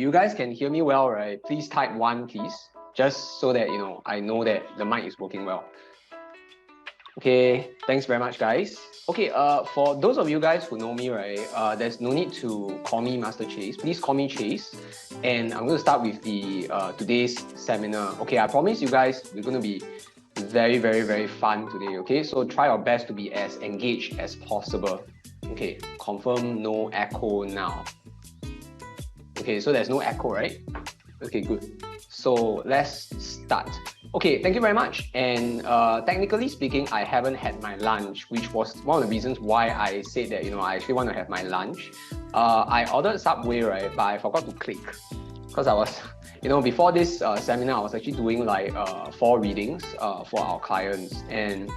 You guys can hear me well, right? Please type 1, please. Just so that, I know that the mic is working well. Okay, thanks very much, guys. Okay, for those of you guys who know me, right, there's no need to call me Master Chase. Please call me Chase. And I'm going to start with the today's seminar. Okay, I promise you guys we're going to be very, very, very fun today. Okay, so try our best to be as engaged as possible. Okay, confirm no echo now. Okay, so there's no echo, right? Okay, good. So let's start. Okay, thank you very much. And technically speaking, I haven't had my lunch, which was one of the reasons why I said that, I actually want to have my lunch. I ordered Subway, right? But I forgot to click because I was, before this seminar, I was actually doing like 4 readings for our clients. And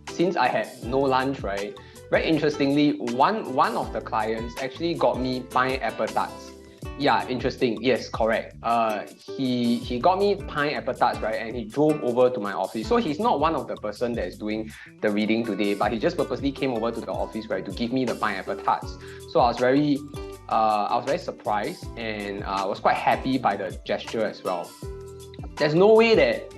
since I had no lunch, right? Very interestingly, one of the clients actually got me pineapple tarts. Yeah, interesting. Yes, correct. He got me pineapple tarts, right? And he drove over to my office. So he's not one of the person that is doing the reading today, but he just purposely came over to the office, right, to give me the pineapple tarts. So I was very surprised, and I was quite happy by the gesture as well. There's no way that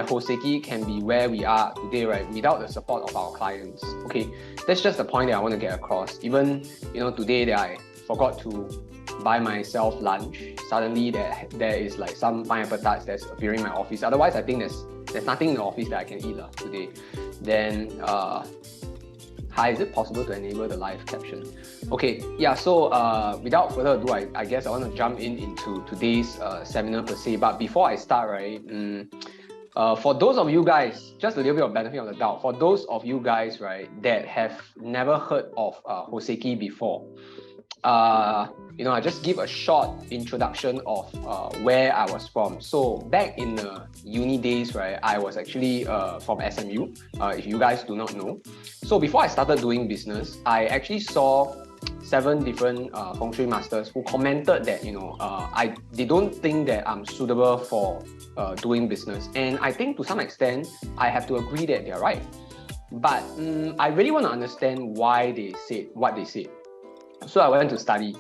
Hoseki can be where we are today, right, without the support of our clients. Okay, that's just the point that I want to get across. Even, today that I forgot to buy myself lunch, suddenly there is like some pineapple tarts that's appearing in my office. Otherwise, I think there's nothing in the office that I can eat today. Then, hi, is it possible to enable the live caption? Okay, yeah, so without further ado, I guess I want to jump into today's seminar per se. But before I start, right, for those of you guys, just a little bit of benefit of the doubt, for those of you guys, right, that have never heard of Hoseki before, I just give a short introduction of where I was from. So back in the uni days, right, I was actually from SMU, if you guys do not know. So before I started doing business, I actually saw 7 different Feng Shui masters who commented that, they don't think that I'm suitable for doing business. And I think to some extent, I have to agree that they're right. But I really want to understand why they said what they said. So I went to study.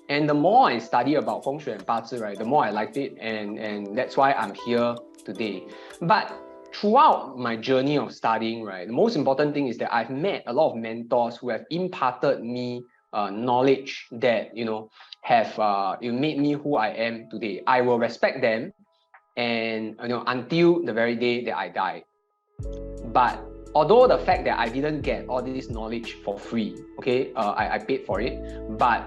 And the more I study about Feng Shui and Bazi, right, the more I liked it. And that's why I'm here today. But throughout my journey of studying, right, the most important thing is that I've met a lot of mentors who have imparted me knowledge that, have made me who I am today. I will respect them, and until the very day that I die. But although the fact that I didn't get all this knowledge for free, okay, I paid for it, but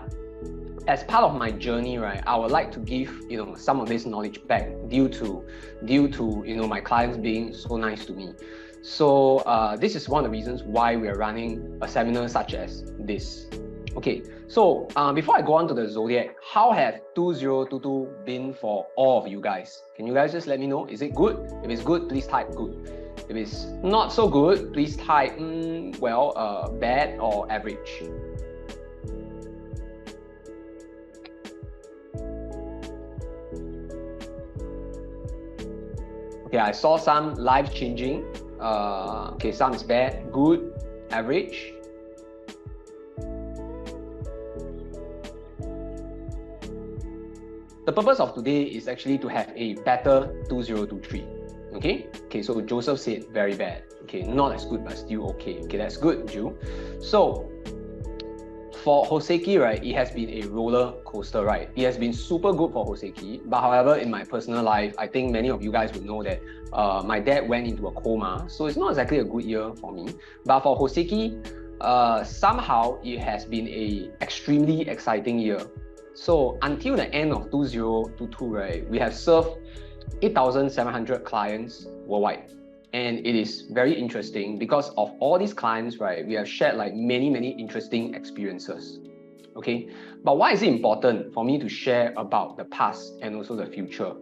as part of my journey, right, I would like to give some of this knowledge back due to my clients being so nice to me. So this is one of the reasons why we are running a seminar such as this. Okay, so before I go on to the Zodiac, how have 2022 been for all of you guys? Can you guys just let me know? Is it good? If it's good, please type good. If it's not so good, please type bad or average. Okay, I saw some life-changing. Okay, some is bad, good, average. The purpose of today is actually to have a better 2023. Okay, so Joseph said very bad. Okay, not as good, but still okay. Okay, that's good, Ju. So for Hoseki, right, it has been a roller coaster ride. It has been super good for Hoseki, but however, in my personal life, I think many of you guys would know that my dad went into a coma, so it's not exactly a good year for me. But for Hoseki, somehow it has been a extremely exciting year. So until the end of 2022, right, we have served 8,700 clients worldwide. And it is very interesting because of all these clients, right, we have shared like many interesting experiences. Okay, but why is it important for me to share about the past and also the future?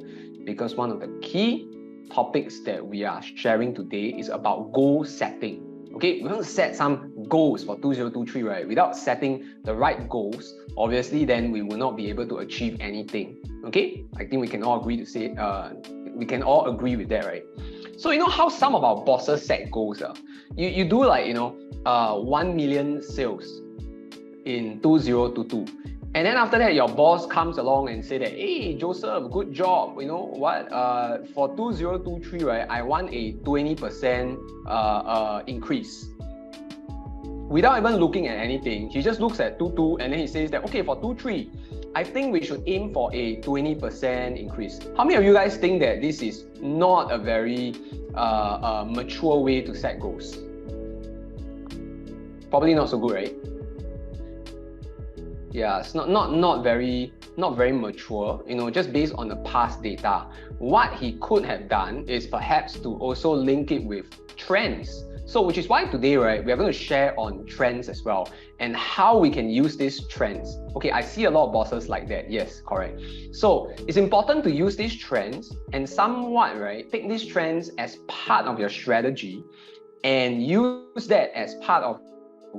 Because one of the key topics that we are sharing today is about goal setting. Okay, we want to set some goals for 2023, right? Without setting the right goals, obviously, then we will not be able to achieve anything. Okay, I think we can all agree to say, we can all agree with that, right? So how some of our bosses set goals? You do like 1 million sales in 2022, And then after that, your boss comes along and say that, hey, Joseph, good job. You know what? For 2023, right, I want a 20% increase. Without even looking at anything, he just looks at 22 and then he says that, okay, for 23, I think we should aim for a 20% increase. How many of you guys think that this is not a very mature way to set goals? Probably not so good, right? Yeah, it's not very mature, you know, just based on the past data. What he could have done is perhaps to also link it with trends. So which is why today, right, we are going to share on trends as well and how we can use these trends. Okay, I see a lot of bosses like that. Yes, correct. So it's important to use these trends and somewhat, right, take these trends as part of your strategy and use that as part of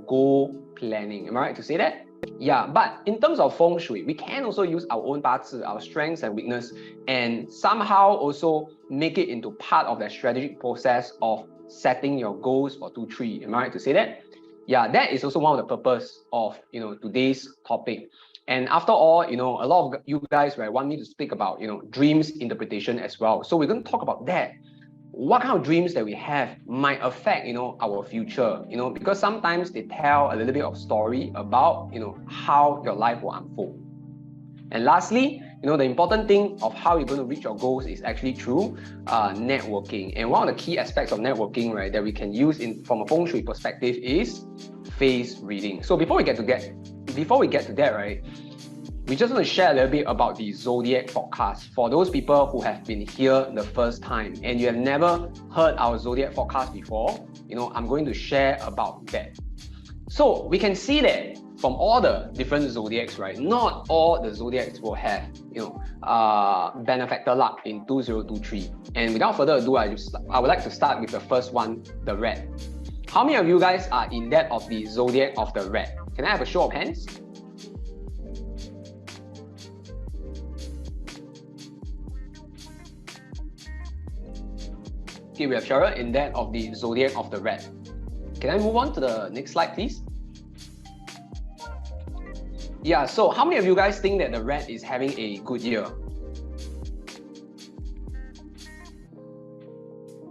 goal planning. Am I right to say that? Yeah, but in terms of Feng Shui, we can also use our own Bazi, our strengths and weakness, and somehow also make it into part of the strategic process of setting your goals for 2-3. Am I right to say that? Yeah, that is also one of the purpose of, you know, today's topic. And after all, you know, a lot of you guys, right, want me to speak about, you know, dreams interpretation as well. So we're going to talk about that. What kind of dreams that we have might affect, you know, our future, you know, because sometimes they tell a little bit of story about, you know, how your life will unfold. And lastly, you know, the important thing of how you're going to reach your goals is actually through networking. And one of the key aspects of networking, right, that we can use from a Feng Shui perspective is face reading. So before we get to that, right, we just want to share a little bit about the Zodiac forecast for those people who have been here the first time and you have never heard our Zodiac forecast before. You know, I'm going to share about that. So we can see that from all the different zodiacs, right? Not all the zodiacs will have, you know, Benefactor Luck in 2023. And without further ado, I would like to start with the first one, the red. How many of you guys are in that of the zodiac of the red? Can I have a show of hands? Okay, we have Cheryl in that of the zodiac of the red. Can I move on to the next slide, please? Yeah, so how many of you guys think that the red is having a good year?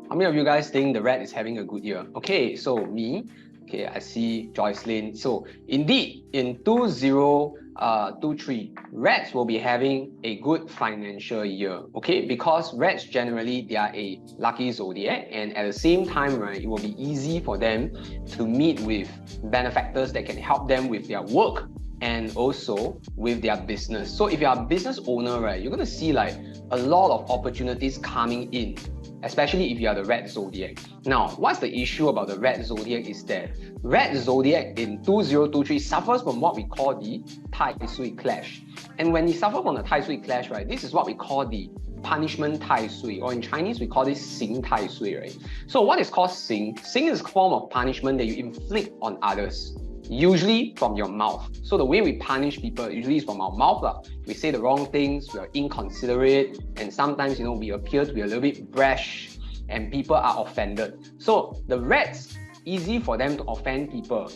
How many of you guys think the red is having a good year? Okay, so me, okay, I see Joycelyn. So indeed, in 2023, reds will be having a good financial year, okay? Because reds generally, they are a lucky zodiac, and at the same time, right, it will be easy for them to meet with benefactors that can help them with their work and also with their business. So if you're a business owner, right, you're going to see like a lot of opportunities coming in, especially if you are the red zodiac. Now, what's the issue about the red zodiac is that red zodiac in 2023 suffers from what we call the Tai Sui Clash. And when you suffer from the Tai Sui Clash, right, this is what we call the punishment Tai Sui, or in Chinese we call this Xing Tai Sui, right? So what is called Xing? Xing is a form of punishment that you inflict on others, usually from your mouth. So the way we punish people usually is from our mouth. We say the wrong things, we are inconsiderate, and sometimes, you know, we appear to be a little bit brash and people are offended. So the reds, easy for them to offend people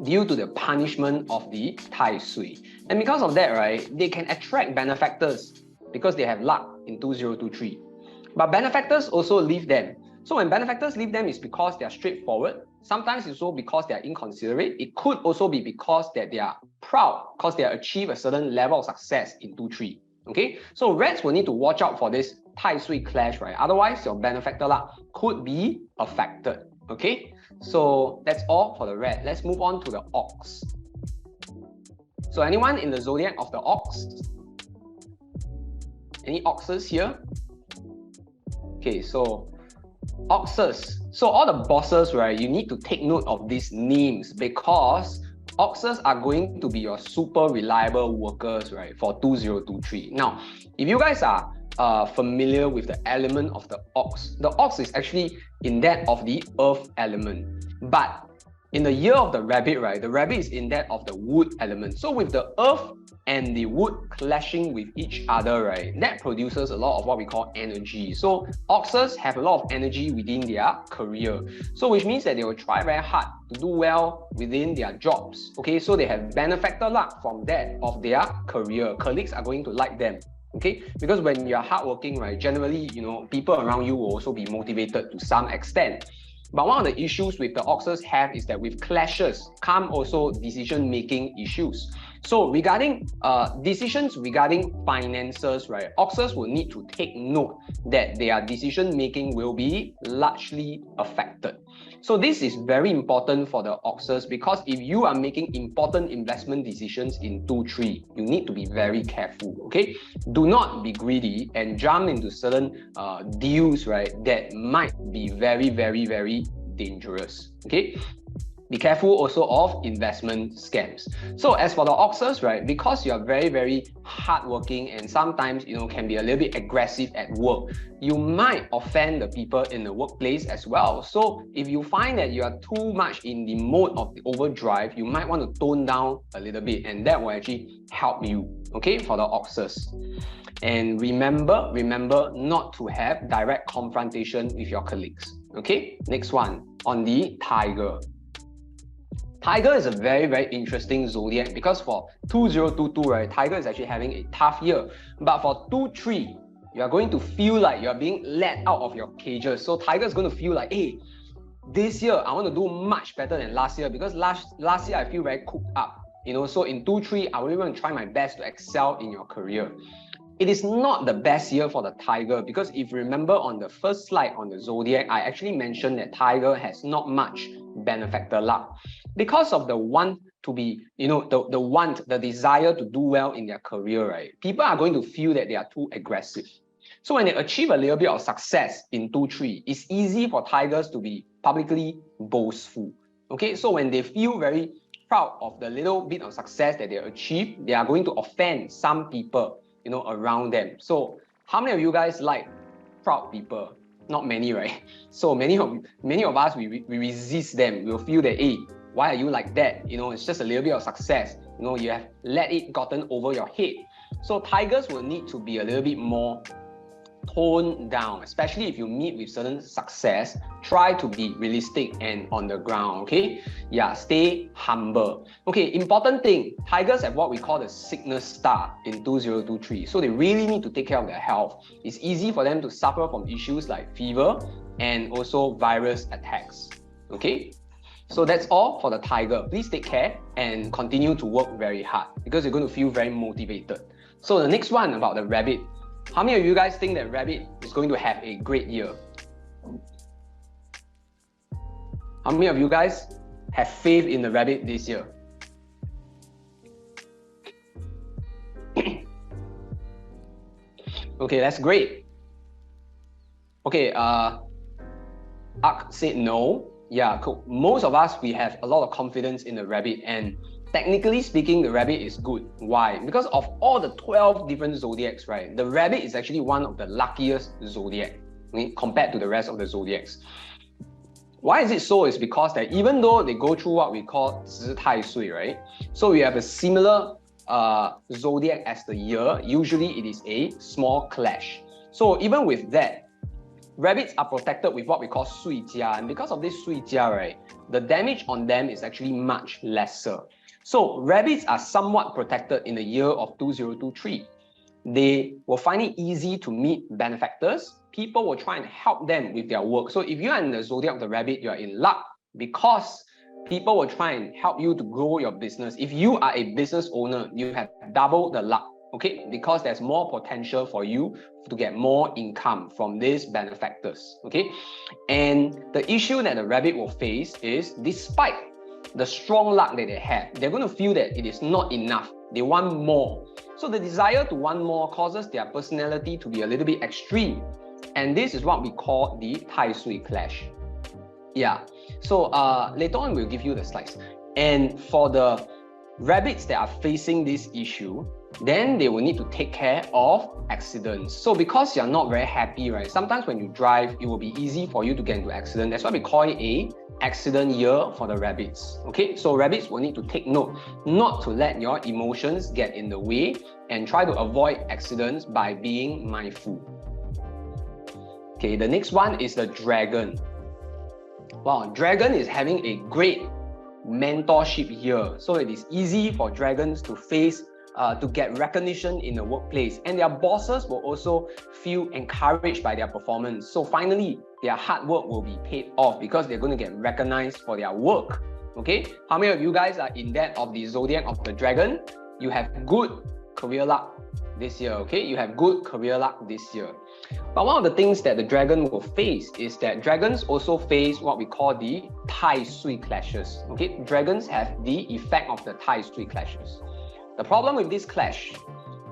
due to the punishment of the Tai Sui. And because of that, right, they can attract benefactors because they have luck in 2023. But benefactors also leave them. So when benefactors leave them, it's because they are straightforward. Sometimes it's also because they are inconsiderate. It could also be because that they are proud, because they have achieved a certain level of success in 2-3. Okay, so reds will need to watch out for this Tai Sui Clash, right? Otherwise, your benefactor luck could be affected. Okay, so that's all for the red. Let's move on to the ox. So anyone in the zodiac of the ox? Any oxes here? Okay, so oxes. So all the bosses, right, you need to take note of these names because oxes are going to be your super reliable workers, right, for 2023. Now, if you guys are familiar with the element of the ox is actually in that of the earth element. But in the year of the rabbit, right, the rabbit is in that of the wood element. So with the earth and the wood clashing with each other, right, that produces a lot of what we call energy. So oxes have a lot of energy within their career. So which means that they will try very hard to do well within their jobs. Okay, so they have benefactor luck from that of their career. Colleagues are going to like them. Okay, because when you're hardworking, right, generally, people around you will also be motivated to some extent. But one of the issues with the oxes have is that with clashes come also decision-making issues. So regarding decisions regarding finances, right, oxes will need to take note that their decision-making will be largely affected. So this is very important for the oxes, because if you are making important investment decisions in 2-3, you need to be very careful, okay? Do not be greedy and jump into certain deals, right, that might be very, very, very dangerous, okay? Be careful also of investment scams. So as for the oxes, right, because you are very, very hardworking and sometimes, can be a little bit aggressive at work, you might offend the people in the workplace as well. So if you find that you are too much in the mode of the overdrive, you might want to tone down a little bit, and that will actually help you, okay, for the oxes. And remember not to have direct confrontation with your colleagues. Okay, next one on the tiger. Tiger is a very, very interesting zodiac, because for 2022, right, Tiger is actually having a tough year. But for 23, you are going to feel like you are being let out of your cages. So Tiger is going to feel like, hey, this year I want to do much better than last year, because last year I feel very cooped up. So in 2-3, I really want to try my best to excel in your career. It is not the best year for the Tiger, because if you remember on the first slide on the zodiac, I actually mentioned that Tiger has not much benefactor luck. Because of the want to be, the desire to do well in their career, right? People are going to feel that they are too aggressive. So when they achieve a little bit of success in 2-3, it's easy for Tigers to be publicly boastful. Okay, so when they feel very proud of the little bit of success that they achieve, they are going to offend some people, around them. So how many of you guys like proud people? Not many, right? So many of us, we resist them. We'll feel that, hey, why are you like that? It's just a little bit of success. You have let it gotten over your head. So Tigers will need to be a little bit more toned down, especially if you meet with certain success. Try to be realistic and on the ground, okay? Yeah, stay humble. Okay, important thing, Tigers have what we call the sickness star in 2023. So they really need to take care of their health. It's easy for them to suffer from issues like fever and also virus attacks, okay? So that's all for the Tiger. Please take care and continue to work very hard, because you're going to feel very motivated. So the next one about the rabbit. How many of you guys think that rabbit is going to have a great year? How many of you guys have faith in the rabbit this year? Okay, that's great. Okay, Ark said no. Yeah, cool. Most of us, we have a lot of confidence in the rabbit, and technically speaking, the rabbit is good. Why? Because of all the 12 different zodiacs, right? The rabbit is actually one of the luckiest zodiac, okay, compared to the rest of the zodiacs. Why is it so? It's because that even though they go through what we call Zodiac Tai Sui, right? So we have a similar zodiac as the year. Usually it is a small clash. So even with that, rabbits are protected with what we call Sui Jia, and because of this Sui Jia, right, the damage on them is actually much lesser. So rabbits are somewhat protected in the year of 2023. They will find it easy to meet benefactors. People will try and help them with their work. So if you are in the zodiac of the rabbit, you are in luck, because people will try and help you to grow your business. If you are a business owner, you have double the luck, okay? Because there's more potential for you to get more income from these benefactors, okay? And the issue that the rabbit will face is, despite the strong luck that they have, they're going to feel that it is not enough. They want more. So the desire to want more causes their personality to be a little bit extreme. And this is what we call the Tai Sui Clash. Yeah, so later on we'll give you the slides. And for the rabbits that are facing this issue, Then they will need to take care of accidents. So because you're not very happy, right? Sometimes when you drive, it will be easy for you to get into accident. That's why we call it a accident year for the rabbits. Okay, so rabbits will need to take note not to let your emotions get in the way and try to avoid accidents by being mindful. Okay, the next one is the dragon. Wow, dragon is having a great mentorship year. So it is easy for dragons to face to get recognition in the workplace, and their bosses will also feel encouraged by their performance. So finally, their hard work will be paid off because they're going to get recognized for their work. Okay, how many of you guys are in that of the zodiac of the dragon? You have good career luck this year. Okay, you have good career luck this year. But one of the things that the dragon will face is that dragons also face what we call the Tai Sui Clashes. Okay, dragons have the effect of the Tai Sui Clashes. The problem with this clash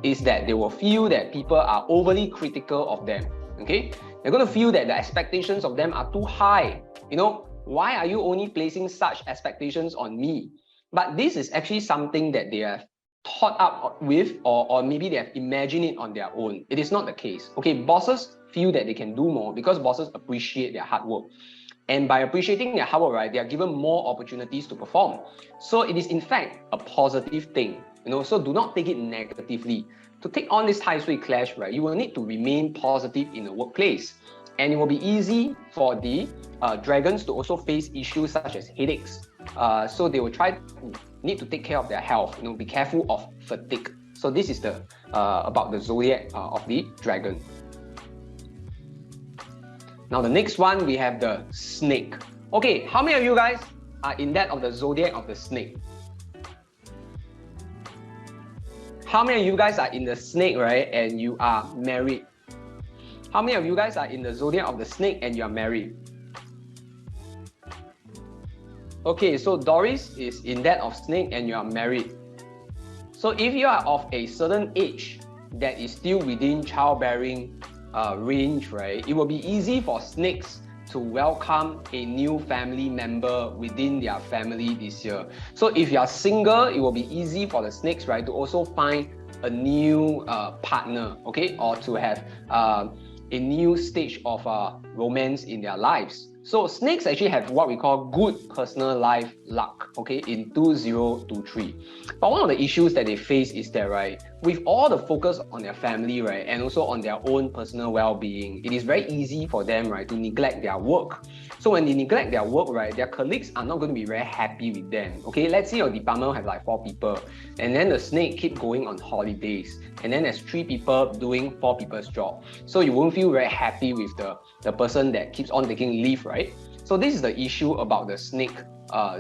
is that they will feel that people are overly critical of them. Okay, they're going to feel that the expectations of them are too high. You know, why are you only placing such expectations on me? But this is actually something that they have thought up with, or maybe they have imagined it on their own. It is not the case. Okay, bosses feel that they can do more because bosses appreciate their hard work. And by appreciating their hard work, right, they are given more opportunities to perform. So it is in fact a positive thing. You know, so do not take it negatively. To take on this Tai Sui clash, right, you will need to remain positive in the workplace. And it will be easy for the dragons to also face issues such as headaches. So they will need to take care of their health. You know, be careful of fatigue. So this is the about the zodiac of the dragon. Now the next one, we have the snake. Okay, how many of you guys are in that of the zodiac of the snake? How many of you guys are in the snake, right, and you are married? How many of you guys are in the zodiac of the snake and you are married? Okay, so Doris is in that of snake and you are married. So if you are of a certain age that is still within childbearing range, right, it will be easy for snakes to welcome a new family member within their family this year. So if you are single, it will be easy for the snakes, right, to also find a new partner, okay, or to have a new stage of romance in their lives. So snakes actually have what we call good personal life luck, okay, in 2023. But one of the issues that they face is that, right, with all the focus on their family, right, and also on their own personal well-being, it is very easy for them, right, to neglect their work. So when they neglect their work, right, their colleagues are not going to be very happy with them. Okay, let's say your department has like 4 people, and then the snake keep going on holidays, and then there's 3 people doing 4 people's job. So you won't feel very happy with the person that keeps on taking leave, right? So this is the issue about the snake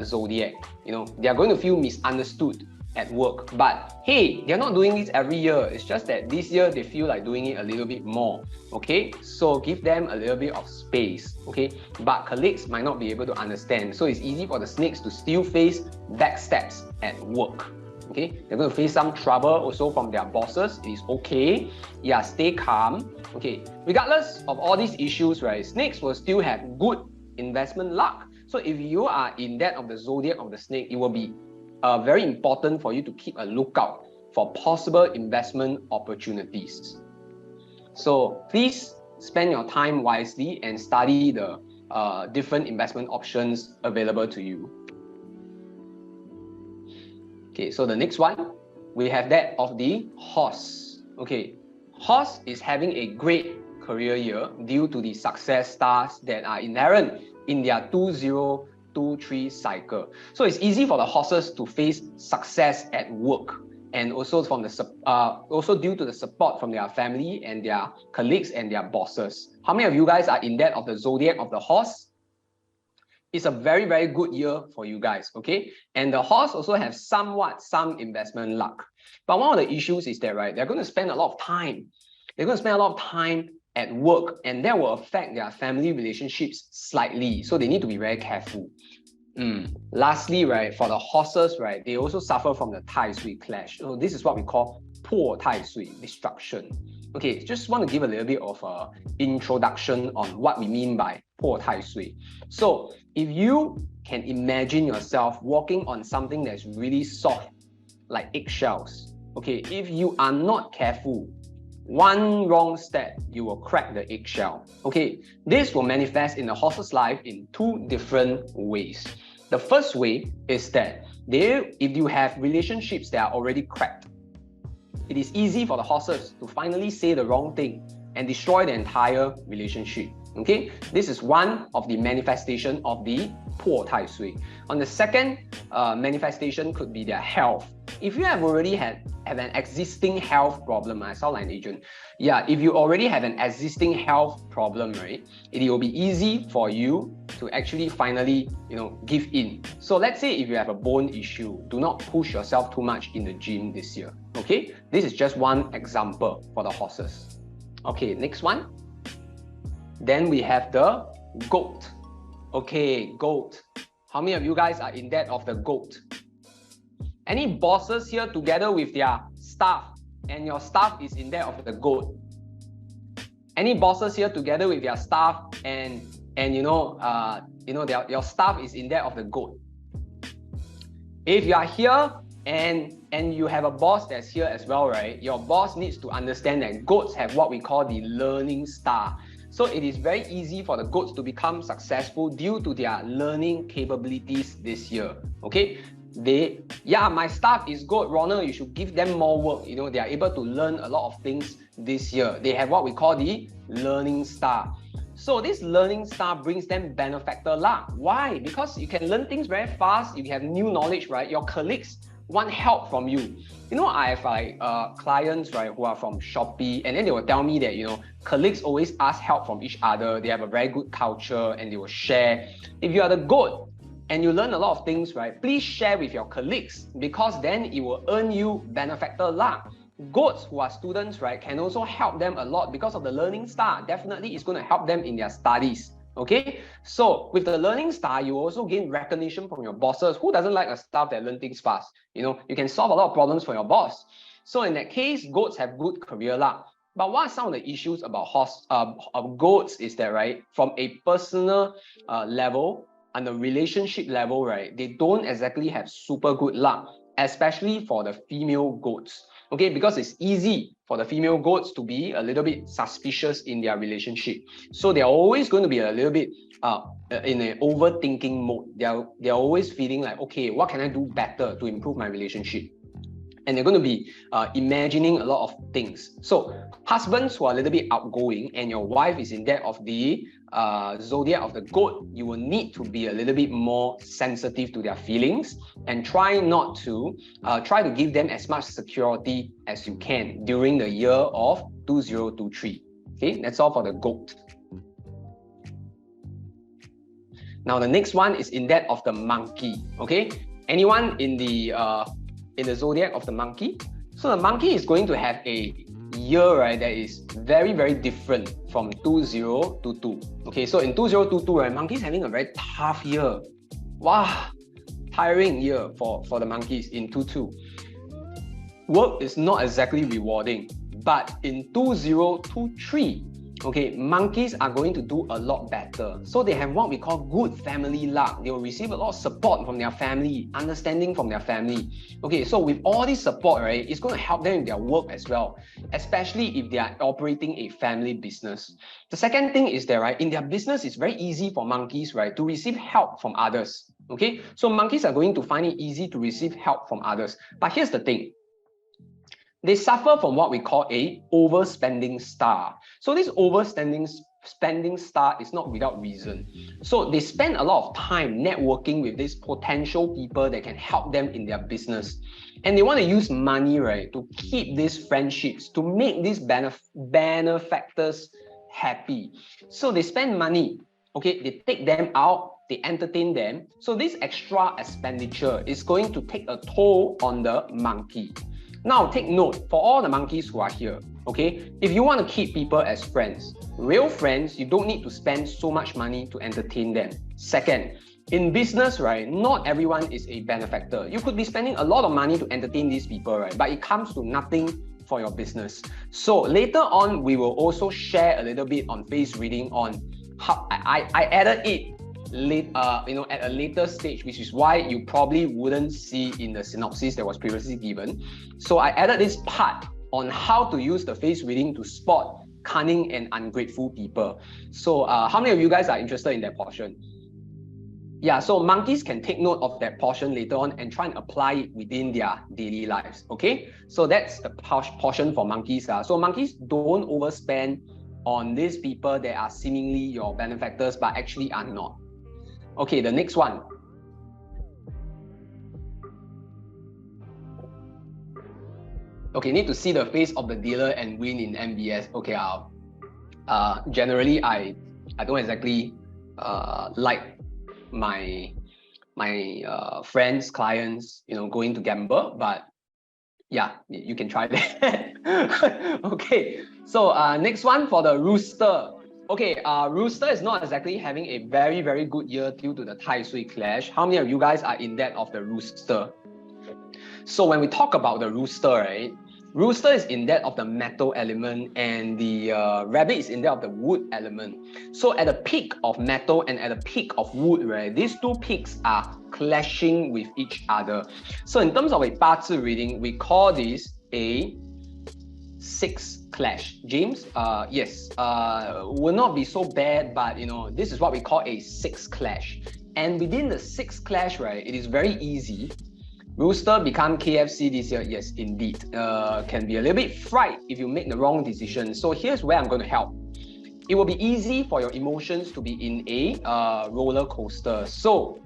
zodiac. You know, they are going to feel misunderstood at work, but hey, they're not doing this every year. It's just that this year they feel like doing it a little bit more. Okay, so give them a little bit of space. Okay, but colleagues might not be able to understand, so it's easy for the snakes to still face backstabs at work. Okay, they're going to face some trouble also from their bosses. It is okay. Yeah, stay calm. Okay, regardless of all these issues, right, snakes will still have good investment luck. So if you are in that of the zodiac of the snake, it will be very important for you to keep a lookout for possible investment opportunities. So please spend your time wisely and study the different investment options available to you. Okay, so the next one, we have that of the horse. Okay, horse is having a great career year due to the success stars that are inherent in their 2023 cycle. So it's easy for the horses to face success at work, and also from the also due to the support from their family and their colleagues and their bosses. How many of you guys are in that of the zodiac of the horse? It's a very, very good year for you guys, okay? And the horse also have some investment luck. But one of the issues is that, right, they're going to spend a lot of time. They're going to spend a lot of time at work, and that will affect their family relationships slightly. So they need to be very careful. Lastly, right, for the horses, right, they also suffer from the Tai Sui clash. So this is what we call poor Tai Sui, destruction. Okay, just want to give a little bit of introduction on what we mean by poor Tai Sui. So if you can imagine yourself walking on something that's really soft, like eggshells, okay, if you are not careful, one wrong step, you will crack the eggshell. Okay, this will manifest in a horse's life in two different ways. The first way is that if you have relationships that are already cracked, it is easy for the horses to finally say the wrong thing and destroy the entire relationship. Okay, this is one of the manifestation of the poor Tai Sui. On the second manifestation could be their health. If you have already have an existing health problem, I sound like an agent. Yeah, if you already have an existing health problem, right, it will be easy for you to actually finally, give in. So let's say if you have a bone issue, do not push yourself too much in the gym this year. Okay, this is just one example for the horses. Okay, next one. Then we have the goat. Okay, goat. How many of you guys are in debt of the goat? Any bosses here together with their staff and your staff is in debt of the goat? Any bosses here together with their staff and your staff is in debt of the goat? If you are here and you have a boss that's here as well, right? Your boss needs to understand that goats have what we call the learning star. So it is very easy for the goats to become successful due to their learning capabilities this year. Okay, my staff is good, Ronald, you should give them more work. They are able to learn a lot of things this year. They have what we call the learning star. So this learning star brings them benefactor luck. Why? Because you can learn things very fast. You have new knowledge, right? Your colleagues want help from you. I have clients, right, who are from Shopee, and then they will tell me that, colleagues always ask help from each other. They have a very good culture and they will share. If you are the goat and you learn a lot of things, right, please share with your colleagues, because then it will earn you benefactor luck. Goats who are students, right, can also help them a lot because of the learning star. Definitely it's going to help them in their studies. Okay, so with the learning star, you also gain recognition from your bosses. Who doesn't like a staff that learn things fast? You can solve a lot of problems for your boss. So in that case, goats have good career luck. But what are some of the issues about goats is that, right, from a personal level and the relationship level, right, they don't exactly have super good luck, especially for the female goats. Okay, because it's easy for the female goats to be a little bit suspicious in their relationship. So they're always going to be a little bit in an overthinking mode. They're always feeling like, okay, what can I do better to improve my relationship? And they're going to be imagining a lot of things. So husbands who are a little bit outgoing and your wife is in debt of the zodiac of the goat, you will need to be a little bit more sensitive to their feelings and try to give them as much security as you can during the year of 2023. Okay, that's all for the goat. Now the next one is in that of the monkey. Okay, anyone in the zodiac of the monkey? So the monkey is going to have a year, right, that is very, very different from 2022. Okay, so in 2022, right, monkeys having a very tough year. Wow, tiring year for the monkeys in 22. Work is not exactly rewarding, but in 2023, okay, monkeys are going to do a lot better. So they have what we call good family luck. They will receive a lot of support from their family, understanding from their family. Okay, so with all this support, right, it's going to help them in their work as well, especially if they are operating a family business. The second thing is that, right, in their business, it's very easy for monkeys, right, to receive help from others. Okay, so monkeys are going to find it easy to receive help from others. But here's the thing. They suffer from what we call a overspending star. So this spending star is not without reason. So they spend a lot of time networking with these potential people that can help them in their business. And they want to use money, right, to keep these friendships, to make these benefactors happy. So they spend money, okay, they take them out, they entertain them. So this extra expenditure is going to take a toll on the monkey. Now, take note, for all the monkeys who are here, okay, if you want to keep people as friends, real friends, you don't need to spend so much money to entertain them. Second, in business, right, not everyone is a benefactor. You could be spending a lot of money to entertain these people, right, but it comes to nothing for your business. So later on, we will also share a little bit on face reading on how I added it at a later stage, which is why you probably wouldn't see in the synopsis that was previously given. So I added this part on how to use the face reading to spot cunning and ungrateful people. So how many of you guys are interested in that portion? Yeah, so monkeys can take note of that portion later on and try and apply it within their daily lives, okay? So that's the portion for monkeys. So monkeys don't overspend on these people that are seemingly your benefactors but actually are not. Okay, the next one. Okay, need to see the face of the dealer and win in MBS. Okay, generally I don't exactly like my friends, clients, going to gamble, but yeah, you can try that. Okay, so next one for the rooster. Okay, rooster is not exactly having a very, very good year due to the Tai Sui clash. How many of you guys are in debt of the rooster? So when we talk about the rooster, right? Rooster is in that of the metal element and the rabbit is in that of the wood element. So at the peak of metal and at the peak of wood, right, these two peaks are clashing with each other. So in terms of a Bazi reading, we call this a 6 clash. James, yes, will not be so bad, but this is what we call a 6 clash. And within the 6 clash, right, it is very easy. Rooster become KFC this year. Yes, indeed. Can be a little bit fright if you make the wrong decision. So here's where I'm going to help. It will be easy for your emotions to be in a roller coaster. So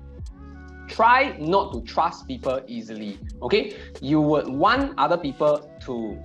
try not to trust people easily, okay? You would want other people to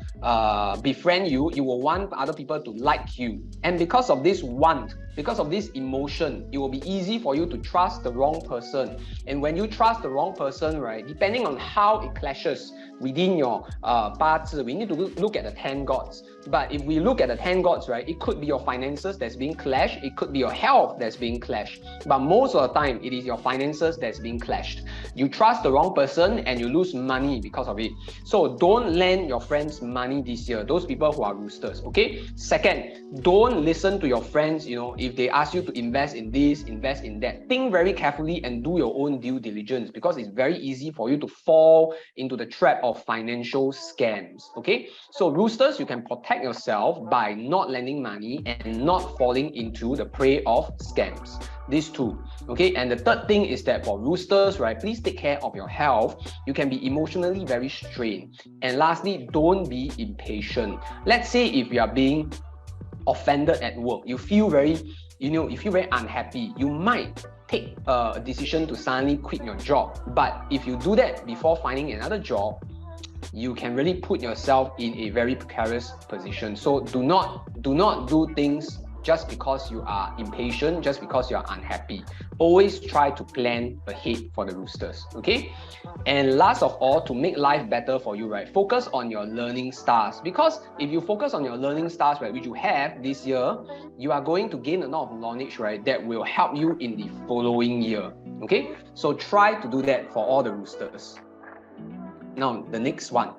befriend you. You will want other people to like you. And because of this want, because of this emotion, it will be easy for you to trust the wrong person. And when you trust the wrong person, right, depending on how it clashes within your Bazi, we need to look at the 10 gods. But if we look at the 10 gods, right, it could be your finances that's being clashed. It could be your health that's being clashed. But most of the time, it is your finances that's being clashed. You trust the wrong person and you lose money because of it. So don't lend your friends money this year, those people who are roosters, okay? Second, don't listen to your friends, if they ask you to invest in this, invest in that. Think very carefully and do your own due diligence because it's very easy for you to fall into the trap of financial scams, okay? So roosters, you can protect yourself by not lending money and not falling into the prey of scams. These two, okay? And the third thing is that for roosters, right, please take care of your health. You can be emotionally very strained. And lastly, don't be impatient. Let's say if you are being offended at work, you feel very, you feel very unhappy, you might take a decision to suddenly quit your job. But if you do that before finding another job, you can really put yourself in a very precarious position. So do not do things just because you are impatient, just because you are unhappy. Always try to plan ahead for the roosters, okay? And last of all, to make life better for you, right, focus on your learning stars. Because if you focus on your learning stars, right, which you have this year, you are going to gain a lot of knowledge, right, that will help you in the following year, okay? So try to do that for all the roosters. Now, the next one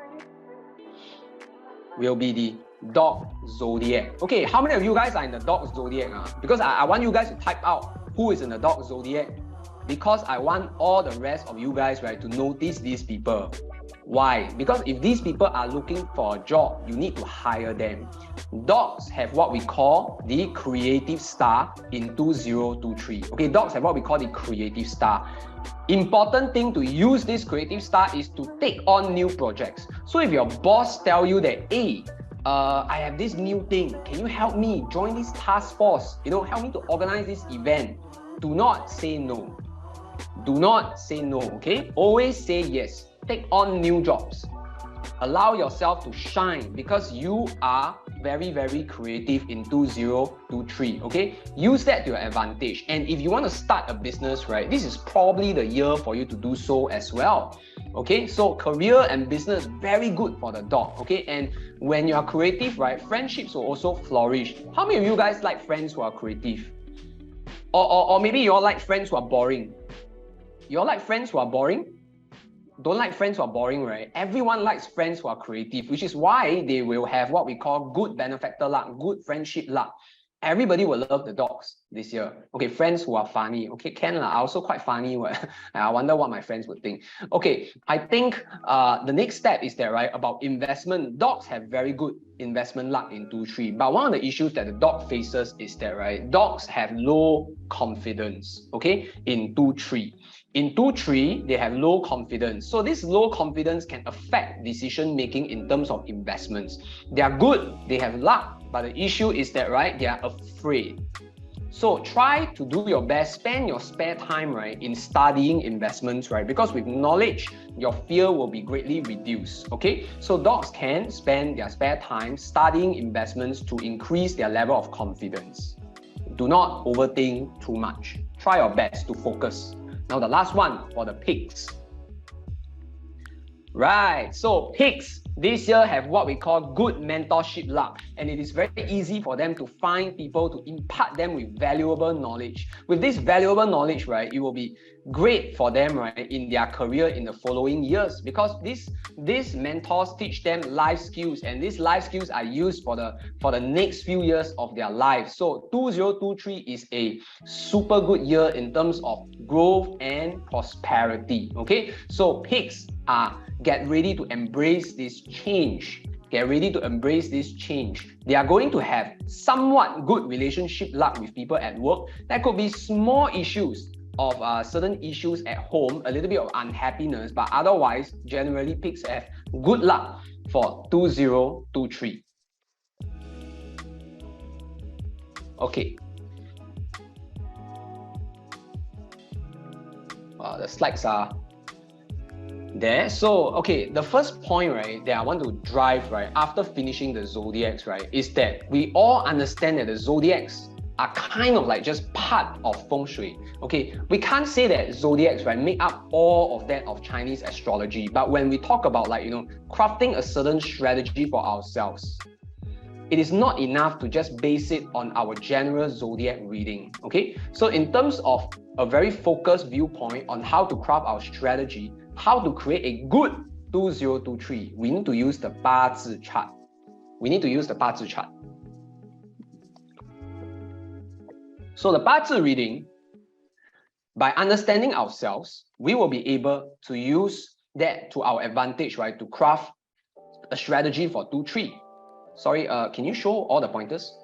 will be the dog zodiac. Okay, how many of you guys are in the dog zodiac? Because I want you guys to type out who is in the dog zodiac, because I want all the rest of you guys, right, to notice these people. Why? Because if these people are looking for a job, you need to hire them. Dogs have what we call the creative star in 2023. Okay, dogs have what we call the creative star. Important thing to use this creative star is to take on new projects. So if your boss tell you that, hey, I have this new thing, can you help me join this task force? Help me to organize this event. Do not say no. Do not say no, okay? Always say yes. Take on new jobs. Allow yourself to shine because you are very, very creative in 2023, okay? Use that to your advantage. And if you want to start a business, right, this is probably the year for you to do so as well, okay? So career and business, very good for the dog, okay? And when you are creative, right, friendships will also flourish. How many of you guys like friends who are creative? Or maybe you all like friends who are boring. You all like friends who are boring? Don't like friends who are boring, right? Everyone likes friends who are creative, which is why they will have what we call good benefactor luck, good friendship luck. Everybody will love the dogs this year. Okay, friends who are funny. Okay, can lah. I also quite funny. I wonder what my friends would think. Okay, I think the next step is that, right, about investment. Dogs have very good investment luck in 2-3. But one of the issues that the dog faces is that, right, dogs have low confidence, okay, in 2-3. In 2-3, they have low confidence. So this low confidence can affect decision making in terms of investments. They are good, they have luck, but the issue is that, right, they are afraid. So try to do your best, spend your spare time, right, in studying investments, right? Because with knowledge, your fear will be greatly reduced, okay? So dogs can spend their spare time studying investments to increase their level of confidence. Do not overthink too much. Try your best to focus. Now the last one for the pigs. Right, so pigs this year have what we call good mentorship luck, and it is very easy for them to find people to impart them with valuable knowledge. With this valuable knowledge, right, it will be great for them, right, in their career in the following years, because these mentors teach them life skills, and these life skills are used for the next few years of their life. So 2023 is a super good year in terms of growth and prosperity. Okay, so pigs get ready to embrace this change. Get ready to embrace this change. They are going to have somewhat good relationship luck with people at work. There could be small issues of certain issues at home, a little bit of unhappiness, but otherwise, generally, pigs have good luck for 2023. Okay. The slides are there. So, okay, the first point, right, that I want to drive, right, after finishing the zodiacs, right, is that we all understand that the zodiacs are kind of like just part of Feng Shui. Okay, we can't say that zodiacs, right, make up all of that of Chinese astrology. But when we talk about, like, you know, crafting a certain strategy for ourselves, it is not enough to just base it on our general zodiac reading. Okay, so in terms of a very focused viewpoint on how to craft our strategy, how to create a good 2023, we need to use the Bazi chart. We need to use the Bazi chart. So the Bazi reading, by understanding ourselves, we will be able to use that to our advantage, right, to craft a strategy for 2-3. Sorry, can you show all the pointers?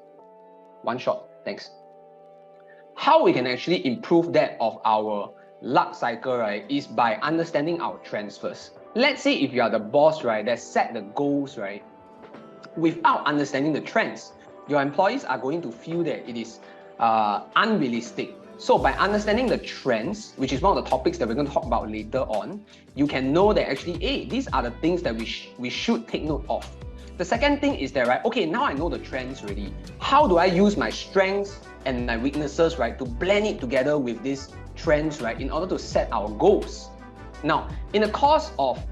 One shot, thanks. How we can actually improve that of our luck cycle, right, is by understanding our trends first. Let's say if you are the boss, right, that set the goals, right, without understanding the trends, your employees are going to feel that it is unrealistic. So by understanding the trends, which is one of the topics that we're going to talk about later on, you can know that actually, hey, these are the things that we should take note of. The second thing is that, right, okay, now I know the trends already. How do I use my strengths and my weaknesses, right, to blend it together with these trends, right, in order to set our goals? Now, in the course of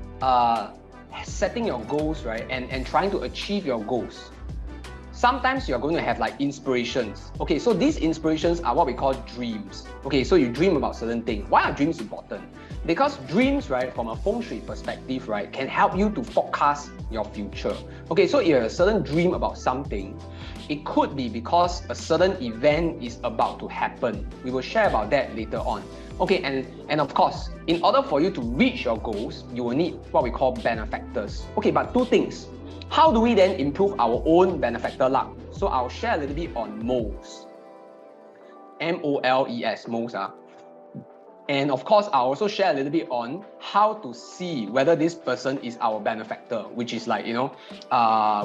setting your goals, right, and trying to achieve your goals, sometimes you're going to have like inspirations. Okay, so these inspirations are what we call dreams. Okay, so you dream about certain things. Why are dreams important? Because dreams, right, from a Feng Shui perspective, right, can help you to forecast your future. Okay, so if you have a certain dream about something, it could be because a certain event is about to happen. We will share about that later on. Okay, and of course, in order for you to reach your goals, you will need what we call benefactors. Okay, but two things. How do we then improve our own benefactor luck? So I'll share a little bit on moles. M-O-L-E-S, moles. And of course, I'll also share a little bit on how to see whether this person is our benefactor, which is like, you know,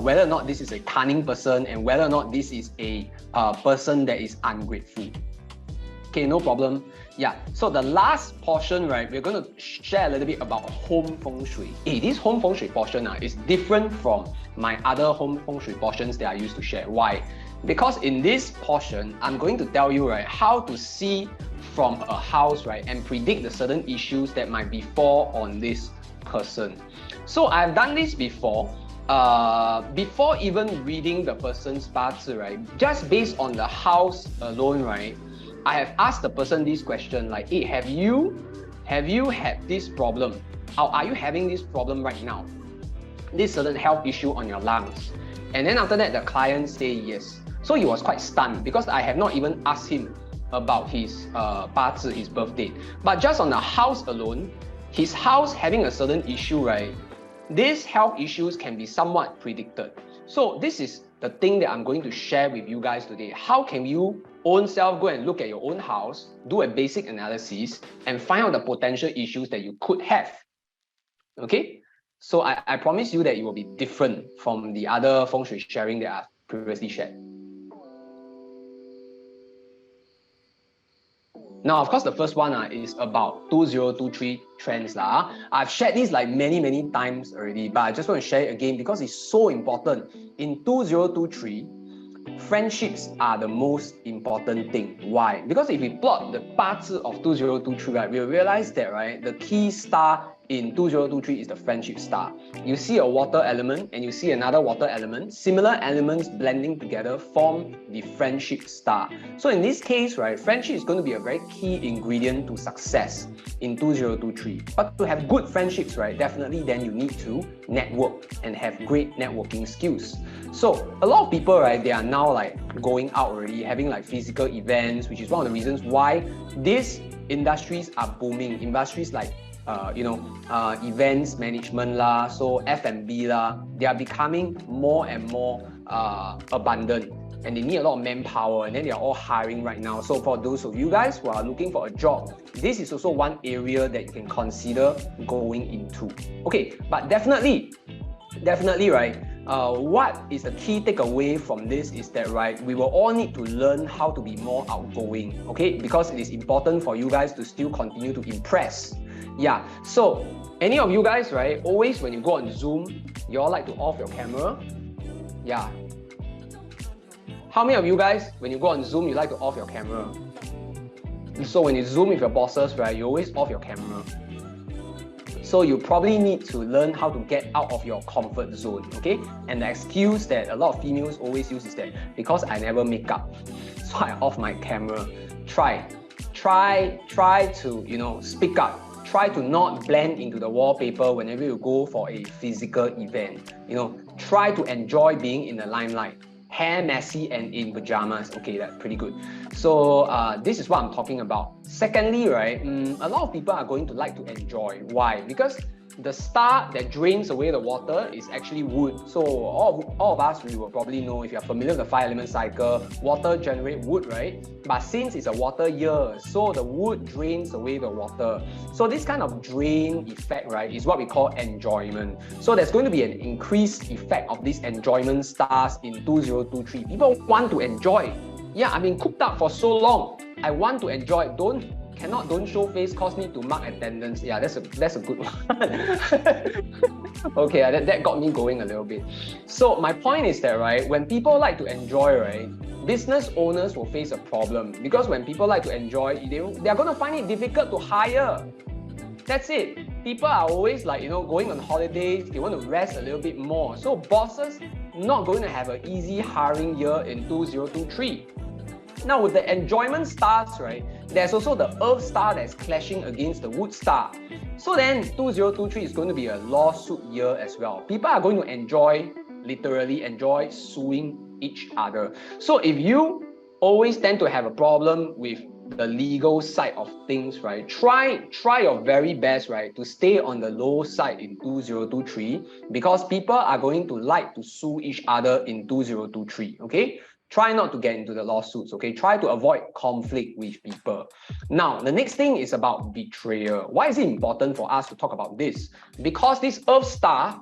whether or not this is a cunning person and whether or not this is a person that is ungrateful. Okay, no problem. Yeah, so the last portion, right, we're going to share a little bit about home feng shui. This home feng shui portion is different from my other home feng shui portions that I used to share. Why? Because in this portion, I'm going to tell you, right, how to see from a house, right, and predict the certain issues that might befall on this person. So I've done this before. Before even reading the person's bazi, right, just based on the house alone, right, I have asked the person this question, like, hey, have you had this problem? Are you having this problem right now? This certain health issue on your lungs. And then after that, the client say yes. So he was quite stunned because I have not even asked him about his Bazi, his birth date. But just on the house alone, his house having a certain issue, right? These health issues can be somewhat predicted. So this is the thing that I'm going to share with you guys today. How can you own self go and look at your own house, do a basic analysis, and find out the potential issues that you could have? Okay? So I promise you that it will be different from the other feng shui sharing that I've previously shared. Now, of course, the first one is about 2023 trends. I've shared this like many times already, but I just want to share it again because it's so important. In 2023, friendships are the most important thing. Why? Because if we plot the Bazi of 2023, right, we'll realize that, right, the key star in 2023 is the friendship star. You see a water element and you see another water element. Similar elements blending together form the friendship star. So in this case, right, friendship is going to be a very key ingredient to success in 2023. But to have good friendships, right, definitely then you need to network and have great networking skills. So a lot of people, right, they are now like going out already, having like physical events, which is one of the reasons why these industries are booming. Industries like events management lah, so F&B lah, they are becoming more and more abundant, and they need a lot of manpower, and then they are all hiring right now. So for those of you guys who are looking for a job, this is also one area that you can consider going into. Okay, but definitely, right, what is the key takeaway from this is that, right, we will all need to learn how to be more outgoing, okay, because it is important for you guys to still continue to impress. Yeah, so any of you guys, right, always when you go on Zoom, you all like to off your camera? Yeah. How many of you guys, when you go on Zoom, you like to off your camera? So when you Zoom with your bosses, right, you always off your camera. So you probably need to learn how to get out of your comfort zone, okay? And the excuse that a lot of females always use is that because I never make up, so I off my camera. Try to, you know, speak up. Try to not blend into the wallpaper whenever you go for a physical event. You know, try to enjoy being in the limelight. Hair messy and in pajamas. Okay, that's pretty good. So this is what I'm talking about. Secondly, right, a lot of people are going to like to enjoy. Why? Because the star that drains away the water is actually wood. So all of us, we will probably know, if you're familiar with the 5 element cycle, water generates wood, right? But since it's a water year, so the wood drains away the water. So this kind of drain effect, right, is what we call enjoyment. So there's going to be an increased effect of these enjoyment stars in 2023. People want to enjoy. Yeah, I've been cooped up for so long. I want to enjoy. Don't show face cause need to mark attendance. Yeah, that's a good one. Okay, that got me going a little bit. So my point is that, right, when people like to enjoy, right, business owners will face a problem, because when people like to enjoy, they're going to find it difficult to hire. That's it. People are always like, you know, going on holidays, they want to rest a little bit more. So bosses not going to have an easy hiring year in 2023. Now with the enjoyment stars, right, there's also the earth star that's clashing against the wood star. So then 2023 is going to be a lawsuit year as well. People are going to enjoy, literally enjoy suing each other. So if you always tend to have a problem with the legal side of things, right, try your very best, right, to stay on the low side in 2023, because people are going to like to sue each other in 2023, okay? Try not to get into the lawsuits, okay? Try to avoid conflict with people. Now, the next thing is about betrayal. Why is it important for us to talk about this? Because this earth star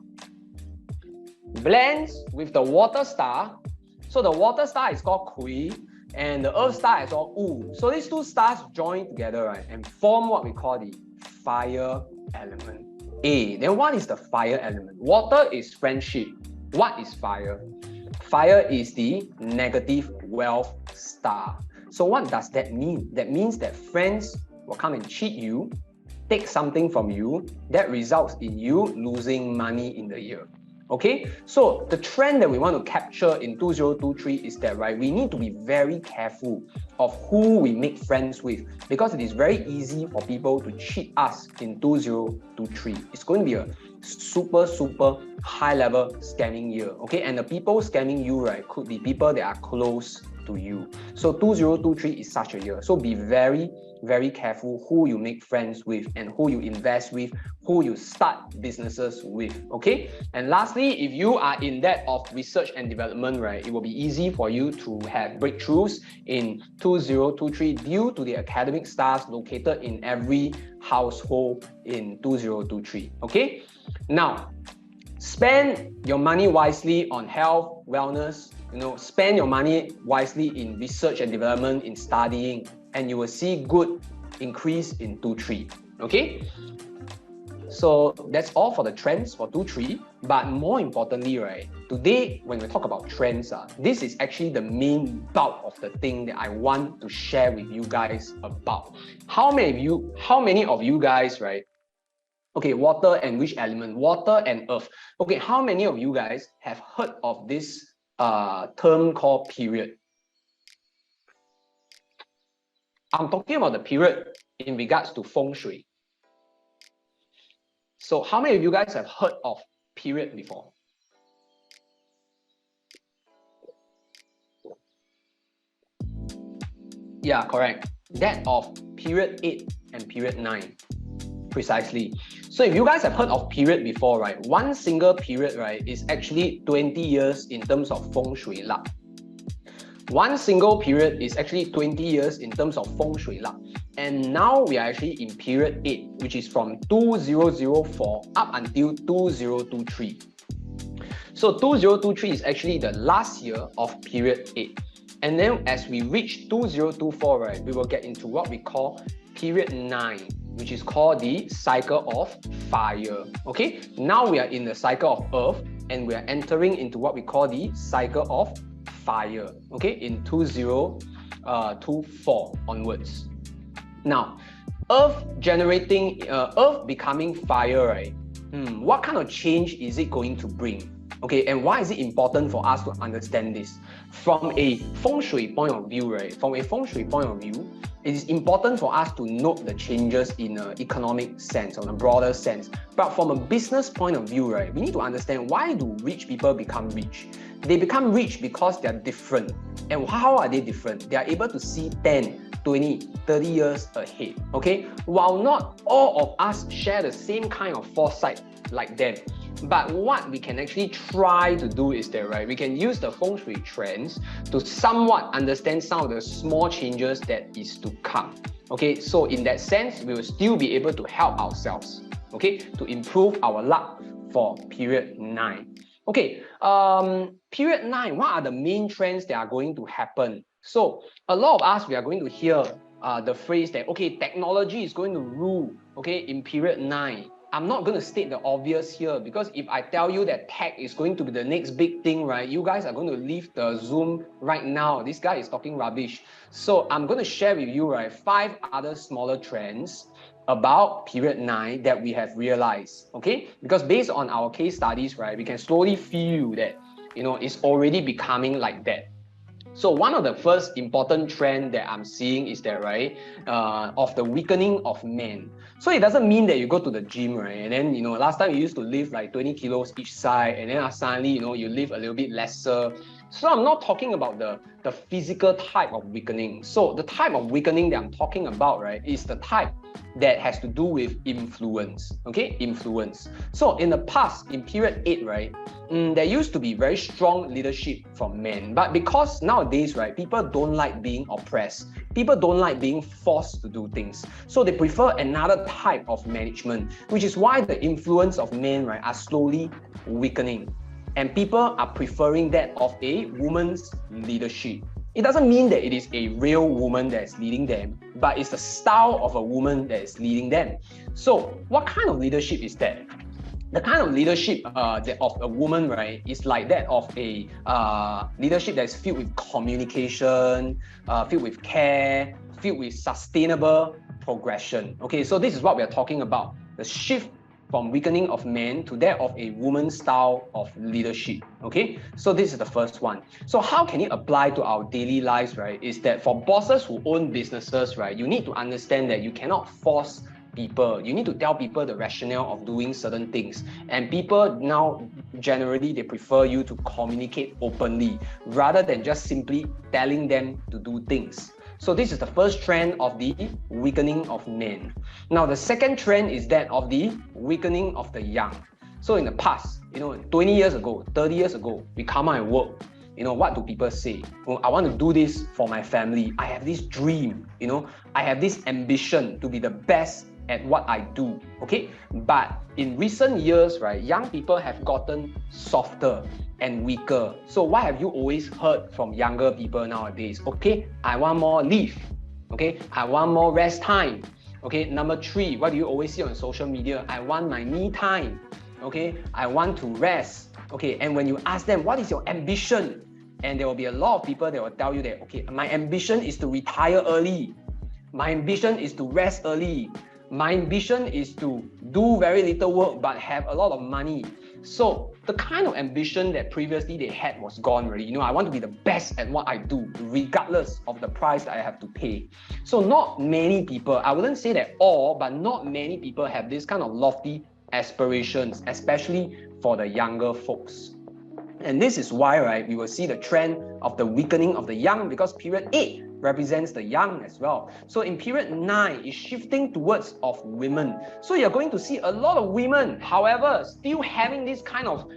blends with the water star. So the water star is called Kui, and the earth star is called U. So these two stars join together, right, and form what we call the fire element. Then what is the fire element? Water is friendship. What is fire? Fire is the negative wealth star. So what does that mean? That means that friends will come and cheat you, take something from you, that results in you losing money in the year. Okay, so the trend that we want to capture in 2023 is that, right, we need to be very careful of who we make friends with, because it is very easy for people to cheat us in 2023. It's going to be a super high level scamming year. Okay, and the people scamming you, right, could be people that are close to you. So 2023 is such a year. So be very careful who you make friends with and who you invest with, who you start businesses with. Okay, and lastly, if you are in that of research and development, right, it will be easy for you to have breakthroughs in 2023 due to the academic stars located in every household in 2023. Okay, now spend your money wisely on health, wellness. Spend your money wisely in research and development, in studying, and you will see good increase in 23. Okay, so that's all for the trends for 23. But more importantly, right, today when we talk about trends, this is actually the main bulk of the thing that I want to share with you guys about. How many of you guys, right? Okay, water and which element? Water and earth. Okay, how many of you guys have heard of this term called period? I'm talking about the period in regards to Feng Shui. So how many of you guys have heard of period before? Yeah, correct. That of period 8 and period 9. Precisely. So if you guys have heard of period before, right, one single period, right, is actually 20 years in terms of Feng Shui luck. One single period is actually 20 years in terms of Feng Shui luck. And now we are actually in period 8, which is from 2004 up until 2023. So 2023 is actually the last year of period 8. And then as we reach 2024, right, we will get into what we call period 9, which is called the cycle of fire. Okay, now we are in the cycle of earth and we are entering into what we call the cycle of fire. Okay, in 2024 onwards. Now, earth becoming fire, right? What kind of change is it going to bring? Okay, and why is it important for us to understand this? From a Feng Shui point of view, right? From a Feng Shui point of view, it is important for us to note the changes in an economic sense, on a broader sense. But from a business point of view, right, we need to understand, why do rich people become rich? They become rich because they are different. And how are they different? They are able to see 10, 20, 30 years ahead. Okay, while not all of us share the same kind of foresight like them, but what we can actually try to do is that, right, we can use the Feng Shui trends to somewhat understand some of the small changes that is to come. Okay, so in that sense, we will still be able to help ourselves, okay, to improve our luck for period 9. Okay, period 9, what are the main trends that are going to happen? So a lot of us, we are going to hear the phrase that, okay, technology is going to rule, okay, in period 9. I'm not going to state the obvious here, because if I tell you that tech is going to be the next big thing, right, you guys are going to leave the Zoom right now. This guy is talking rubbish. So I'm going to share with you, right, 5 other smaller trends about period 9 that we have realized, okay? Because based on our case studies, right, we can slowly feel that, it's already becoming like that. So one of the first important trend that I'm seeing is that, right, of the weakening of men. So it doesn't mean that you go to the gym, right, and then, last time you used to lift like 20 kilos each side, and then suddenly, you lift a little bit lesser. So I'm not talking about the physical type of weakening. So the type of weakening that I'm talking about, right, is the type that has to do with influence. Okay, influence. So in the past, in period 8, right, there used to be very strong leadership from men, but because nowadays, right, people don't like being oppressed, people don't like being forced to do things, so they prefer another type of management, which is why the influence of men, right, are slowly weakening, and people are preferring that of a woman's leadership. It doesn't mean that it is a real woman that is leading them, but it's the style of a woman that is leading them. So what kind of leadership is that? The kind of leadership that of a woman, right, is like that of a leadership that is filled with communication, filled with care, filled with sustainable progression. Okay, so this is what we are talking about, the shift from weakening of men to that of a woman's style of leadership. Okay, so this is the first one. So how can it apply to our daily lives, right? Is that for bosses who own businesses, right, you need to understand that you cannot force people. You need to tell people the rationale of doing certain things. And people now, generally, they prefer you to communicate openly rather than just simply telling them to do things. So this is the first trend of the weakening of men. Now, the second trend is that of the weakening of the young. So in the past, 20 years ago, 30 years ago, we come out and work. What do people say? Oh, I want to do this for my family. I have this dream, I have this ambition to be the best at what I do, okay? But in recent years, right, young people have gotten softer and weaker. So what have you always heard from younger people nowadays? Okay, I want more leave. Okay, I want more rest time. Okay, number 3, what do you always see on social media? I want my me time. Okay, I want to rest. Okay, and when you ask them, what is your ambition? And there will be a lot of people that will tell you that, okay, my ambition is to retire early. My ambition is to rest early. My ambition is to do very little work but have a lot of money. So the kind of ambition that previously they had was gone already. I want to be the best at what I do, regardless of the price that I have to pay. So not many people, I wouldn't say that all, but not many people have this kind of lofty aspirations, especially for the younger folks. And this is why, right, we will see the trend of the weakening of the young, because period 8 represents the young as well. So in period 9 is shifting towards of women. So you're going to see a lot of women, however, still having this kind of,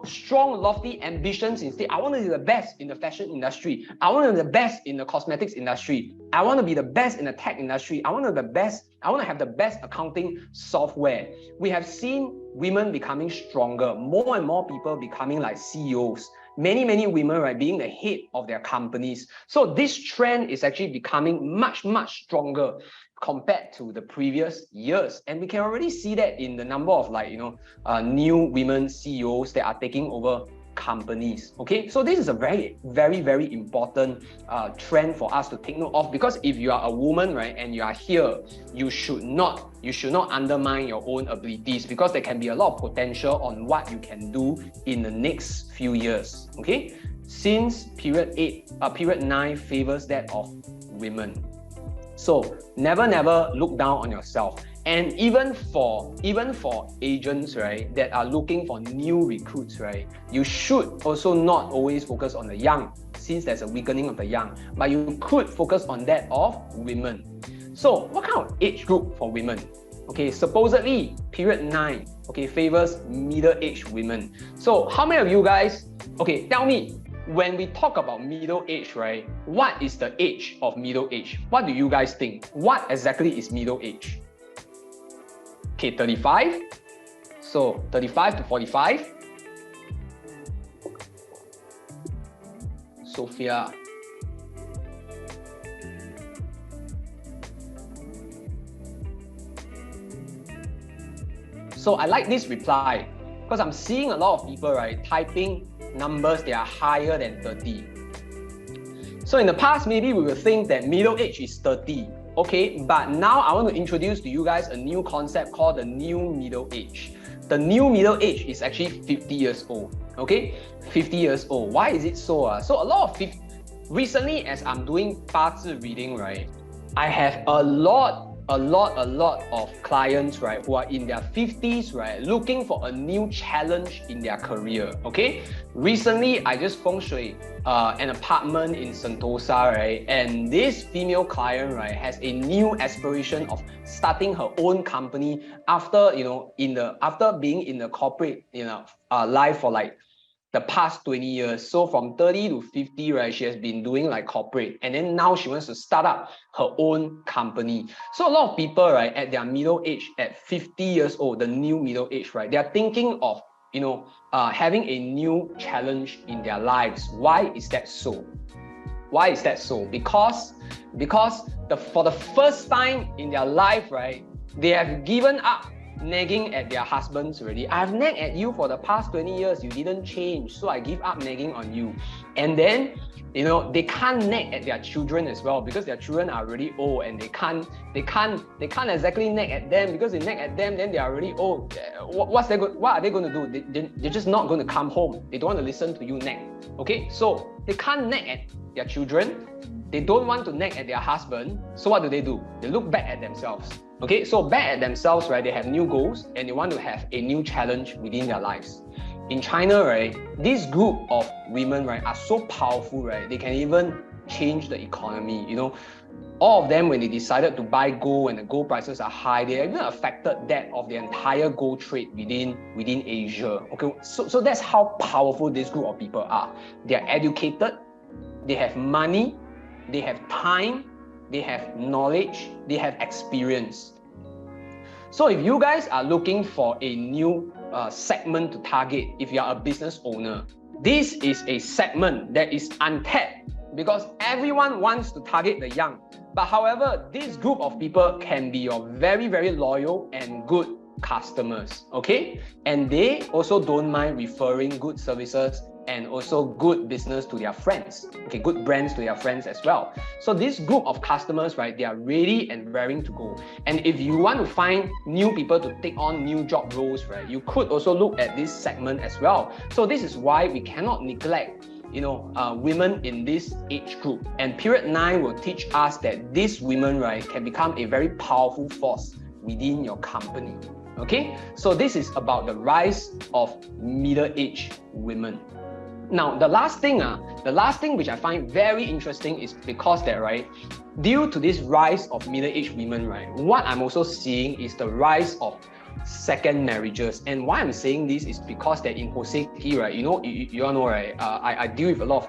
strong, lofty ambitions instead. I want to be the best in the fashion industry. I want to be the best in the cosmetics industry. I want to be the best in the tech industry. I want to have the best accounting software. We have seen women becoming stronger, more and more people becoming like CEOs. Many women, right, being the head of their companies. So this trend is actually becoming much stronger compared to the previous years. And we can already see that in the number of new women CEOs that are taking over companies. Okay, so this is a very important trend for us to take note of, because if you are a woman, right, and you are here, you should not undermine your own abilities, because there can be a lot of potential on what you can do in the next few years. Okay, since period 9 favors that of women. So never look down on yourself. And even for agents, right, that are looking for new recruits, right, you should also not always focus on the young, since there's a weakening of the young, but you could focus on that of women. So what kind of age group for women? Okay, supposedly period 9, okay, favors middle-aged women. So how many of you guys, okay, tell me, when we talk about middle age, right, what is the age of middle age? What do you guys think? What exactly is middle age? Okay, 35. So 35 to 45. Sophia. So I like this reply, because I'm seeing a lot of people, right, typing numbers that are higher than 30. So in the past, maybe we will think that middle age is 30. Okay, but now I want to introduce to you guys a new concept called the new middle age. The new middle age is actually 50 years old. Okay, 50 years old. Why is it so? So a lot of recently, as I'm doing Bazi reading, right, I have a lot of clients, right, who are in their 50s, right, looking for a new challenge in their career. Okay, recently I just feng shui an apartment in Sentosa, right, and this female client, right, has a new aspiration of starting her own company after after being in the corporate life for like the past 20 years. So from 30 to 50, right, she has been doing like corporate, and then now she wants to start up her own company. So a lot of people, right, at their middle age, at 50 years old, the new middle age, right, they are thinking of having a new challenge in their lives. Why is that so? Why is that so? Because for the first time in their life, right, they have given up nagging at their husbands already. I've nagged at you for the past 20 years. You didn't change, so I give up nagging on you. And then, you know, they can't nag at their children as well because their children are already old and they can't exactly nag at them because they nag at them, then they are already old. What are they going to do? They're just not going to come home. They don't want to listen to you nag. Okay, so they can't nag at their children. They don't want to nag at their husband. So what do? They look back at themselves. Okay, so back at themselves, right? They have new goals and they want to have a new challenge within their lives. In China, right, this group of women, right, are so powerful, right? They can even change the economy. You know, all of them, when they decided to buy gold and the gold prices are high, they even affected that of the entire gold trade within Asia. Okay, so that's how powerful this group of people are. They are educated, they have money, they have time, they have knowledge, they have experience. So if you guys are looking for a new segment to target, if you are a business owner, this is a segment that is untapped because everyone wants to target the young. But however, this group of people can be your very, very loyal and good customers, okay? And they also don't mind referring good services and also good business to their friends, okay, good brands to their friends as well. So this group of customers, right, they are ready and raring to go. And if you want to find new people to take on new job roles, right, you could also look at this segment as well. So this is why we cannot neglect, you know, women in this age group. And period 9 will teach us that these women, right, can become a very powerful force within your company. Okay, so this is about the rise of middle-aged women. Now, the last thing which I find very interesting is because that, right, due to this rise of middle-aged women, right, what I'm also seeing is the rise of second marriages. And why I'm saying this is because that in Hoseki, right, you know, you all know, right, I deal with a lot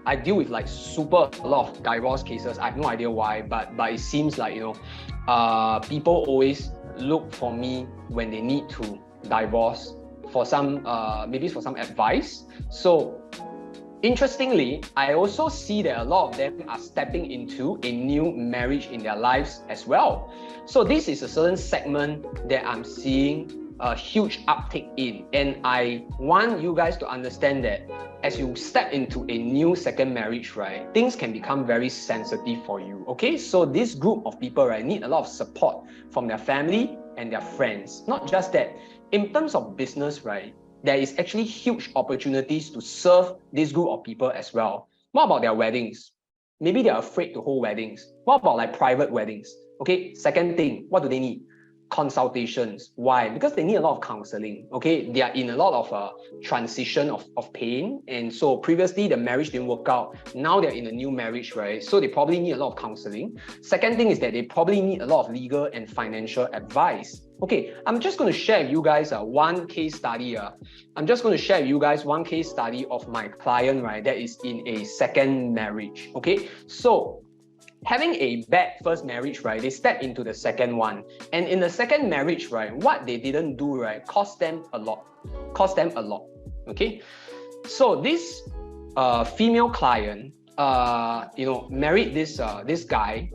of divorce cases. I have no idea why, but it seems like, you know, people always look for me when they need to divorce for some maybe for some advice. So interestingly, I also see that a lot of them are stepping into a new marriage in their lives as well. So this is a certain segment that I'm seeing a huge uptick in, and I want you guys to understand that as you step into a new second marriage, right, things can become very sensitive for you. Okay, so this group of people, right, need a lot of support from their family and their friends. Not just that, in terms of business, right, there is actually huge opportunities to serve this group of people as well. What about their weddings? Maybe they're afraid to hold weddings. What about like private weddings? Okay, second thing, what do they need? Consultations. Why? Because they need a lot of counseling. Okay, they are in a lot of transition of pain, and so previously the marriage didn't work out. Now they're in a new marriage, right? So they probably need a lot of counseling. Second thing is that they probably need a lot of legal and financial advice. Okay, I'm just going to share with you guys one case study. I'm just going to share with you guys one case study of my client, right, that is in a second marriage. Okay, so having a bad first marriage, right, they step into the second one. And in the second marriage, right, what they didn't do, right, cost them a lot. Okay, so this female client, you know, married this guy,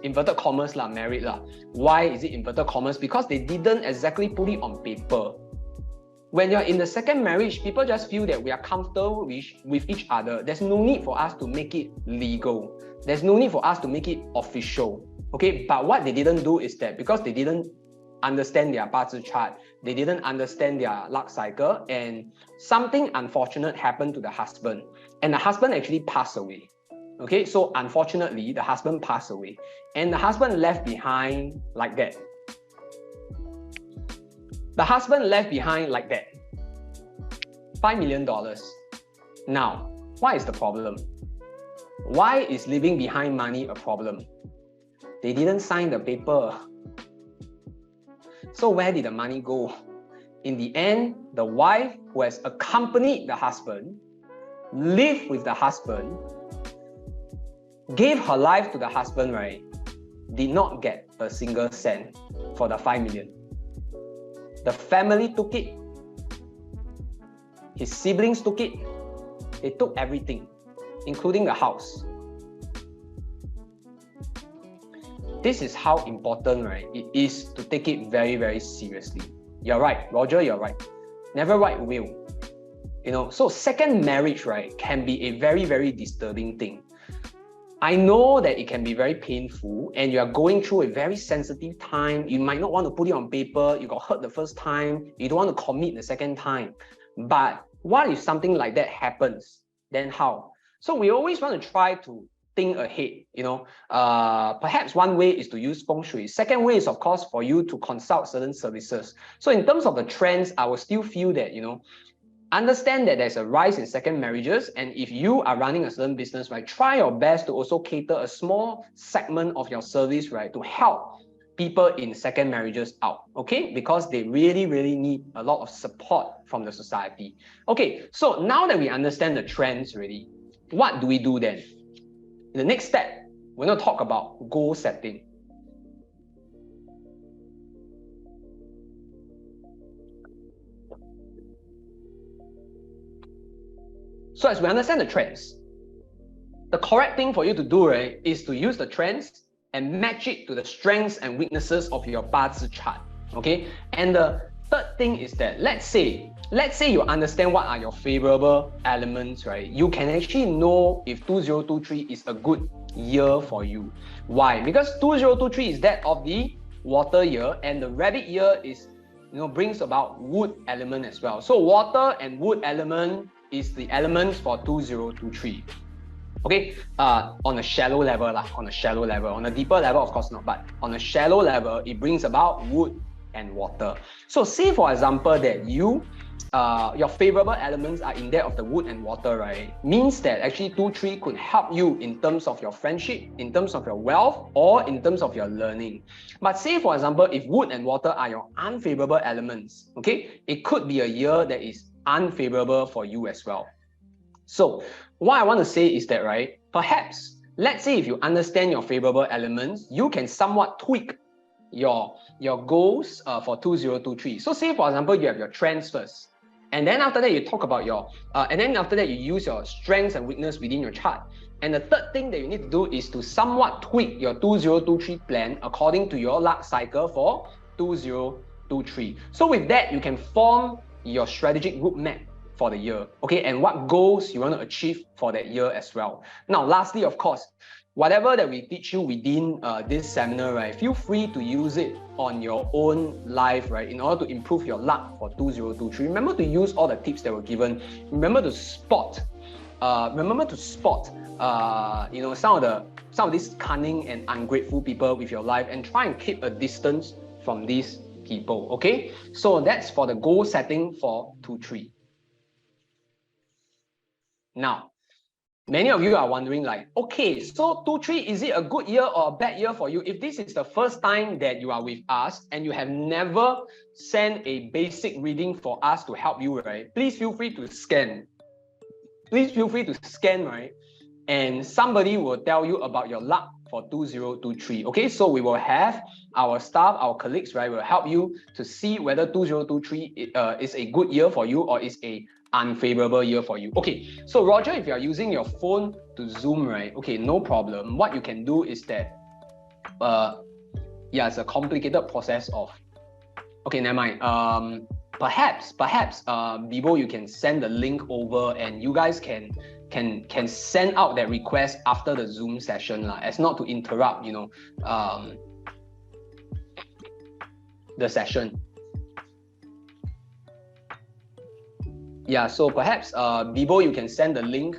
inverted commas lah, married lah. Why is it inverted commas? Because they didn't exactly put it on paper. When you're in the second marriage, people just feel that we are comfortable with each other. There's no need for us to make it legal. There's no need for us to make it official. Okay, but what they didn't do is that because they didn't understand their Bazi chart, they didn't understand their luck cycle, and something unfortunate happened to the husband. And the husband actually passed away. Okay, so unfortunately, the husband passed away. And the husband left behind like that. The husband left behind like that. $5 million. Now, what is the problem? Why is leaving behind money a problem? They didn't sign the paper. So where did the money go? In the end, the wife who has accompanied the husband, lived with the husband, gave her life to the husband, right, did not get a single cent for the 5 million. The family took it. His siblings took it. They took everything, including the house. this is how important, right, it is to take it very, very seriously. You're right, Roger, you're right. Never write will. You know, so second marriage, right, can be a very, very disturbing thing. I know that it can be very painful and you are going through a very sensitive time. You might not want to put it on paper. You got hurt the first time. You don't want to commit the second time. But what if something like that happens? Then how? So we always want to try to think ahead, you know. Perhaps one way is to use Fengshui. Second way is, of course, for you to consult certain services. So in terms of the trends, I will still feel that, you know, understand that there's a rise in second marriages, and if you are running a certain business, right, try your best to also cater a small segment of your service, right, to help people in second marriages out, okay? Because they really, really need a lot of support from the society. Okay, so now that we understand the trends already, what do we do then? In the next step, we're going to talk about goal setting. So as we understand the trends, the correct thing for you to do, right, is to use the trends and match it to the strengths and weaknesses of your Bazi chart, okay? And the third thing is that, let's say you understand what are your favorable elements, right? You can actually know if 2023 is a good year for you. Why? Because 2023 is that of the water year, and the rabbit year is, you know, brings about wood element as well. So water and wood element is the elements for 2023. Okay, on a shallow level, on a deeper level, of course not, but on a shallow level, it brings about wood and water. So say for example that you, your favorable elements are in that of the wood and water, right? Means that actually 2-3 could help you in terms of your friendship, in terms of your wealth, or in terms of your learning. But say for example, if wood and water are your unfavorable elements, okay, it could be a year that is unfavorable for you as well. So what I want to say is that, right, perhaps, let's say if you understand your favorable elements, you can somewhat tweak your goals for 2023. So say for example, you have your trends first, and then after that you talk about your, and then after that you use your strengths and weakness within your chart. And the third thing that you need to do is to somewhat tweak your 2023 plan according to your luck cycle for 2023. So with that, you can form your strategic route map for the year, okay, and what goals you want to achieve for that year as well. Now, lastly, of course, whatever that we teach you within this seminar, right, feel free to use it on your own life, right, in order to improve your luck for 2023. Remember to use all the tips that were given. Remember to spot, you know, some of these cunning and ungrateful people with your life, and try and keep a distance from these people, okay? So that's for the goal setting for 2-3. Now, many of you are wondering, like, okay, so 2-3, is it a good year or a bad year for you? If this is the first time that you are with us and you have never sent a basic reading for us to help you, right, please feel free to scan. Please feel free to scan, right? And somebody will tell you about your luck for 2023. Okay, so we will have our staff, our colleagues, right, will help you to see whether 2023 is a good year for you or is a unfavorable year for you. Okay, so Roger, if you are using your phone to Zoom, right, okay, no problem. What you can do is that, yeah, it's a complicated process of, okay, never mind. Perhaps, Bibo, you can send the link over and you guys can send out that request after the Zoom session, as not to interrupt, you know, the session. Yeah, so perhaps Bibo, you can send the link.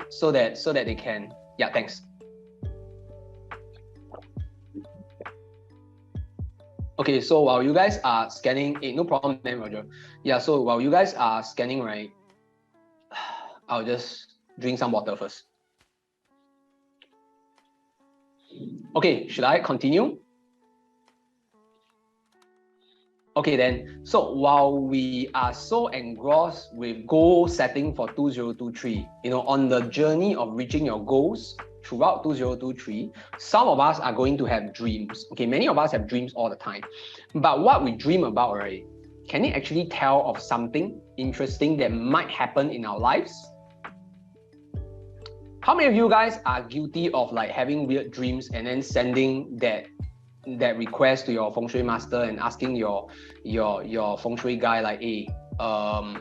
So that they can. Yeah, thanks. Okay, so while you guys are scanning, no problem, man, Roger. Yeah, so while you guys are scanning, right, I'll just drink some water first. Okay, should I continue? Okay then, so while we are so engrossed with goal setting for 2023, you know, on the journey of reaching your goals throughout 2023, some of us are going to have dreams. Okay, many of us have dreams all the time. But what we dream about, right, can it actually tell of something interesting that might happen in our lives? How many of you guys are guilty of like having weird dreams and then sending that request to your Feng Shui master and asking your Feng Shui guy like, hey, I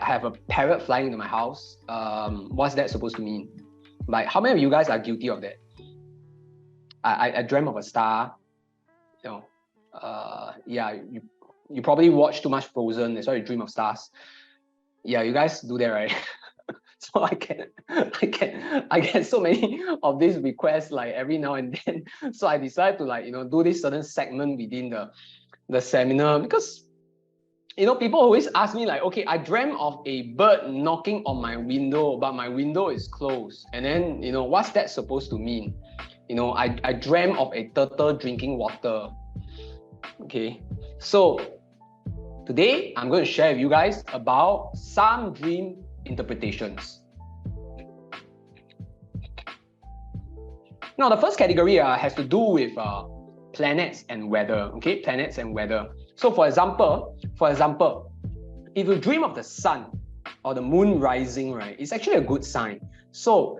have a parrot flying into my house. What's that supposed to mean? Like, how many of you guys are guilty of that? I dreamt of a star. Yeah, you probably watch too much Frozen. That's why you dream of stars. Yeah, you guys do that, right? So I get so many of these requests like every now and then. So I decide to like, do this certain segment within the seminar, because people always ask me like, okay, I dreamt of a bird knocking on my window, but my window is closed. And then, what's that supposed to mean? I dreamt of a turtle drinking water. Okay, so today I'm going to share with you guys about some dream interpretations. Now, the first category has to do with planets and weather. Okay, planets and weather. So, for example, if you dream of the sun or the moon rising, right, it's actually a good sign. So,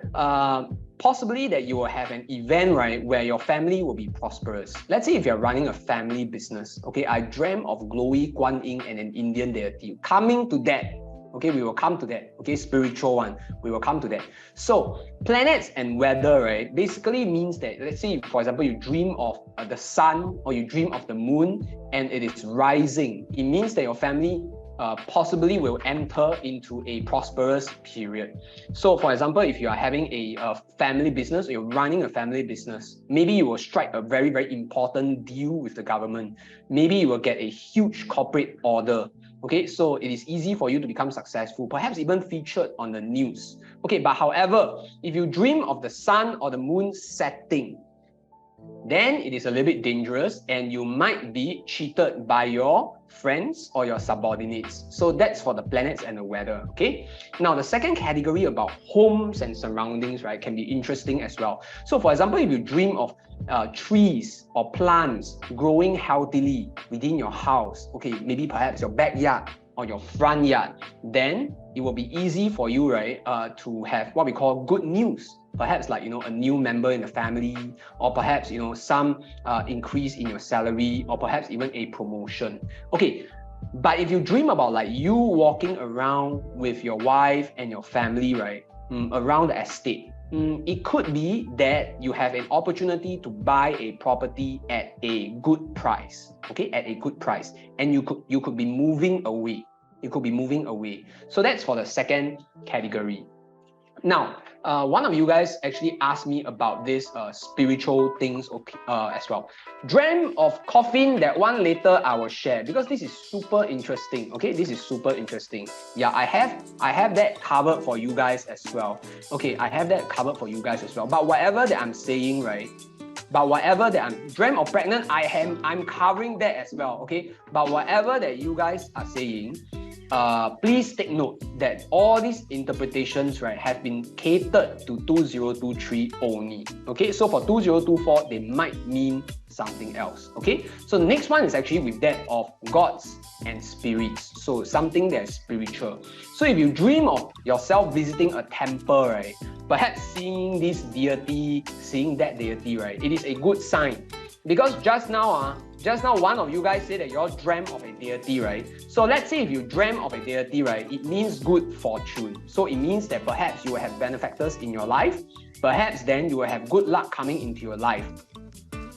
possibly that you will have an event, right, where your family will be prosperous. Let's say if you're running a family business. Okay, I dream of glowy Cunning and an Indian deity. Coming to that. Okay, we will come to that. Okay, spiritual one. We will come to that. So, planets and weather, right, basically means that, let's say, for example, you dream of the sun or you dream of the moon and it is rising. It means that your family possibly will enter into a prosperous period. So, for example, if you are having a family business, or you're running a family business, maybe you will strike a very, very important deal with the government. Maybe you will get a huge corporate order. Okay, so it is easy for you to become successful, perhaps even featured on the news. Okay, but however, if you dream of the sun or the moon setting, then it is a little bit dangerous and you might be cheated by your friends or your subordinates. So that's for the planets and the weather, okay? Now, the second category about homes and surroundings, right, can be interesting as well. So, for example, if you dream of trees or plants growing healthily within your house, okay, maybe perhaps your backyard or your front yard, then it will be easy for you, right, to have what we call good news. Perhaps like, a new member in the family, or perhaps, some increase in your salary, or perhaps even a promotion. Okay, but if you dream about like you walking around with your wife and your family, right, around the estate, it could be that you have an opportunity to buy a property at a good price, okay, at a good price, and you could be moving away. You could be moving away. So that's for the second category. Now, one of you guys actually asked me about this spiritual things as well. Dream of coffin, that one later I will share, because this is super interesting. Okay, this is super interesting. Yeah, I have that covered for you guys as well. Okay, I have that covered for you guys as well. But whatever that I'm saying, right? But whatever that I'm dream of pregnant, I'm covering that as well. Okay, but whatever that you guys are saying, please take note that all these interpretations, right, have been catered to 2023 only. Okay, so for 2024, they might mean something else. Okay, so the next one is actually with that of gods and spirits. So something that's spiritual. So if you dream of yourself visiting a temple, right, perhaps seeing this deity, seeing that deity, right, it is a good sign. Because just now one of you guys said that you all dreamt of a deity, right? So let's say if you dreamt of a deity, right, it means good fortune. So it means that perhaps you will have benefactors in your life. Perhaps then you will have good luck coming into your life.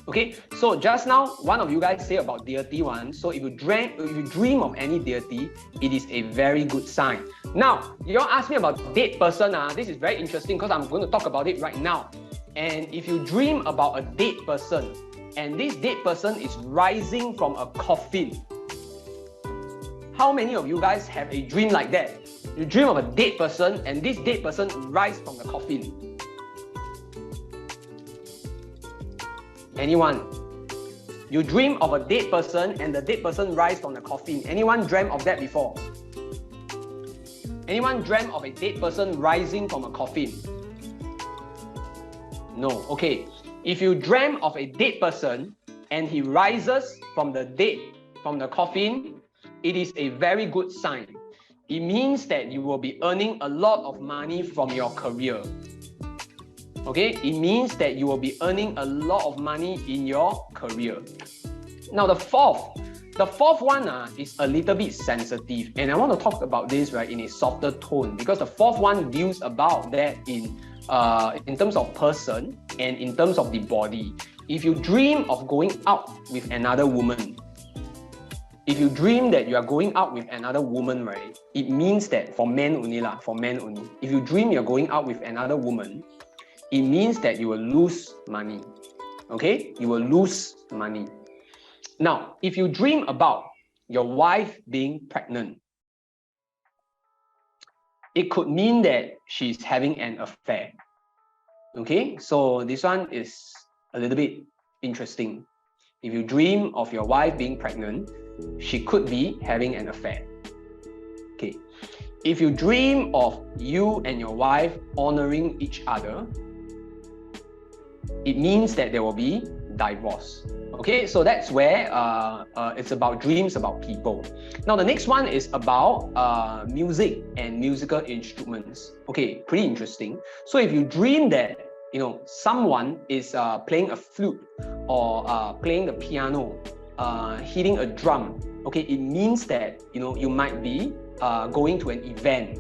Okay, so just now one of you guys say about deity one. So if you dream of any deity, it is a very good sign. Now, you all ask me about dead person. This is very interesting because I'm going to talk about it right now. And if you dream about a dead person, and this dead person is rising from a coffin, how many of you guys have a dream like that? You dream of a dead person and this dead person rises from the coffin. Anyone? You dream of a dead person and the dead person rises from the coffin. Anyone dreamt of that before? Anyone dreamt of a dead person rising from a coffin? No. Okay. If you dream of a dead person and he rises from the coffin, it is a very good sign. it means that you will be earning a lot of money from your career. Okay, it means that you will be earning a lot of money in your career. Now the fourth one is a little bit sensitive, and I want to talk about this right in a softer tone, because the fourth one deals about that in terms of person and in terms of the body. If you dream of going out with another woman, if you dream that you are going out with another woman, right, it means that for men only lah, for men only. If you dream you're going out with another woman, it means that you will lose money. Okay, you will lose money. Now, if you dream about your wife being pregnant, it could mean that she's having an affair. Okay, so this one is a little bit interesting. If you dream of your wife being pregnant, she could be having an affair. Okay, if you dream of you and your wife honoring each other, it means that there will be divorce. Okay, so that's where it's about dreams about people. Now the next one is about music and musical instruments. Okay, pretty interesting. So if you dream that someone is playing a flute or playing the piano, hitting a drum, okay, it means that you might be going to an event.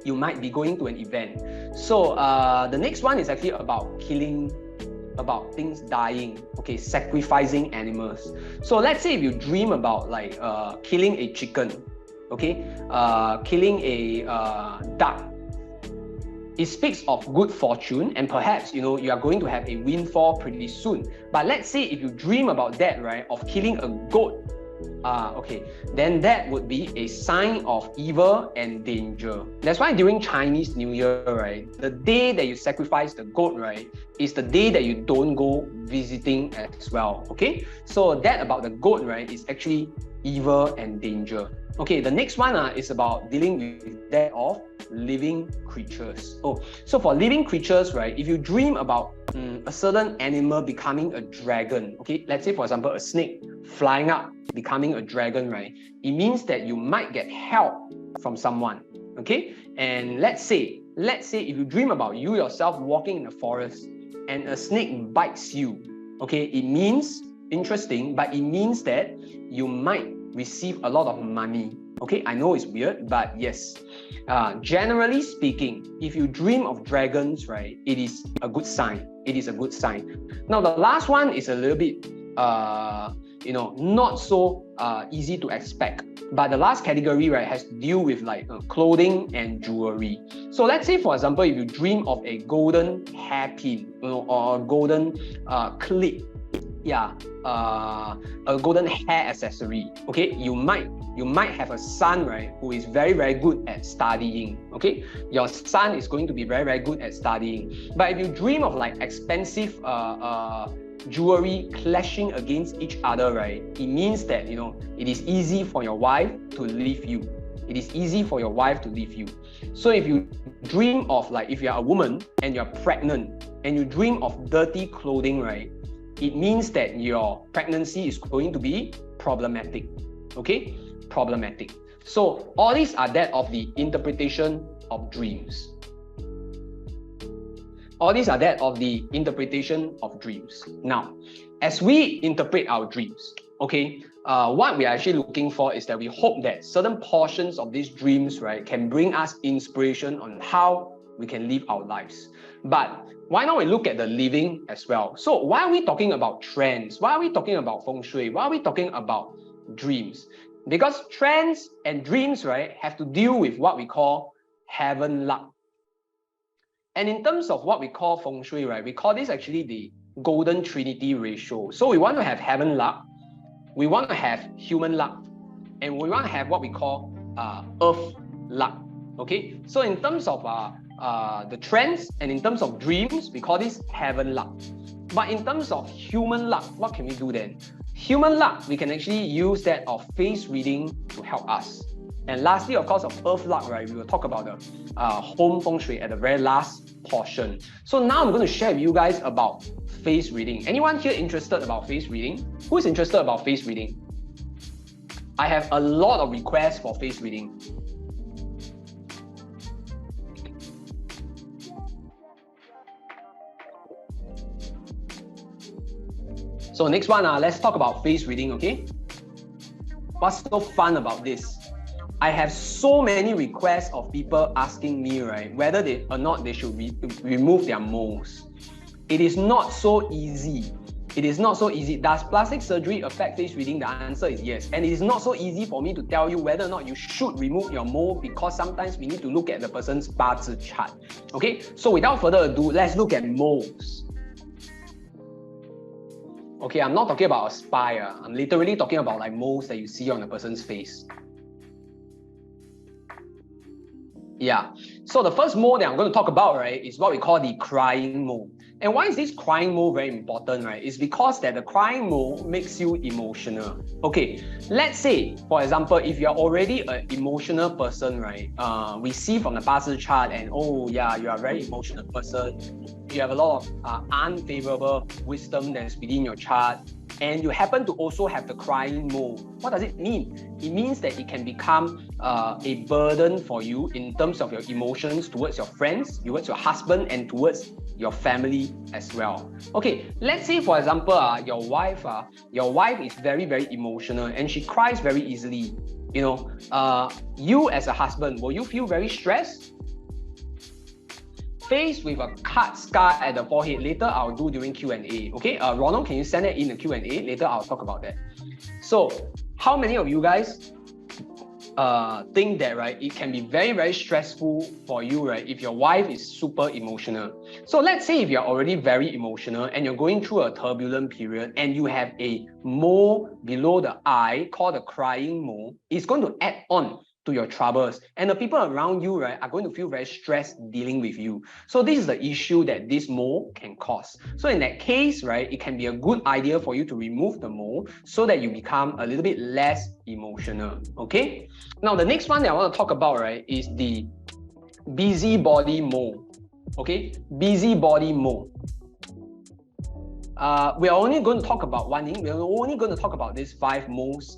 You might be going to an event. So the next one is actually about killing, about things dying, okay, sacrificing animals. So let's say if you dream about like killing a chicken, okay, killing a duck, it speaks of good fortune, and perhaps you are going to have a windfall pretty soon. But let's say if you dream about that, right, of killing a goat, okay, then that would be a sign of evil and danger. That's why during Chinese New Year, right, the day that you sacrifice the goat, right, is the day that you don't go visiting as well. Okay, so that about the goat, right, is actually evil and danger. Okay, the next one is about dealing with that of living creatures. Oh, so for living creatures, right, if you dream about a certain animal becoming a dragon, okay, let's say for example a snake flying up becoming a dragon, right, it means that you might get help from someone. Okay, and let's say if you dream about you yourself walking in the forest and a snake bites you, okay, it means interesting, but it means that you might receive a lot of money. Okay, I know it's weird, but yes, generally speaking, if you dream of dragons, right, it is a good sign. It is a good sign. Now the last one is a little bit not so easy to expect, but the last category, right, has to deal with like clothing and jewelry. So let's say for example, if you dream of a golden hairpin, or a golden clip, yeah, a golden hair accessory, okay, you might have a son, right, who is very, very good at studying. Okay, your son is going to be very, very good at studying. But if you dream of like expensive jewelry clashing against each other, right, it means that it is easy for your wife to leave you. It is easy for your wife to leave you. So if you dream of like, if you are a woman and you're pregnant and you dream of dirty clothing, right, it means that your pregnancy is going to be problematic. Okay, problematic. So all these are that of the interpretation of dreams. All these are that of the interpretation of dreams. Now, as we interpret our dreams, okay, what we are actually looking for is that we hope that certain portions of these dreams, right, can bring us inspiration on how we can live our lives. But why not we look at the living as well? So why are we talking about trends? Why are we talking about feng shui? Why are we talking about dreams? Because trends and dreams, right, have to deal with what we call heaven luck. And in terms of what we call feng shui, right, we call this actually the golden trinity ratio. So we want to have heaven luck, we want to have human luck, and we want to have what we call earth luck. Okay, so in terms of the trends and in terms of dreams, we call this heaven luck. But in terms of human luck, what can we do then? Human luck, we can actually use that of face reading to help us. And lastly, of course, of earth luck, right, we will talk about the home feng shui at the very last portion. So now I'm going to share with you guys about face reading. Anyone here interested about face reading? Who is interested about face reading? I have a lot of requests for face reading. So next one, let's talk about face reading, okay? What's so fun about this? I have so many requests of people asking me, right, whether they or not they should remove their moles. It is not so easy. It is not so easy. Does plastic surgery affect face reading? The answer is yes. And it is not so easy for me to tell you whether or not you should remove your mole, because sometimes we need to look at the person's Bazi chart. Okay, so without further ado, let's look at moles. Okay, I'm not talking about a spy. I'm literally talking about like moles that you see on a person's face. Yeah, so the first mole that I'm going to talk about, right, is what we call the crying mole. And why is this crying mole very important, right? It's because that the crying mole makes you emotional. Okay, let's say, for example, if you're already an emotional person, right, we see from the Bazi chart and, oh yeah, you are a very emotional person. You have a lot of unfavorable wisdom that's within your chart, and you happen to also have the crying mole. What does it mean? It means that it can become a burden for you in terms of your emotions towards your friends, towards your husband, and towards your family as well. Okay, let's say for example, your wife is very, very emotional and she cries very easily. You know, you as a husband, will you feel very stressed? Faced with a cut scar at the forehead, later I'll do during Q&A. Okay, Ronald, can you send that in the Q&A? Later I'll talk about that. So, how many of you guys think that, right, it can be very, very stressful for you, right, if your wife is super emotional? So let's say if you're already very emotional and you're going through a turbulent period and you have a mole below the eye called the crying mole, it's going to add on to your troubles, and the people around you, right, are going to feel very stressed dealing with you. So this is the issue that this mole can cause. So in that case, right, it can be a good idea for you to remove the mole so that you become a little bit less emotional. Okay, now the next one that I want to talk about, right, is the busybody mole. Okay, busybody mole. We are only going to talk about one thing. We're only going to talk about these 5 moles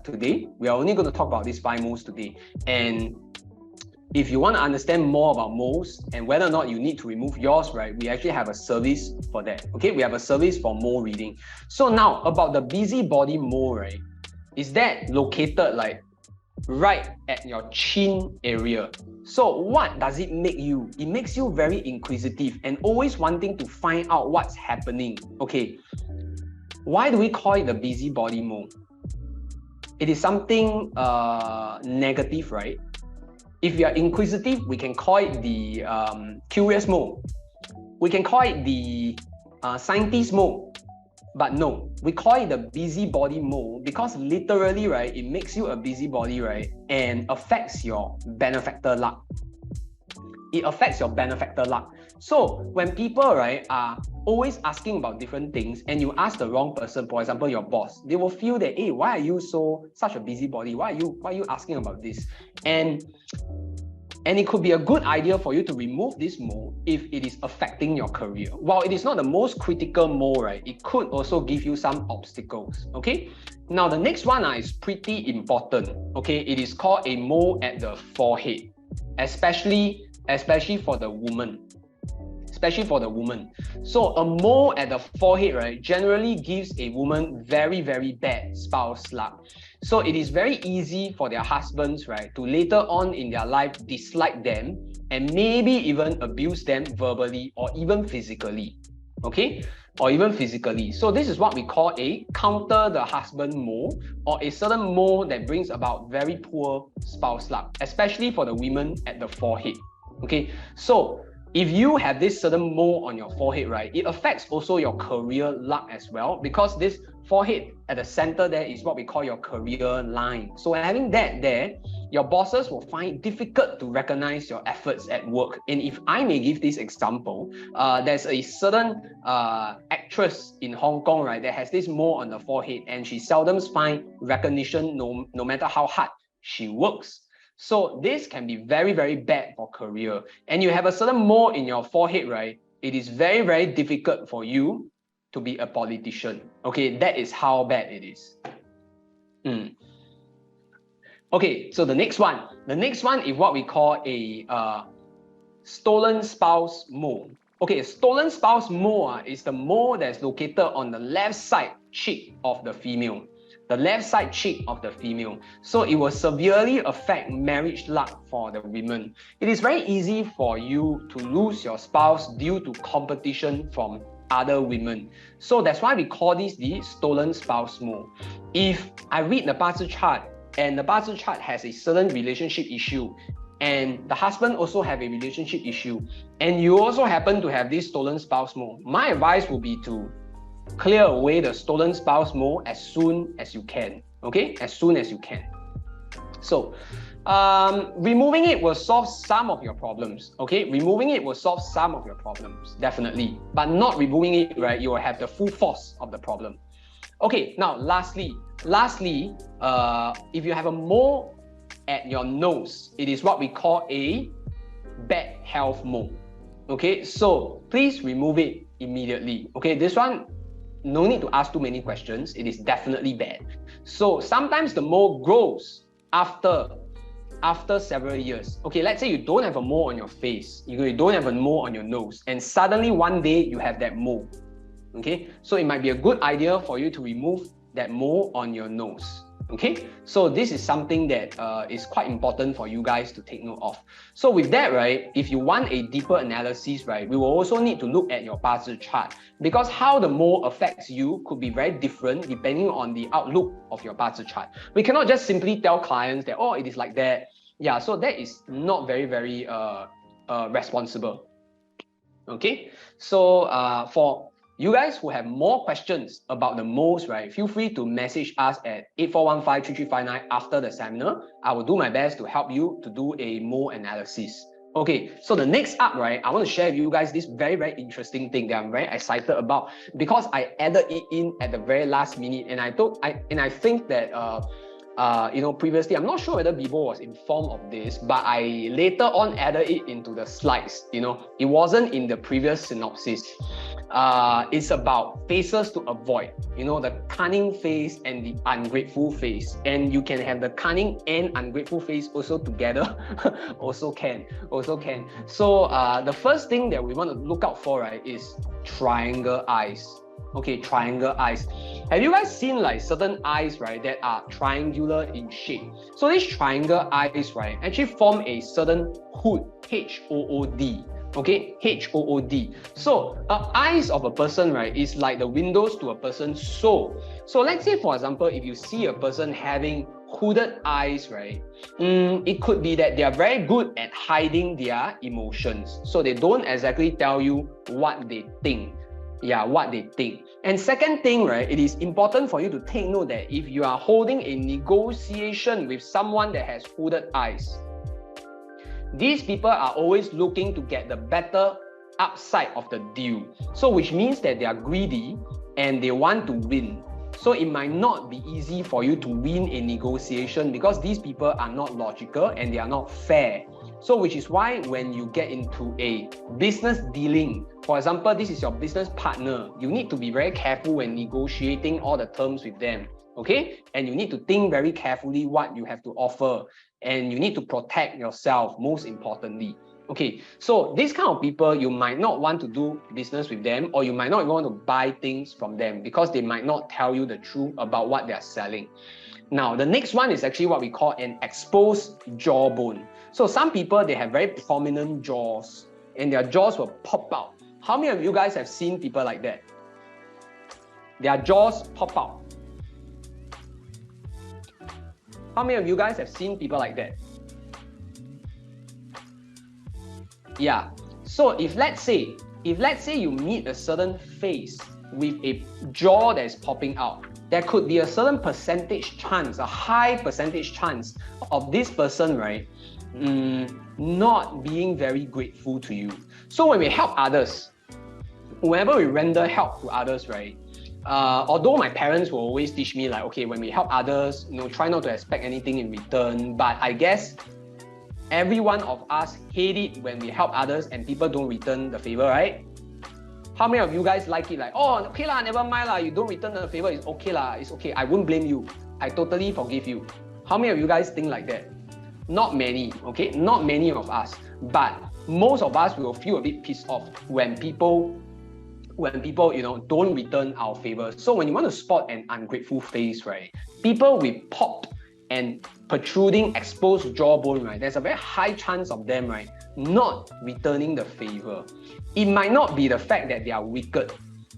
today. We are only going to talk about these 5 moles today. And if you want to understand more about moles and whether or not you need to remove yours, right, we actually have a service for that. Okay, we have a service for mole reading. So now about the busybody mole, right, is that located like right at your chin area. So what does it make you? It makes you very inquisitive and always wanting to find out what's happening. Okay, why do we call it the busybody mole? It is something negative, right? If you are inquisitive, we can call it the curious mole. We can call it the scientist mole. But no, we call it the busybody mole because literally, right, it makes you a busybody, right, and affects your benefactor luck. It affects your benefactor luck. So when people, right, are always asking about different things and you ask the wrong person, for example, your boss, they will feel that, hey, why are you such a busybody? Why are you asking about this? And it could be a good idea for you to remove this mole if it is affecting your career. While it is not the most critical mole, right, it could also give you some obstacles. Okay, now the next one is pretty important. Okay, it is called a mole at the forehead, especially for the woman. So a mole at the forehead, right, generally gives a woman very, very bad spouse luck. So it is very easy for their husbands, right, to later on in their life dislike them and maybe even abuse them verbally or even physically. Okay, or even physically. So this is what we call a counter the husband mole, or a certain mole that brings about very poor spouse luck, especially for the women at the forehead. Okay, so if you have this certain mole on your forehead, right, it affects also your career luck as well, because this forehead at the center there is what we call your career line. So having that there, your bosses will find it difficult to recognize your efforts at work. And if I may give this example, there's a certain actress in Hong Kong, right, that has this mole on the forehead, and she seldom finds recognition no matter how hard she works. So this can be very, very bad for career. And you have a certain mole in your forehead, right? It is very, very difficult for you to be a politician. Okay, that is how bad it is. Okay, so the next one is what we call a stolen spouse mole. Okay, stolen spouse mole is the mole that's located on the left side cheek of the female. The left side cheek of the female. So it will severely affect marriage luck for the women. It is very easy for you to lose your spouse due to competition from other women. So that's why we call this the stolen spouse mole. If I read the Bazi chart and the Bazi chart has a certain relationship issue, and the husband also have a relationship issue, and you also happen to have this stolen spouse mole, my advice will be to clear away the stolen spouse mole as soon as you can. Okay, as soon as you can. So removing it will solve some of your problems. Okay, removing it will solve some of your problems, definitely. But not removing it, right, you will have the full force of the problem. Okay, now lastly, if you have a mole at your nose, it is what we call a bad health mole. Okay, so please remove it immediately. Okay, this one, no need to ask too many questions. It is definitely bad. So sometimes the mole grows after several years. Okay, let's say you don't have a mole on your face, you don't have a mole on your nose, and suddenly one day you have that mole. Okay, so it might be a good idea for you to remove that mole on your nose. Okay, so this is something that is quite important for you guys to take note of. So with that, right, if you want a deeper analysis, right, we will also need to look at your Bazi chart, because how the mole affects you could be very different depending on the outlook of your Bazi chart. We cannot just simply tell clients that, oh, it is like that. Yeah, so that is not very responsible. Okay, so for you guys who have more questions about the moles, right, feel free to message us at 8415-3359 after the seminar. I will do my best to help you to do a mole analysis. Okay, so the next up, right, I want to share with you guys this very interesting thing that I'm very excited about, because I added it in at the very last minute, and I think that you know, previously, I'm not sure whether Bibo was informed of this, but I later on added it into the slides. You know, it wasn't in the previous synopsis. It's about faces to avoid. You know, the cunning face and the ungrateful face, and you can have the cunning and ungrateful face also together. also can. So the first thing that we want to look out for, right, is triangle eyes. Okay, triangle eyes. Have you guys seen like certain eyes, right, that are triangular in shape? So these triangle eyes, right, actually form a certain hood, H-O-O-D. Okay, H-O-O-D. So eyes of a person, right, is like the windows to a person's soul. So let's say, for example, if you see a person having hooded eyes, right, it could be that they are very good at hiding their emotions. So they don't exactly tell you what they think. Yeah, what they think. And second thing, right, it is important for you to take note that if you are holding a negotiation with someone that has hooded eyes, these people are always looking to get the better upside of the deal. So which means that they are greedy and they want to win. So it might not be easy for you to win a negotiation because these people are not logical and they are not fair. So which is why when you get into a business dealing, for example, this is your business partner, you need to be very careful when negotiating all the terms with them. Okay, and you need to think very carefully what you have to offer, and you need to protect yourself most importantly. Okay, so this kind of people, you might not want to do business with them, or you might not want to buy things from them because they might not tell you the truth about what they are selling. Now, the next one is actually what we call an exposed jawbone. So some people, they have very prominent jaws and their jaws will pop out. How many of you guys have seen people like that? Their jaws pop out. How many of you guys have seen people like that? Yeah. So if let's say you meet a certain face with a jaw that is popping out, there could be a certain percentage chance, a high percentage chance of this person, right, not being very grateful to you. So when we help others, whenever we render help to others, right, although my parents will always teach me like, okay, when we help others, you know, try not to expect anything in return. But I guess every one of us hate it when we help others and people don't return the favor, right? How many of you guys like it? Like, oh, okay lah, never mind lah, you don't return the favor, it's okay lah, it's okay. I won't blame you. I totally forgive you. How many of you guys think like that? Not many, okay? Not many of us, but most of us will feel a bit pissed off when people don't return our favor. So when you want to spot an ungrateful face, right? People with popped and protruding exposed jawbone, right? There's a very high chance of them, right, not returning the favor. It might not be the fact that they are wicked,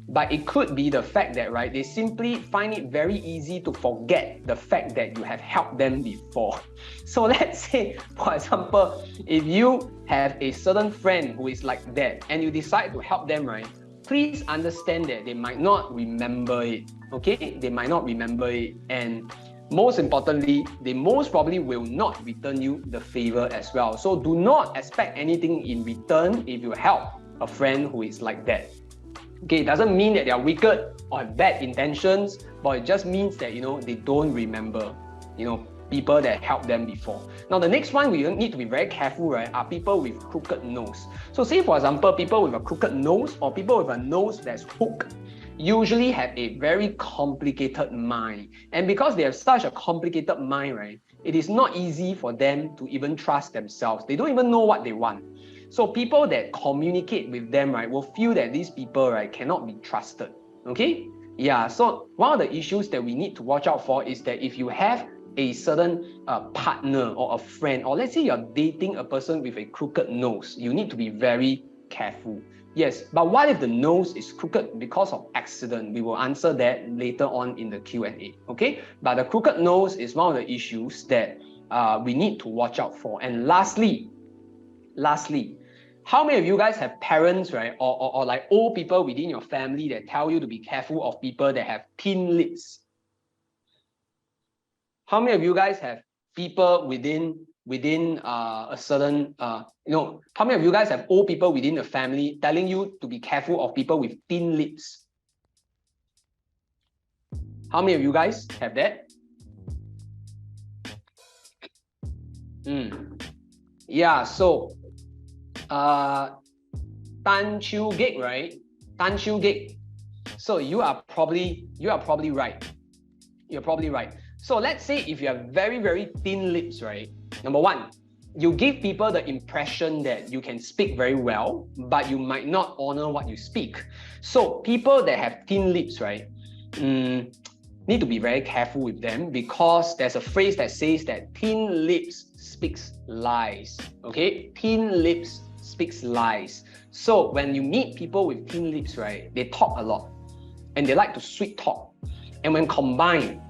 but it could be the fact that, right, they simply find it very easy to forget the fact that you have helped them before. So let's say, for example, if you have a certain friend who is like that and you decide to help them, right, please understand that they might not remember it, okay? They might not remember it, and most importantly, they most probably will not return you the favor as well. So do not expect anything in return if you help a friend who is like that. Okay, it doesn't mean that they are wicked or have bad intentions, but it just means that, they don't remember, people that helped them before. Now, the next one we need to be very careful, right, are people with crooked nose. So say, for example, people with a crooked nose or people with a nose that's hooked usually have a very complicated mind. And because they have such a complicated mind, right, it is not easy for them to even trust themselves. They don't even know what they want. So people that communicate with them, right, will feel that these people, right, cannot be trusted. Okay? Yeah, so one of the issues that we need to watch out for is that if you have a certain partner or a friend, or let's say you're dating a person with a crooked nose, you need to be very careful. Yes, but what if the nose is crooked because of accident? We will answer that later on in the Q&A, okay? But the crooked nose is one of the issues that we need to watch out for. And lastly, how many of you guys have parents, right, or like old people within your family that tell you to be careful of people that have thin lips? How many of you guys have people within a certain, how many of you guys have old people within the family telling you to be careful of people with thin lips? How many of you guys have that? Yeah, so Tan Chiu Gig, right? Tan Chiu Gig. So you are probably right. You're probably right. So let's say if you have very, very thin lips, right? Number one, you give people the impression that you can speak very well, but you might not honor what you speak. So people that have thin lips, right, need to be very careful with them, because there's a phrase that says that thin lips speaks lies. Okay, thin lips speaks lies. So when you meet people with thin lips, right, they talk a lot and they like to sweet talk. And when combined,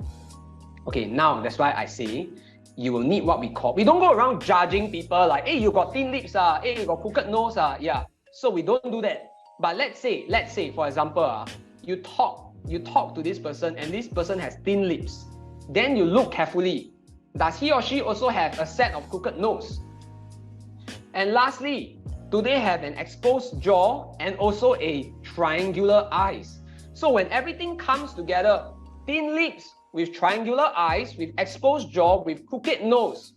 okay, now that's why I say you will need what we call, we don't go around judging people like, hey, you got thin lips, hey, you got crooked nose, yeah. So we don't do that. But let's say, for example, you talk to this person and this person has thin lips. Then you look carefully. Does he or she also have a set of crooked nose? And lastly, do they have an exposed jaw and also a triangular eyes? So when everything comes together, thin lips with triangular eyes, with exposed jaw, with crooked nose,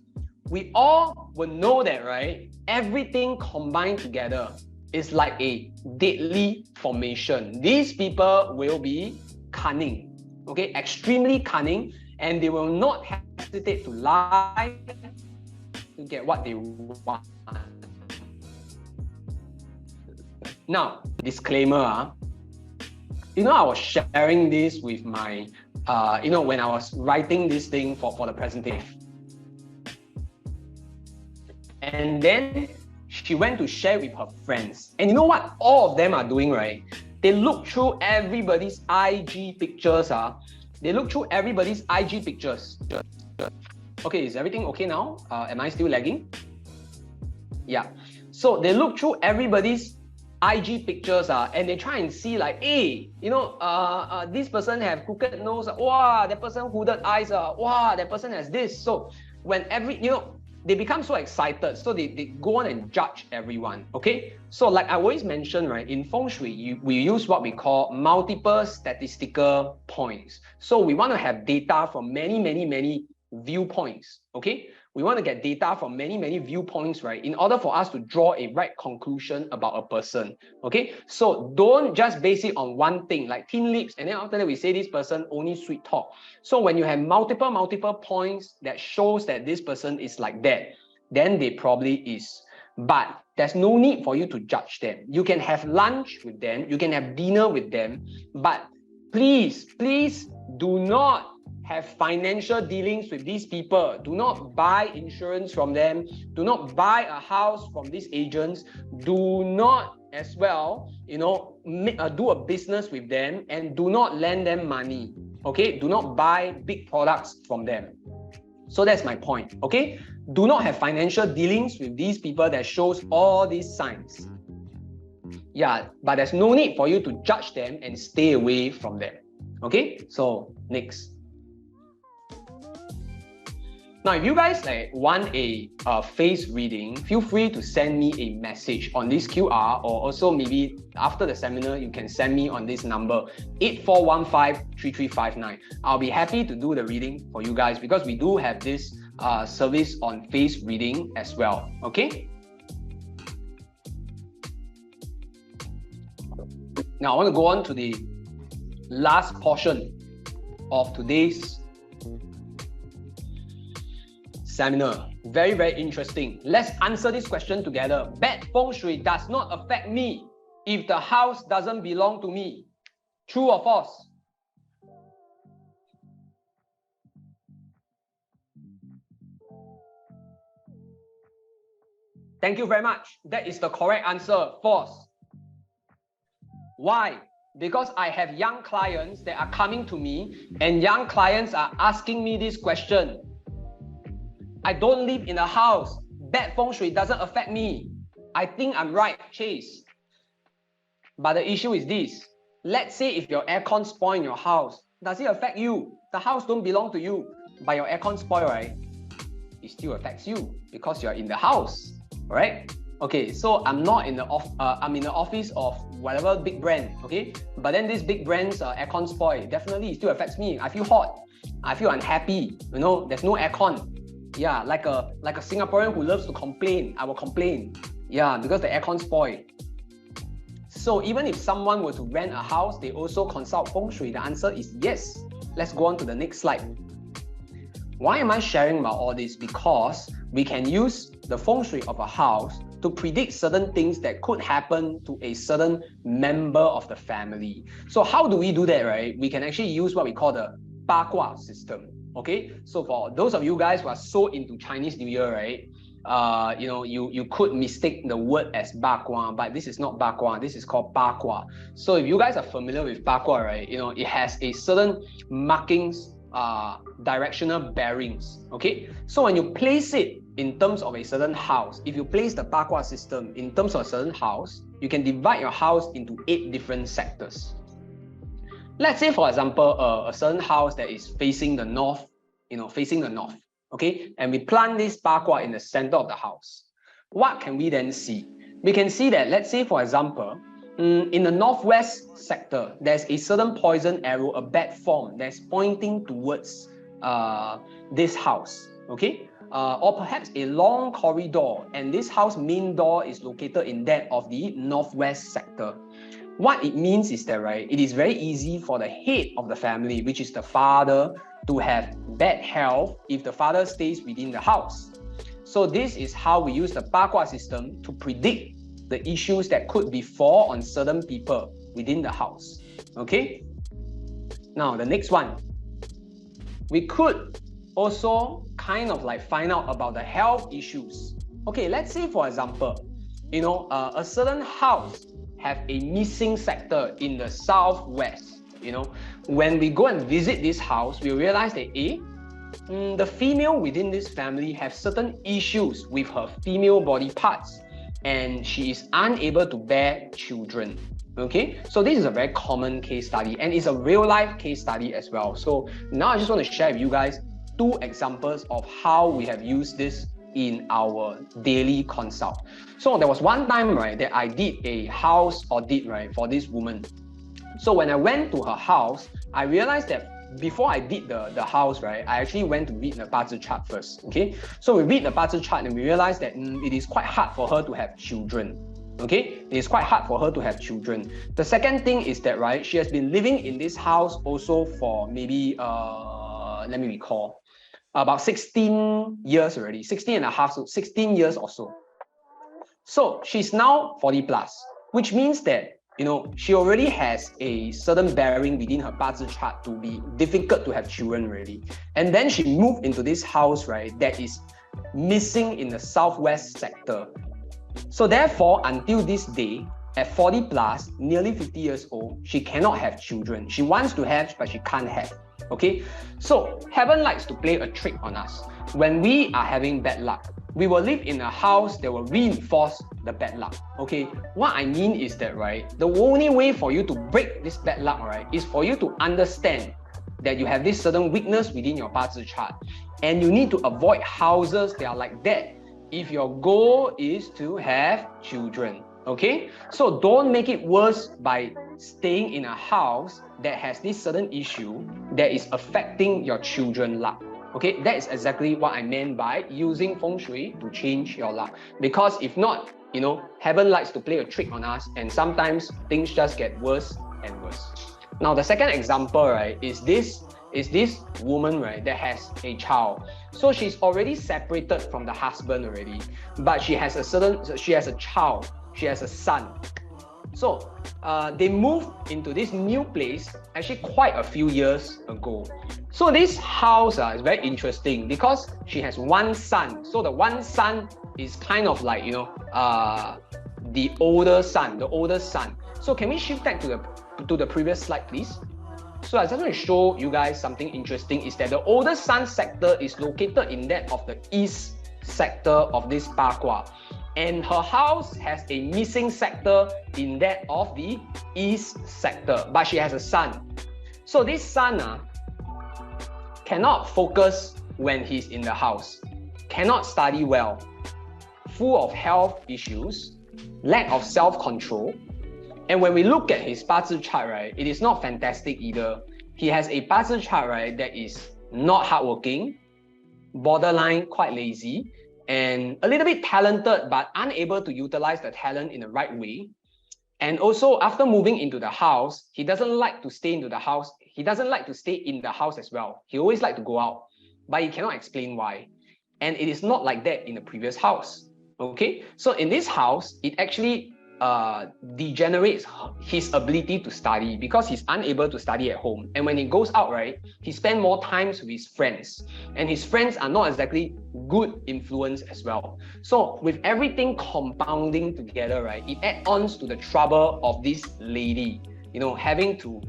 we all will know that, right? Everything combined together is like a deadly formation. These people will be cunning, okay? Extremely cunning, and they will not hesitate to lie to get what they want. Now, disclaimer, I was sharing this with my, when I was writing this thing for the presentation. And then she went to share with her friends. And you know what all of them are doing, right? They look through everybody's IG pictures. They look through everybody's IG pictures. Okay, is everything okay now? Am I still lagging? Yeah. So they look through everybody's IG pictures, and they try and see like, hey, this person have crooked nose. Wow, that person hooded eyes. Wow, that person has this. So when they become so excited, so they go on and judge everyone, okay? So like I always mention, right, in Feng Shui, we use what we call multiple statistical points. So we want to have data from many, many, many viewpoints, okay? We want to get data from many, many viewpoints, right? In order for us to draw a right conclusion about a person, okay? So don't just base it on one thing, like thin lips, and then after that we say this person only sweet talk. So when you have multiple points that shows that this person is like that, then they probably is. But there's no need for you to judge them. You can have lunch with them, you can have dinner with them, but please do not have financial dealings with these people. Do not buy insurance from them. Do not buy a house from these agents. Do not as well, do a business with them, and do not lend them money. Okay, do not buy big products from them. So that's my point. Okay, do not have financial dealings with these people that shows all these signs. Yeah, but there's no need for you to judge them and stay away from them. Okay, so next. Now, if you guys want a face reading, feel free to send me a message on this QR, or also maybe after the seminar, you can send me on this number 8415-3359. I'll be happy to do the reading for you guys because we do have this service on face reading as well. Okay. Now, I want to go on to the last portion of today's seminar. Very, very interesting. Let's answer this question together. Bad feng shui does not affect me if the house doesn't belong to me. True or false? Thank you very much. That is the correct answer. False. Why? Because I have young clients that are coming to me, and young clients are asking me this question. I don't live in a house. Bad feng shui doesn't affect me. I think I'm right, Chase. But the issue is this. Let's say if your aircon spoil in your house, does it affect you? The house don't belong to you, but your aircon spoil, right? It still affects you because you're in the house, right? Okay, so I'm not in the I'm in the office of whatever big brand, okay? But then this big brand's aircon spoil, definitely it still affects me. I feel hot. I feel unhappy. There's no aircon. Yeah, like a Singaporean who loves to complain, I will complain. Yeah, because the aircon spoil. So even if someone were to rent a house, they also consult feng shui. The answer is yes. Let's go on to the next slide. Why am I sharing about all this? Because we can use the feng shui of a house to predict certain things that could happen to a certain member of the family. So how do we do that, right? We can actually use what we call the BAGUA system. Okay, so for those of you guys who are so into Chinese New Year, right? You could mistake the word as BAGUA, but this is not BAGUA. This is called BAGUA. So if you guys are familiar with BAGUA, right? It has a certain markings, directional bearings. Okay, so when you place it in terms of a certain house, if you place the BAGUA system in terms of a certain house, you can divide your house into 8 different sectors. Let's say, for example, a certain house that is facing the north, facing the north, okay? And we plant this BAGUA in the center of the house. What can we then see? We can see that, let's say, for example, in the northwest sector, there's a certain poison arrow, a bad form that's pointing towards this house, okay? Or perhaps a long corridor, and this house main door is located in that of the northwest sector. What it means is that, right, it is very easy for the head of the family, which is the father, to have bad health if the father stays within the house. So this is how we use the BAGUA system to predict the issues that could befall on certain people within the house. Okay? Now, the next one. We could also kind of find out about the health issues. Okay, let's say, for example, a certain house have a missing sector in the southwest. When we go and visit this house, we realize that the female within this family have certain issues with her female body parts, and she is unable to bear children. Okay, so this is a very common case study, and it's a real life case study as well. So now I just want to share with you guys 2 examples of how we have used this in our daily consult. So there was one time, right, that I did a house audit, right, for this woman. So when I went to her house, I realized that before I did the house, right, I actually went to read the Bazi chart first. Okay, so we read the Bazi chart and we realized that it is quite hard for her to have children. Okay, it is quite hard for her to have children. The second thing is that, right, she has been living in this house also for maybe let me recall, about 16 years already, 16 and a half, so 16 years or so. So she's now 40 plus, which means that, you know, she already has a certain bearing within her Bazi chart to be difficult to have children already. And then she moved into this house, right, that is missing in the southwest sector. So therefore, until this day, at 40 plus, nearly 50 years old, she cannot have children. She wants to have, but she can't have. Okay, so heaven likes to play a trick on us. When we are having bad luck, we will live in a house that will reinforce the bad luck. Okay, what I mean is that, right, the only way for you to break this bad luck, right, is for you to understand that you have this certain weakness within your Bazi chart, and you need to avoid houses that are like that if your goal is to have children. Okay, so don't make it worse by staying in a house that has this certain issue that is affecting your children's luck. Okay, that is exactly what I meant by using feng shui to change your luck. Because if not, you know, heaven likes to play a trick on us, and sometimes things just get worse and worse. Now, the second example, right, is this woman, right, that has a child. So she's already separated from the husband already, but she has a child, she has a son. So they moved into this new place actually quite a few years ago. So this house is very interesting because she has one son. So the one son is kind of like, you know, the older son. So can we shift back to the previous slide, please? So I just want to show you guys something interesting is that the older son sector is located in that of the east sector of this BAGUA. And her house has a missing sector in that of the east sector, but she has a son. So this son cannot focus when he's in the house, cannot study well, full of health issues, lack of self-control. And when we look at his Bazi chart, right, it is not fantastic either. He has a Bazi chart, right, that is not hardworking, borderline quite lazy, and a little bit talented but unable to utilize the talent in the right way. And also, after moving into the house, he doesn't like to stay into the house. He doesn't like to stay in the house as well. He always like to go out, but he cannot explain why. And it is not like that in the previous house. Okay, so in this house, it actually degenerates his ability to study because he's unable to study at home. And when he goes out, right, he spends more time with his friends, and his friends are not exactly good influence as well. So with everything compounding together, right, it adds on to the trouble of this lady, you know, having to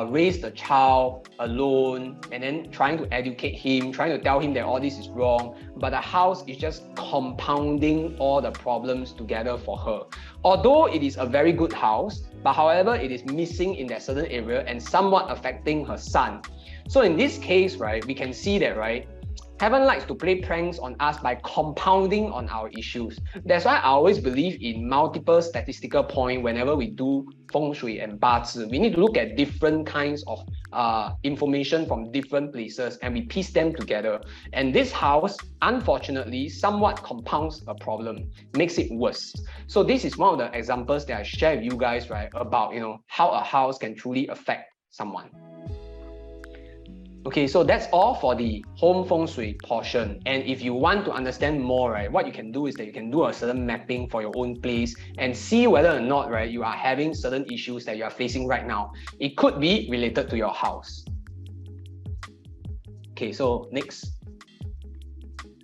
raise the child alone and then trying to educate him, trying to tell him that all this is wrong, but the house is just compounding all the problems together for her. Although it is a very good house, but however, it is missing in that certain area and somewhat affecting her son. So in this case, right, we can see that, right, heaven likes to play pranks on us by compounding on our issues. That's why I always believe in multiple statistical points whenever we do feng shui and bazi. We need to look at different kinds of information from different places and we piece them together. And this house, unfortunately, somewhat compounds a problem, makes it worse. So this is one of the examples that I share with you guys, right, about, you know, how a house can truly affect someone. Okay, so that's all for the home feng shui portion. And if you want to understand more, right, what you can do is that you can do a certain mapping for your own place and see whether or not, right, you are having certain issues that you are facing right now. It could be related to your house. Okay, so next.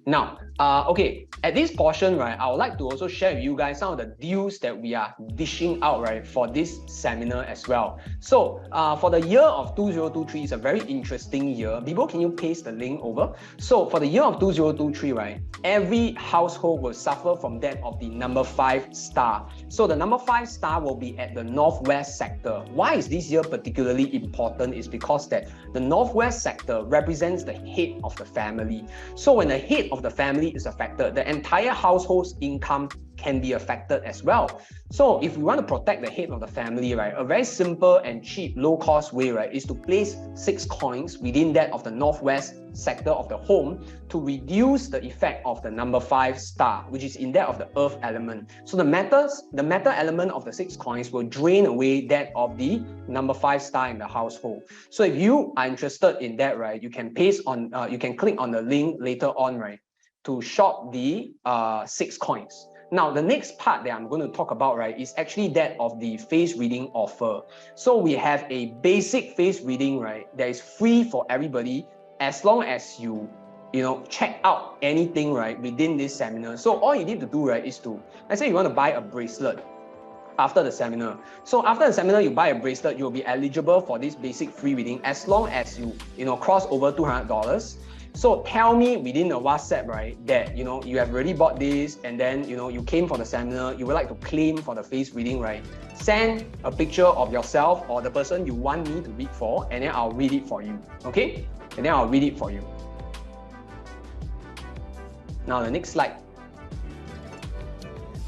Now, okay, at this portion, right, I would like to also share with you guys some of the deals that we are dishing out, right, for this seminar as well. So, for the year of 2023 is a very interesting year. Bibo, can you paste the link over? So, for the year of 2023, right, every household will suffer from that of the number 5 star. So, the number 5 star will be at the northwest sector. Why is this year particularly important? Is because that the northwest sector represents the head of the family. So, when the head of the family is affected, the entire household's income can be affected as well. So if we want to protect the head of the family, right, a very simple and cheap, low-cost way, right, is to place 6 coins within that of the northwest sector of the home to reduce the effect of the number 5 star, which is in that of the earth element. So the metal element of the 6 coins will drain away that of the number 5 star in the household. So if you are interested in that, right, you can you can click on the link later on, right, to shop the 6 coins. Now, the next part that I'm going to talk about, right, is actually that of the face reading offer. So we have a basic face reading, right, that is free for everybody as long as you check out anything, right, within this seminar. So all you need to do, right, is to, let's say you want to buy a bracelet after the seminar. So after the seminar, you buy a bracelet, you'll be eligible for this basic free reading as long as you cross over $200. So tell me within the WhatsApp, right, that you have already bought this, and then you came for the seminar, you would like to claim for the face reading, right? Send a picture of yourself or the person you want me to read for, and then I'll read it for you. Okay? And then I'll read it for you. Now the next slide.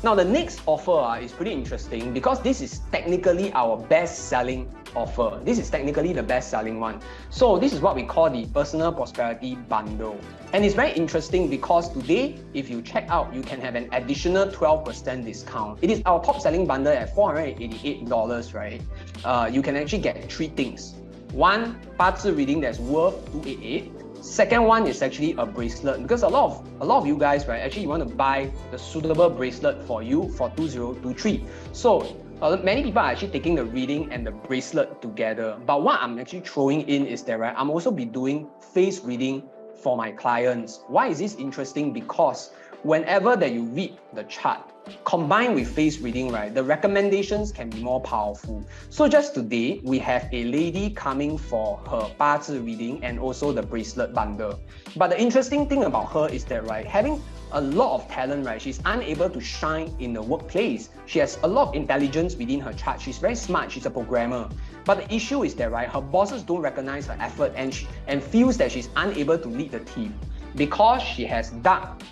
Now the next offer is pretty interesting because this is technically our best selling offer. This is technically the best selling one. So this is what we call the Personal Prosperity Bundle. And it's very interesting because today, if you check out, you can have an additional 12% discount. It is our top selling bundle at $488, right? You can actually get 3 things. One, 八字 reading that's worth $288. Second one is actually a bracelet, because a lot of you guys, right, actually you want to buy the suitable bracelet for you for 2023. So many people are actually taking the reading and the bracelet together. But what I'm actually throwing in is that, right, I'm also be doing face reading for my clients. Why is this interesting? Because whenever that you read the chart, combined with face reading, right, the recommendations can be more powerful. So just today, we have a lady coming for her 八字 reading and also the bracelet bundle. But the interesting thing about her is that, right, having a lot of talent, right, she's unable to shine in the workplace. She has a lot of intelligence within her chart. She's very smart. She's a programmer. But the issue is that, right, her bosses don't recognize her effort and feels that she's unable to lead the team because she has dark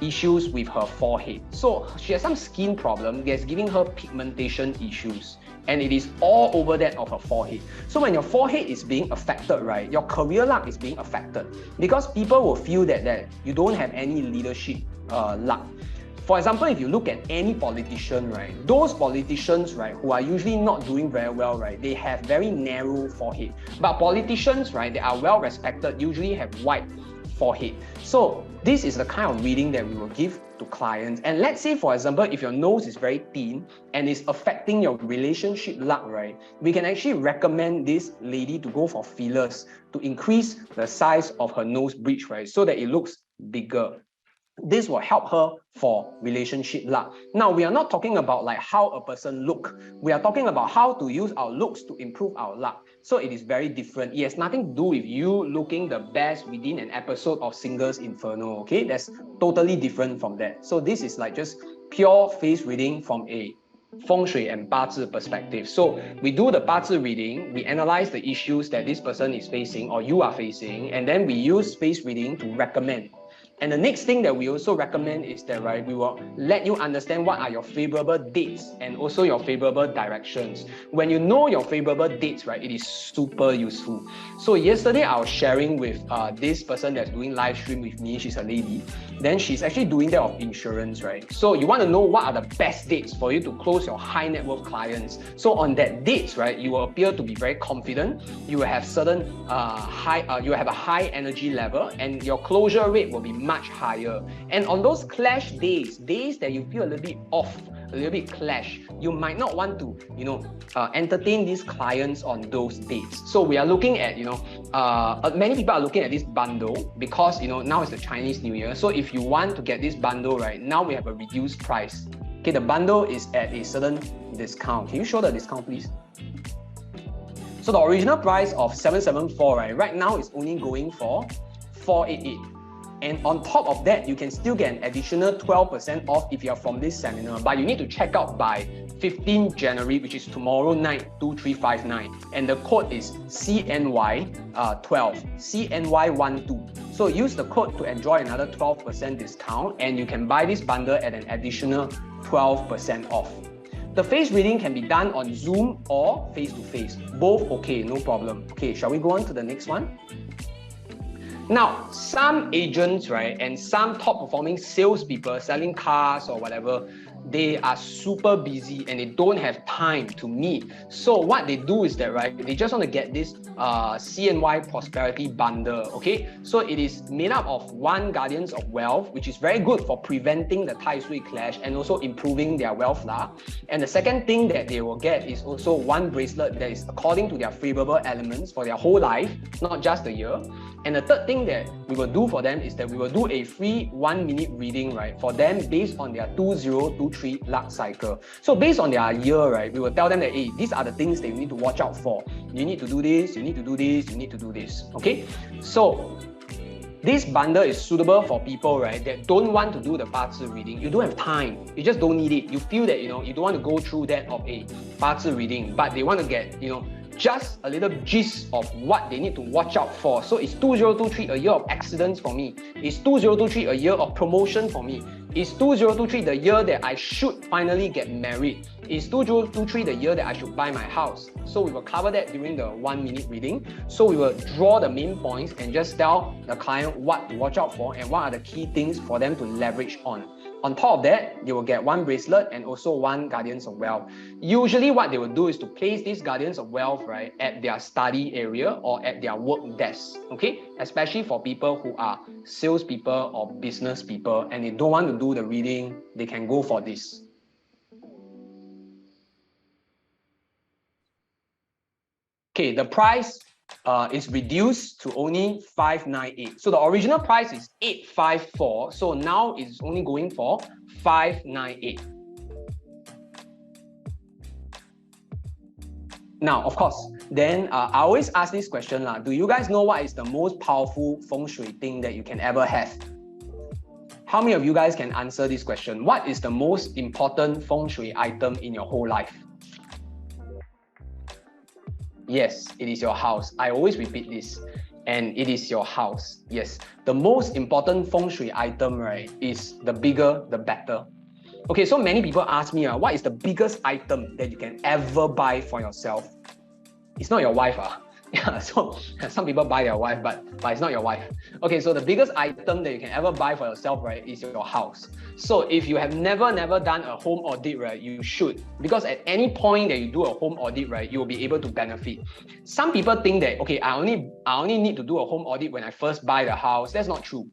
issues with her forehead. So she has some skin problem that's giving her pigmentation issues, and it is all over that of her forehead. So when your forehead is being affected, right, your career luck is being affected because people will feel that you don't have any leadership luck. For example, if you look at any politician, right, those politicians, right, who are usually not doing very well, right, they have very narrow forehead. But politicians, right, that are well respected usually have wide forehead. So this is the kind of reading that we will give to clients. And let's say, for example, if your nose is very thin and is affecting your relationship luck, right, we can actually recommend this lady to go for fillers to increase the size of her nose bridge, right, so that it looks bigger. This will help her for relationship luck. Now, we are not talking about like how a person look. We are talking about how to use our looks to improve our luck. So it is very different. It has nothing to do with you looking the best within an episode of Singles Inferno, okay? That's totally different from that. So this is like just pure face reading from a Fengshui and Bazi perspective. So we do the Bazi reading, we analyze the issues that this person is facing or you are facing, and then we use face reading to recommend. And the next thing that we also recommend is that, right, we will let you understand what are your favorable dates and also your favorable directions. When you know your favorable dates, right, it is super useful. So yesterday I was sharing with this person that's doing live stream with me. She's a lady. Then she's actually doing that of insurance, right? So you want to know what are the best dates for you to close your high net worth clients. So on that dates, right, you will appear to be very confident. You will have certain you have a high energy level, and your closure rate will be much higher. And on those clash days that you feel a little bit off, a little bit clash, you might not want to, entertain these clients on those dates. So we are looking at, many people are looking at this bundle because, now it's the Chinese New Year. So if you want to get this bundle, right, now we have a reduced price. Okay, the bundle is at a certain discount. Can you show the discount, please? So the original price of 774, right now is only going for 488. And on top of that, you can still get an additional 12% off if you're from this seminar. But you need to check out by 15 January, which is tomorrow night, 2359. And the code is CNY12, CNY12. So use the code to enjoy another 12% discount, and you can buy this bundle at an additional 12% off. The face reading can be done on Zoom or face-to-face. Both okay, no problem. Okay, shall we go on to the next one? Now, some agents, right, and some top performing salespeople selling cars or whatever, they are super busy and they don't have time to meet. So what they do is that, right, they just want to get this CNY Prosperity Bundle, okay? So it is made up of 1 Guardians of Wealth, which is very good for preventing the Tai Sui Clash and also improving their wealth lah. And the second thing that they will get is also 1 bracelet that is according to their favorable elements for their whole life, not just a year. And the third thing that we will do for them is that we will do a free 1-minute reading, right, for them based on their 2023 luck cycle. So based on their year, right, we will tell them that, hey, these are the things that you need to watch out for. You need to do this, you need to do this, you need to do this, okay? So this bundle is suitable for people, right, that don't want to do the Bazi reading. You don't have time. You just don't need it. You feel that, you know, you don't want to go through that of a Bazi reading, but they want to get, you know, just a little gist of what they need to watch out for. So it's 2023 a year of accidents for me. It's 2023 a year of promotion for me. It's 2023 the year that I should finally get married. It's 2023 the year that I should buy my house. So we will cover that during the 1-minute reading. So we will draw the main points and just tell the client what to watch out for and what are the key things for them to leverage on. On top of that, they will get 1 bracelet and also 1 Guardians of Wealth. Usually what they will do is to place these Guardians of Wealth, right, at their study area or at their work desk, okay? Especially for people who are salespeople or business people and they don't want to do the reading, they can go for this. Okay, the price is reduced to only 598. So the original price is 854. So now it's only going for 598. Now, of course, then I always ask this question lah. Do you guys know what is the most powerful feng shui thing that you can ever have? How many of you guys can answer this question? What is the most important feng shui item in your whole life? Yes, it is your house. I always repeat this. And it is your house. Yes, the most important feng shui item, right, is the bigger, the better. Okay, so many people ask me, what is the biggest item that you can ever buy for yourself? It's not your wife. Yeah, so some people buy their wife, but it's not your wife. Okay, so the biggest item that you can ever buy for yourself, right, is your house. So if you have never done a home audit, right, you should. Because at any point that you do a home audit, right, you will be able to benefit. Some people think that, okay, I only need to do a home audit when I first buy the house. That's not true.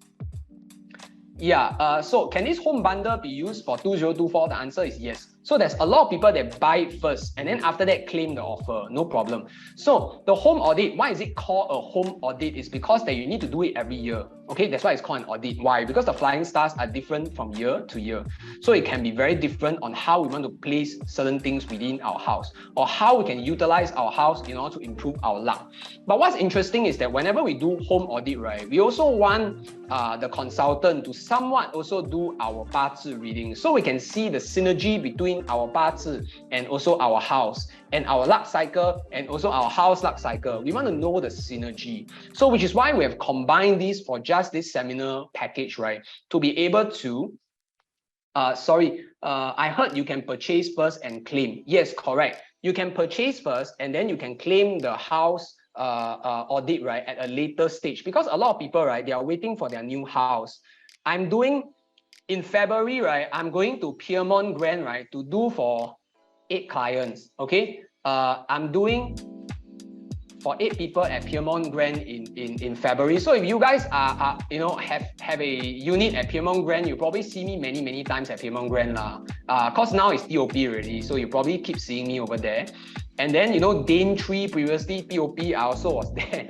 Yeah, so can this home bundle be used for 2024? The answer is yes. So there's a lot of people that buy it first and then after that claim the offer, no problem. So the home audit, why is it called a home audit? Is because that you need to do it every year. Okay, that's why it's called an audit. Why? Because the flying stars are different from year to year. So it can be very different on how we want to place certain things within our house or how we can utilize our house in order to improve our luck. But what's interesting is that whenever we do home audit, right, we also want the consultant to somewhat also do our Bazi reading so we can see the synergy between our Bazi and also our house and our luck cycle and also our house luck cycle. We want to know the synergy. So which is why we have combined these for just this seminar package, right? To be able to, I heard you can purchase first and claim. Yes, correct. You can purchase first and then you can claim the house audit, right, at a later stage. Because a lot of people, right, they are waiting for their new house. I'm doing, in February, right, I'm going to Piedmont Grand, right, to do for 8 clients, okay? I'm doing for 8 people at Piedmont Grand in February. So if you guys are you know, have a unit at Piedmont Grand, you probably see me many times at Piedmont Grand lah. Cause now it's TOP already, so you probably keep seeing me over there. And then, you know, Dane 3 previously TOP, I also was there.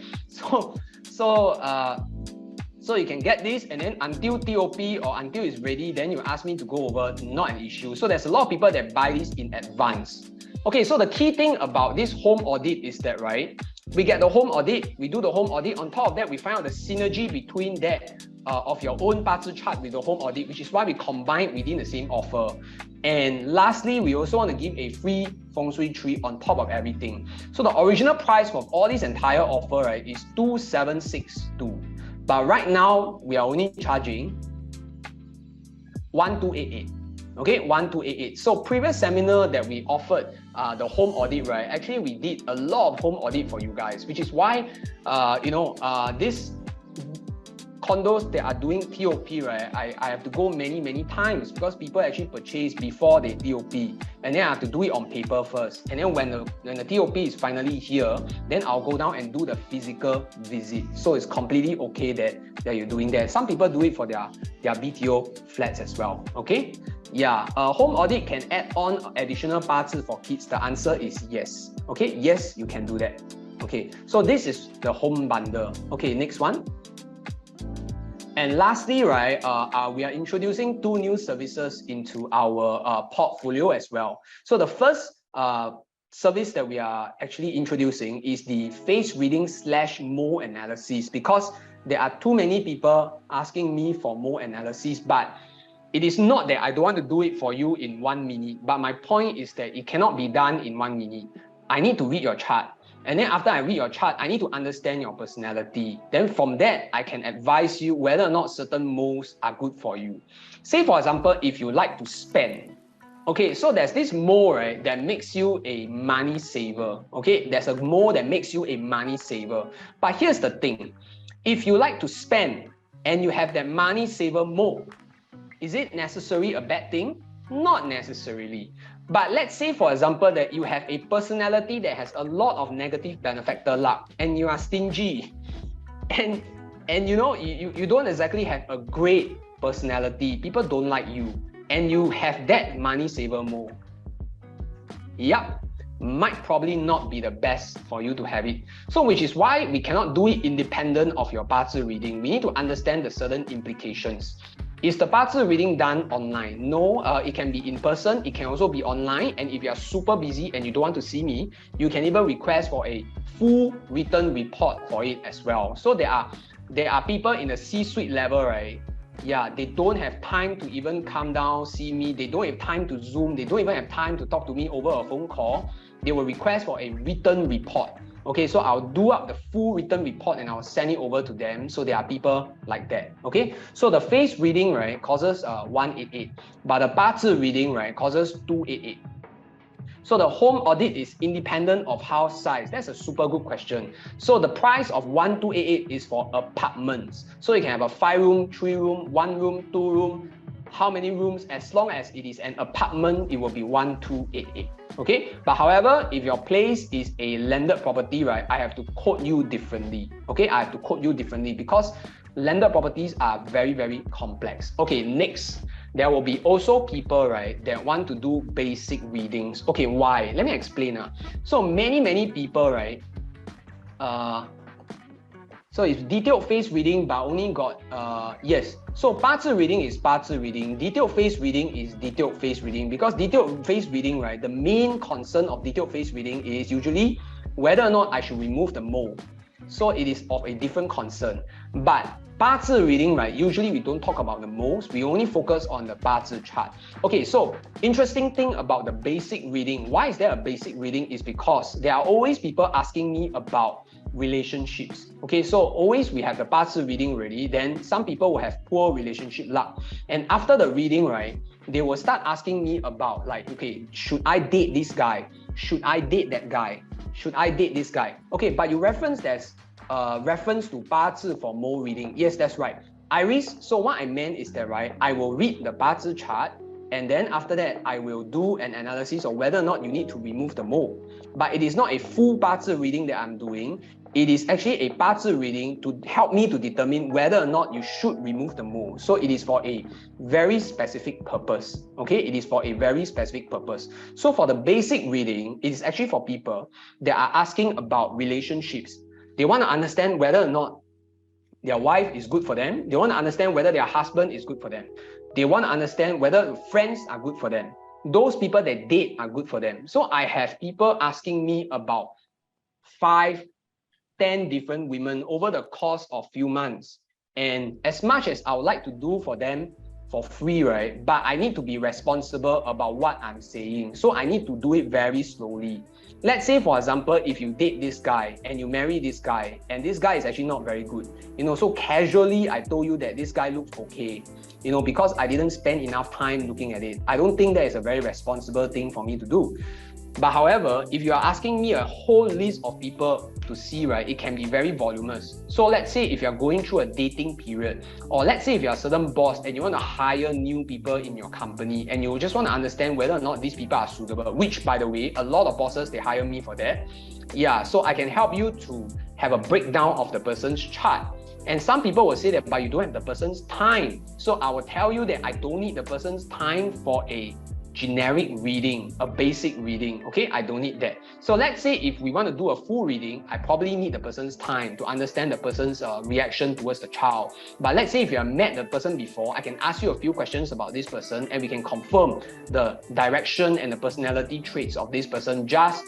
So you can get this, and then until TOP or until it's ready, then you ask me to go over, not an issue. So there's a lot of people that buy this in advance. Okay, so the key thing about this home audit is that, right, we get the home audit, we do the home audit. On top of that, we find out the synergy between that of your own Bazi chart with the home audit, which is why we combine within the same offer. And lastly, we also want to give a free feng shui tree on top of everything. So the original price for all this entire offer, right, is 2762. But right now, we are only charging 1288. Okay, 1288. So previous seminar that we offered, the home audit, right? Actually, we did a lot of home audit for you guys, which is why, this condos that are doing TOP, right, I have to go many times because people actually purchase before they TOP, and then I have to do it on paper first. And then when the TOP is finally here, then I'll go down and do the physical visit. So it's completely okay that you're doing that. Some people do it for their BTO flats as well. Okay, yeah. Home audit can add on additional parts for kids. The answer is yes. Okay, yes, you can do that. Okay, so this is the home bundle. Okay, next one. And lastly, right, we are introducing 2 new services into our portfolio as well. So the first service that we are actually introducing is the face reading / mole analysis, because there are too many people asking me for mole analysis, but it is not that I don't want to do it for you in 1 minute, but my point is that it cannot be done in 1 minute. I need to read your chart. And then after I read your chart, I need to understand your personality. Then from that, I can advise you whether or not certain moles are good for you. Say for example, if you like to spend. Okay, so there's this mole, right, that makes you a money saver. Okay, there's a mole that makes you a money saver. But here's the thing. If you like to spend and you have that money saver mole, is it necessarily a bad thing? Not necessarily. But let's say, for example, that you have a personality that has a lot of negative benefactor luck and you are stingy. And you know, you don't exactly have a great personality. People don't like you. And you have that money saver mode. Yup, might probably not be the best for you to have it. So which is why we cannot do it independent of your 八字 reading. We need to understand the certain implications. Is the 八字 reading done online? No, it can be in person, it can also be online, and if you are super busy and you don't want to see me, you can even request for a full written report for it as well. So there are people in the C-suite level, right? Yeah, they don't have time to even come down, see me, they don't have time to Zoom, they don't even have time to talk to me over a phone call. They will request for a written report. Okay, so I'll do up the full written report and I'll send it over to them. So there are people like that. Okay, so the face reading, right, causes 188, but the 八字 reading, right, causes 288. So the home audit is independent of house size. That's a super good question. So the price of 1288 is for apartments. So you can have a 5-room, 3-room, 1-room, 2-room, how many rooms, as long as it is an apartment, it will be 1288. Okay, but however, if your place is a landed property, right, I have to quote you differently. Okay, I have to quote you differently because landed properties are very complex. Okay, next, there will be also people, right, that want to do basic readings. Okay, why? Let me explain. So many people, right, so it's detailed face reading, but only got, yes. So 八字 reading is 八字 reading. Detailed face reading is detailed face reading. Because detailed face reading, right, the main concern of detailed face reading is usually whether or not I should remove the mole. So it is of a different concern. But 八字 reading, right, usually we don't talk about the moles. We only focus on the 八字 chart. Okay, so interesting thing about the basic reading. Why is there a basic reading? Is because there are always people asking me about relationships. Okay, so always we have the 八字 reading already, then some people will have poor relationship luck. And after the reading, right, they will start asking me about like, okay, should I date this guy? Should I date that guy? Should I date this guy? Okay, but you reference there's reference to 八字 for mole reading. Yes, that's right. Iris, so what I meant is that, right, I will read the 八字 chart, and then after that, I will do an analysis of whether or not you need to remove the mole. But it is not a full 八字 reading that I'm doing. It is actually a 八字 reading to help me to determine whether or not you should remove the mole. So it is for a very specific purpose. Okay, it is for a very specific purpose. So for the basic reading, it is actually for people that are asking about relationships. They want to understand whether or not their wife is good for them. They want to understand whether their husband is good for them. They want to understand whether friends are good for them. Those people that date are good for them. So I have people asking me about 5, 10 different women over the course of few months. And as much as I would like to do for them for free, right? But I need to be responsible about what I'm saying. So I need to do it very slowly. Let's say, for example, if you date this guy and you marry this guy, and this guy is actually not very good, so casually I told you that this guy looks okay, because I didn't spend enough time looking at it. I don't think that is a very responsible thing for me to do. But however, if you are asking me a whole list of people to see, right, it can be very voluminous. So let's say if you're going through a dating period, or let's say if you're a certain boss and you want to hire new people in your company and you just want to understand whether or not these people are suitable, which by the way, a lot of bosses, they hire me for that. Yeah, so I can help you to have a breakdown of the person's chart. And some people will say that, but you don't have the person's time. So I will tell you that I don't need the person's time for a generic reading, a basic reading, okay? I don't need that. So let's say if we want to do a full reading, I probably need the person's time to understand the person's reaction towards the child. But let's say if you have met the person before, I can ask you a few questions about this person and we can confirm the direction and the personality traits of this person just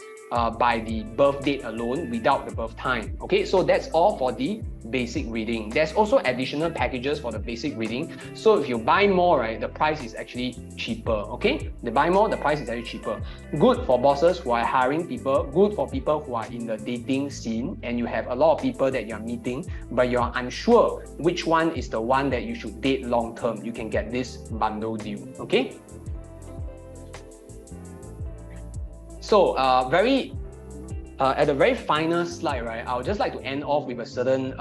by the birth date alone without the birth time. Okay, so that's all for the basic reading. There's also additional packages for the basic reading. So if you buy more, right, the price is actually cheaper. Okay, they buy more, the price is actually cheaper. Good for bosses who are hiring people, good for people who are in the dating scene and you have a lot of people that you're meeting, but you're unsure which one is the one that you should date long term. You can get this bundle deal. Okay. So at the very final slide, right, I would just like to end off with a certain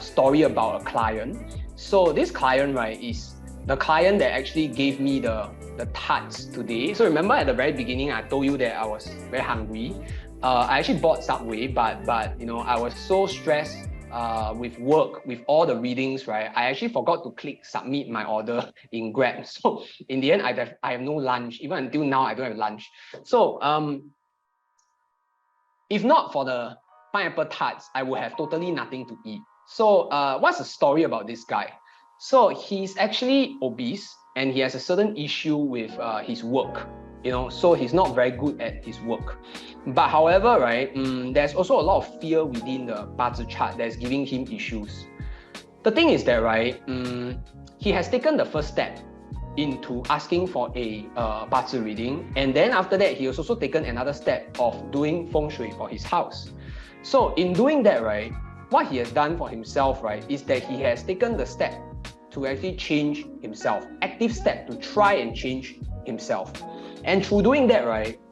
story about a client. So this client, right, is the client that actually gave me the tarts today. So remember at the very beginning, I told you that I was very hungry. I actually bought Subway, but I was so stressed with work, with all the readings, right? I actually forgot to click submit my order in Grab. So in the end, I have no lunch. Even until now, I don't have lunch. So if not for the pineapple tarts, I would have totally nothing to eat. So what's the story about this guy? So he's actually obese and he has a certain issue with his work. So he's not very good at his work. But however, right, there's also a lot of fear within the Bazi chart that's giving him issues. The thing is that, right, he has taken the first step into asking for a Bazi reading, and then after that, he has also taken another step of doing Feng Shui for his house. So in doing that, right, what he has done for himself, right, is that he has taken the step to actually change himself, active step to try and change himself. And through doing that,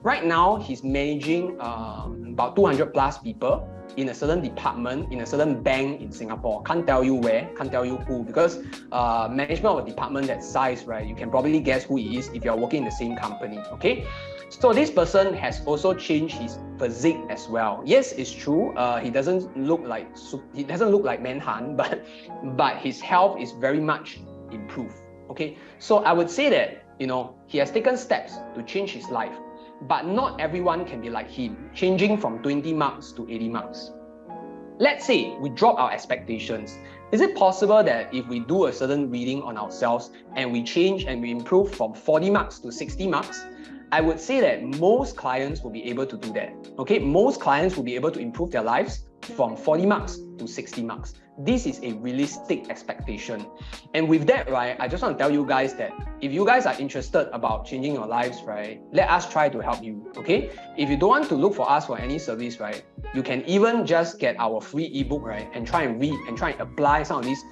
right now he's managing about 200 plus people in a certain department, in a certain bank in Singapore. Can't tell you where, can't tell you who, because management of a department that size, right, you can probably guess who he is if you're working in the same company, okay? So this person has also changed his physique as well. Yes, it's true, he doesn't look like Manhan, but his health is very much improved, okay? So I would say that, he has taken steps to change his life, but not everyone can be like him, changing from 20 marks to 80 marks. Let's say we drop our expectations. Is it possible that if we do a certain reading on ourselves and we change and we improve from 40 marks to 60 marks, I would say that most clients will be able to do that. Okay, most clients will be able to improve their lives from 40 marks to 60 marks. This is a realistic expectation. And with that, right, I just want to tell you guys that if you guys are interested about changing your lives, right, let us try to help you, okay? If you don't want to look for us for any service, right, you can even just get our free ebook, right, and try and read and try and apply some of these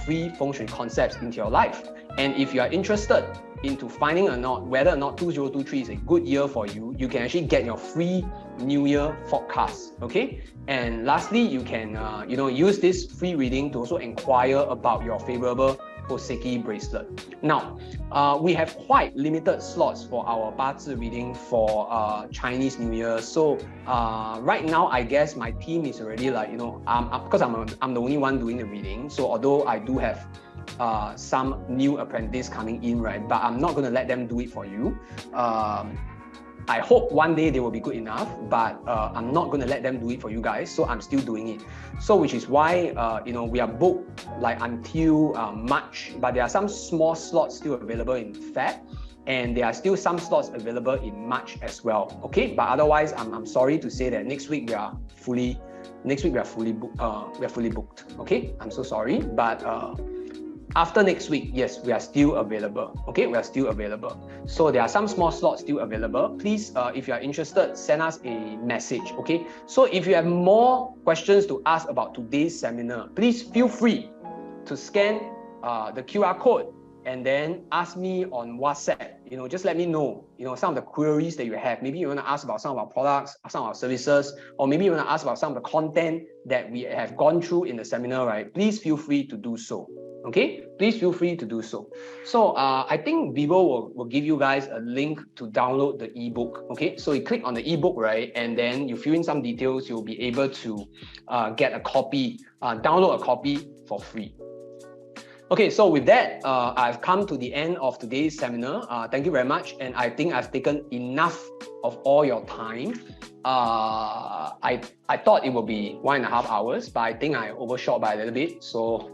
free Feng Shui concepts into your life. And if you are interested into finding whether or not 2023 is a good year for you, you can actually get your free New Year forecast, okay? And lastly, you can use this free reading to also inquire about your favorable Koseki bracelet. Now, we have quite limited slots for our Bazi reading for Chinese New Year. So right now, I guess my team is already like, because I'm the only one doing the reading. So although I do have some new apprentice coming in, right, but I'm not going to let them do it for you. I hope one day they will be good enough, but I'm not going to let them do it for you guys, so I'm still doing it. So which is why we are booked like until March, but there are some small slots still available in Feb, and there are still some slots available in March as well. Okay, but otherwise, I'm sorry to say that next week we are fully booked. Okay, I'm so sorry, but After next week, yes, we are still available. Okay, we are still available. So there are some small slots still available. Please, if you are interested, send us a message. Okay, so if you have more questions to ask about today's seminar, please feel free to scan the QR code and then ask me on WhatsApp. Just let me know, some of the queries that you have. Maybe you want to ask about some of our products, some of our services, or maybe you want to ask about some of the content that we have gone through in the seminar, right? Please feel free to do so. Okay, please feel free to do so. So I think Vivo will give you guys a link to download the ebook. Okay, so you click on the ebook, right, and then you fill in some details. You'll be able to get a copy, download a copy for free. Okay, so with that, I've come to the end of today's seminar. Thank you very much, and I think I've taken enough of all your time. I thought it would be 1.5 hours, but I think I overshot by a little bit. So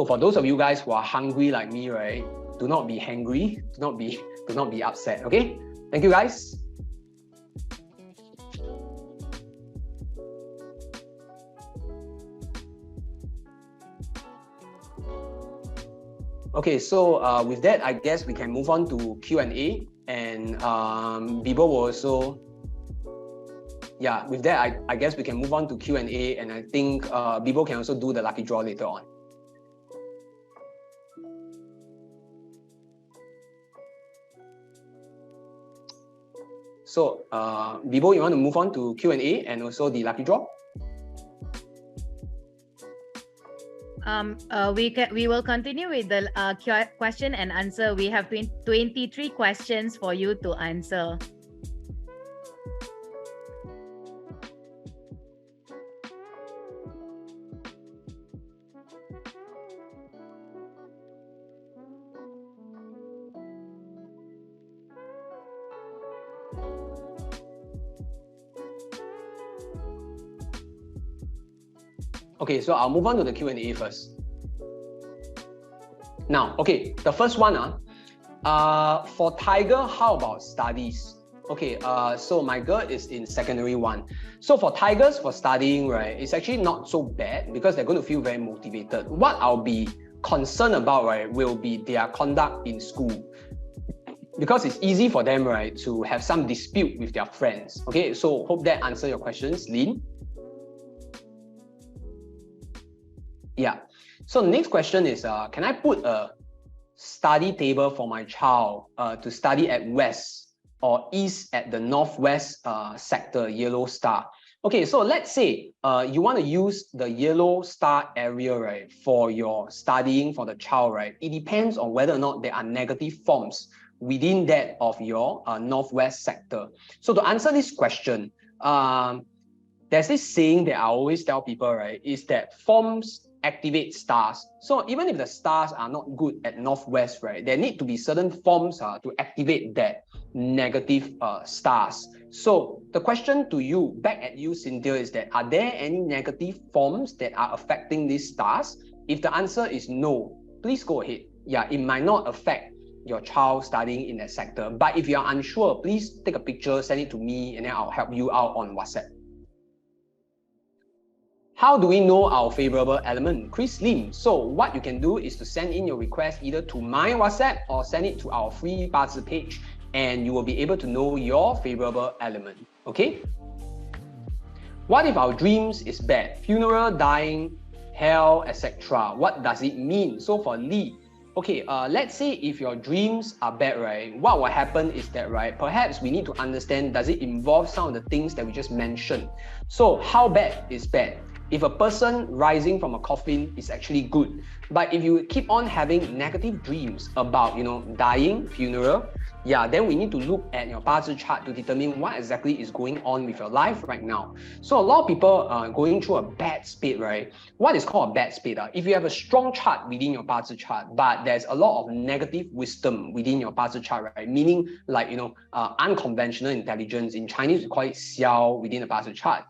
for those of you guys who are hungry like me, right, do not be hangry, do not be upset. Okay, thank you guys. Okay, so with that, I guess we can move on to Q&A, and Bibo will also, yeah, with that, I guess we can move on to Q&A, and I think Bibo can also do the lucky draw later on. So, Bibo, you want to move on to Q&A and also the lucky draw? We will continue with the question and answer. We have 23 questions for you to answer. Okay, so I'll move on to the Q&A first. Now, okay, the first one, for Tiger, how about studies? Okay, so my girl is in secondary 1. So for Tigers, for studying, right, it's actually not so bad because they're going to feel very motivated. What I'll be concerned about, right, will be their conduct in school. Because it's easy for them, right, to have some dispute with their friends. Okay, so hope that answers your questions, Lynn. Yeah. So next question is, can I put a study table for my child to study at West or East at the Northwest sector, yellow star? Okay, so let's say you want to use the yellow star area, right, for your studying for the child, right? It depends on whether or not there are negative forms within that of your Northwest sector. So to answer this question, there's this saying that I always tell people, right, is that forms activate stars. So even if the stars are not good at Northwest, right, there need to be certain forms to activate that negative stars. So the question to you, back at you, Cynthia, is that are there any negative forms that are affecting these stars? If the answer is no, please go ahead. Yeah, it might not affect your child studying in that sector. But if you are unsure, please take a picture, send it to me, and then I'll help you out on WhatsApp. How do we know our favorable element? Chris Lim. So what you can do is to send in your request either to my WhatsApp or send it to our free Bazi page, and you will be able to know your favorable element. Okay? What if our dreams is bad? Funeral, dying, hell, etc. What does it mean? So for Lee, okay, let's say if your dreams are bad, right, what will happen is that, right, perhaps we need to understand, does it involve some of the things that we just mentioned? So how bad is bad? If a person rising from a coffin is actually good, but if you keep on having negative dreams about, dying, funeral, yeah, then we need to look at your Bazi chart to determine what exactly is going on with your life right now. So a lot of people are going through a bad spate, right? What is called a bad spate? If you have a strong chart within your Bazi chart, but there's a lot of negative wisdom within your Bazi chart, right? Meaning like, unconventional intelligence. In Chinese, we call it xiao within the Bazi chart.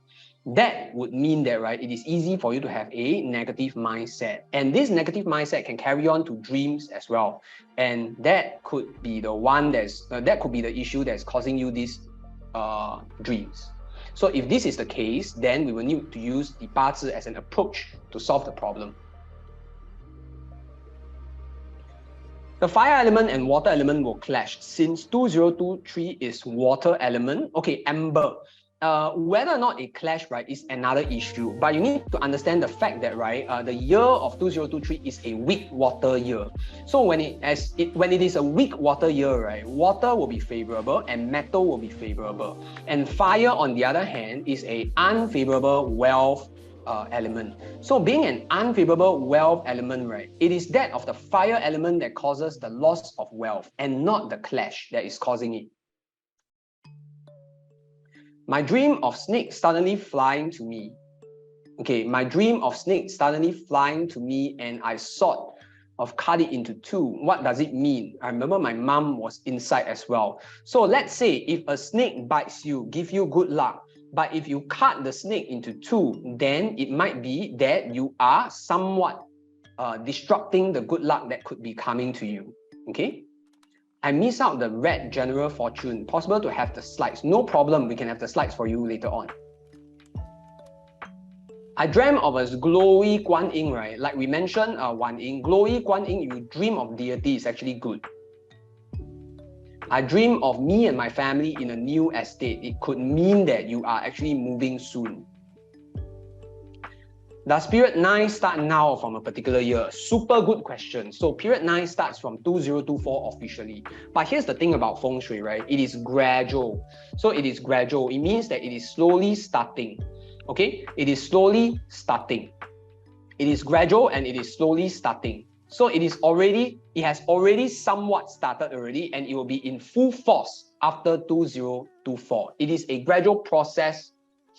That would mean that, right, it is easy for you to have a negative mindset. And this negative mindset can carry on to dreams as well. And that could be the one that could be the issue that's causing you these dreams. So if this is the case, then we will need to use the Bazi as an approach to solve the problem. The fire element and water element will clash since 2023 is water element. Okay, Amber. Whether or not it clash, right, is another issue. But you need to understand the fact that, right, the year of 2023 is a weak water year. So when it is a weak water year, right, water will be favorable and metal will be favorable. And fire, on the other hand, is a unfavorable wealth element. So being an unfavorable wealth element, right, it is that of the fire element that causes the loss of wealth and not the clash that is causing it. My dream of snake suddenly flying to me. Okay, my dream of snake suddenly flying to me and I sort of cut it into two. What does it mean? I remember my mom was inside as well. So let's say if a snake bites you, give you good luck. But if you cut the snake into two, then it might be that you are somewhat disrupting the good luck that could be coming to you. Okay? I miss out the red general fortune. Possible to have the slides. No problem, we can have the slides for you later on. I dreamt of a glowy Guan Yin, right? Like we mentioned, Wan Yin. Glowy Guan Yin, you dream of deity is actually good. I dream of me and my family in a new estate. It could mean that you are actually moving soon. Does period 9 start now from a particular year? Super good question. So period 9 starts from 2024 officially. But here's the thing about Feng Shui, right? It is gradual. So it is gradual. It means that it is slowly starting. Okay? It is slowly starting. It is gradual and it is slowly starting. So it has already somewhat started already and it will be in full force after 2024. It is a gradual process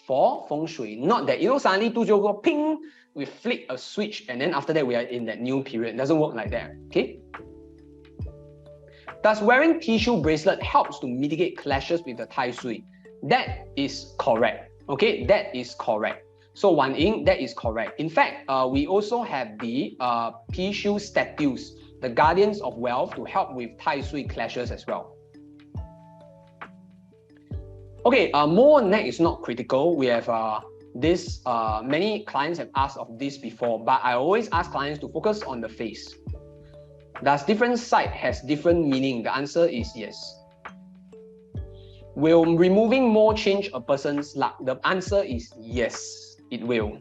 for Feng Shui, not that, suddenly 2024, ping, we flick a switch and then after that we are in that new period. It doesn't work like that, okay? Does wearing tissue bracelet helps to mitigate clashes with the Tai Sui? That is correct, okay? That is correct. So Wan Ying, that is correct. In fact, we also have the tissue statues, the guardians of wealth, to help with Tai Sui clashes as well. Okay, mole neck is not critical. We have many clients have asked of this before, but I always ask clients to focus on the face. Does different side has different meaning? The answer is yes. Will removing mole change a person's luck? The answer is yes, it will.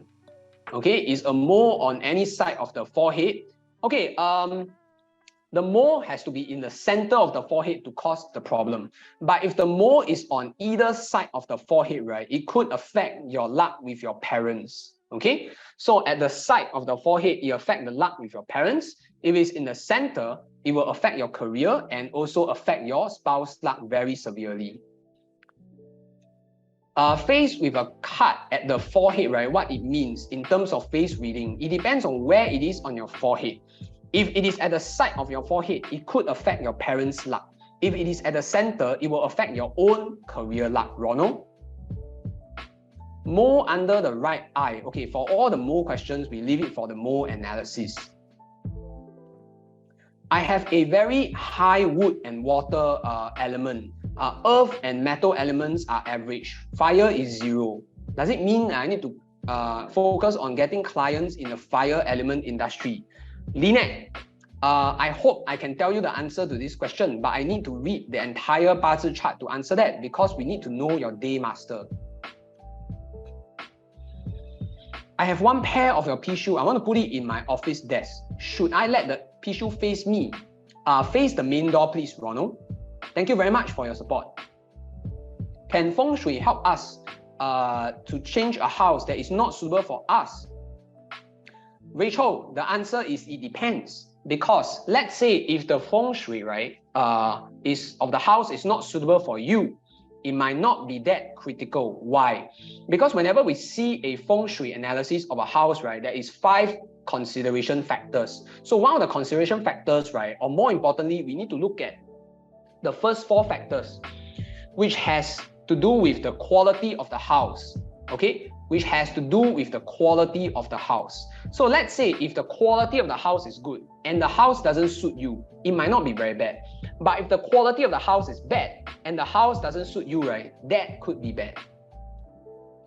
Okay, is a mole on any side of the forehead? Okay, the mole has to be in the center of the forehead to cause the problem. But if the mole is on either side of the forehead, right, it could affect your luck with your parents. Okay, so at the side of the forehead, it affects the luck with your parents. If it's in the center, it will affect your career and also affect your spouse luck very severely. Face with a cut at the forehead, right, what it means in terms of face reading, it depends on where it is on your forehead. If it is at the side of your forehead, it could affect your parents' luck. If it is at the center, it will affect your own career luck. Ronald? Mole under the right eye. Okay, for all the mole questions, we leave it for the mole analysis. I have a very high wood and water element. Earth and metal elements are average. Fire is 0. Does it mean I need to focus on getting clients in the fire element industry? Lynette, I hope I can tell you the answer to this question, but I need to read the entire Bazi chart to answer that because we need to know your day master. I have one pair of your P-shoe. I want to put it in my office desk. Should I let the P-shoe face me? Face the main door, please, Ronald. Thank you very much for your support. Can Feng Shui help us to change a house that is not suitable for us? Rachel, the answer is it depends. Because let's say if the Feng Shui, right, of the house is not suitable for you, it might not be that critical. Why? Because whenever we see a Feng Shui analysis of a house, right, there is 5 consideration factors. So one of the consideration factors, right, or more importantly, we need to look at the first 4 factors, which has to do with the quality of the house, okay? Which has to do with the quality of the house. So let's say if the quality of the house is good and the house doesn't suit you, it might not be very bad. But if the quality of the house is bad and the house doesn't suit you, right, that could be bad.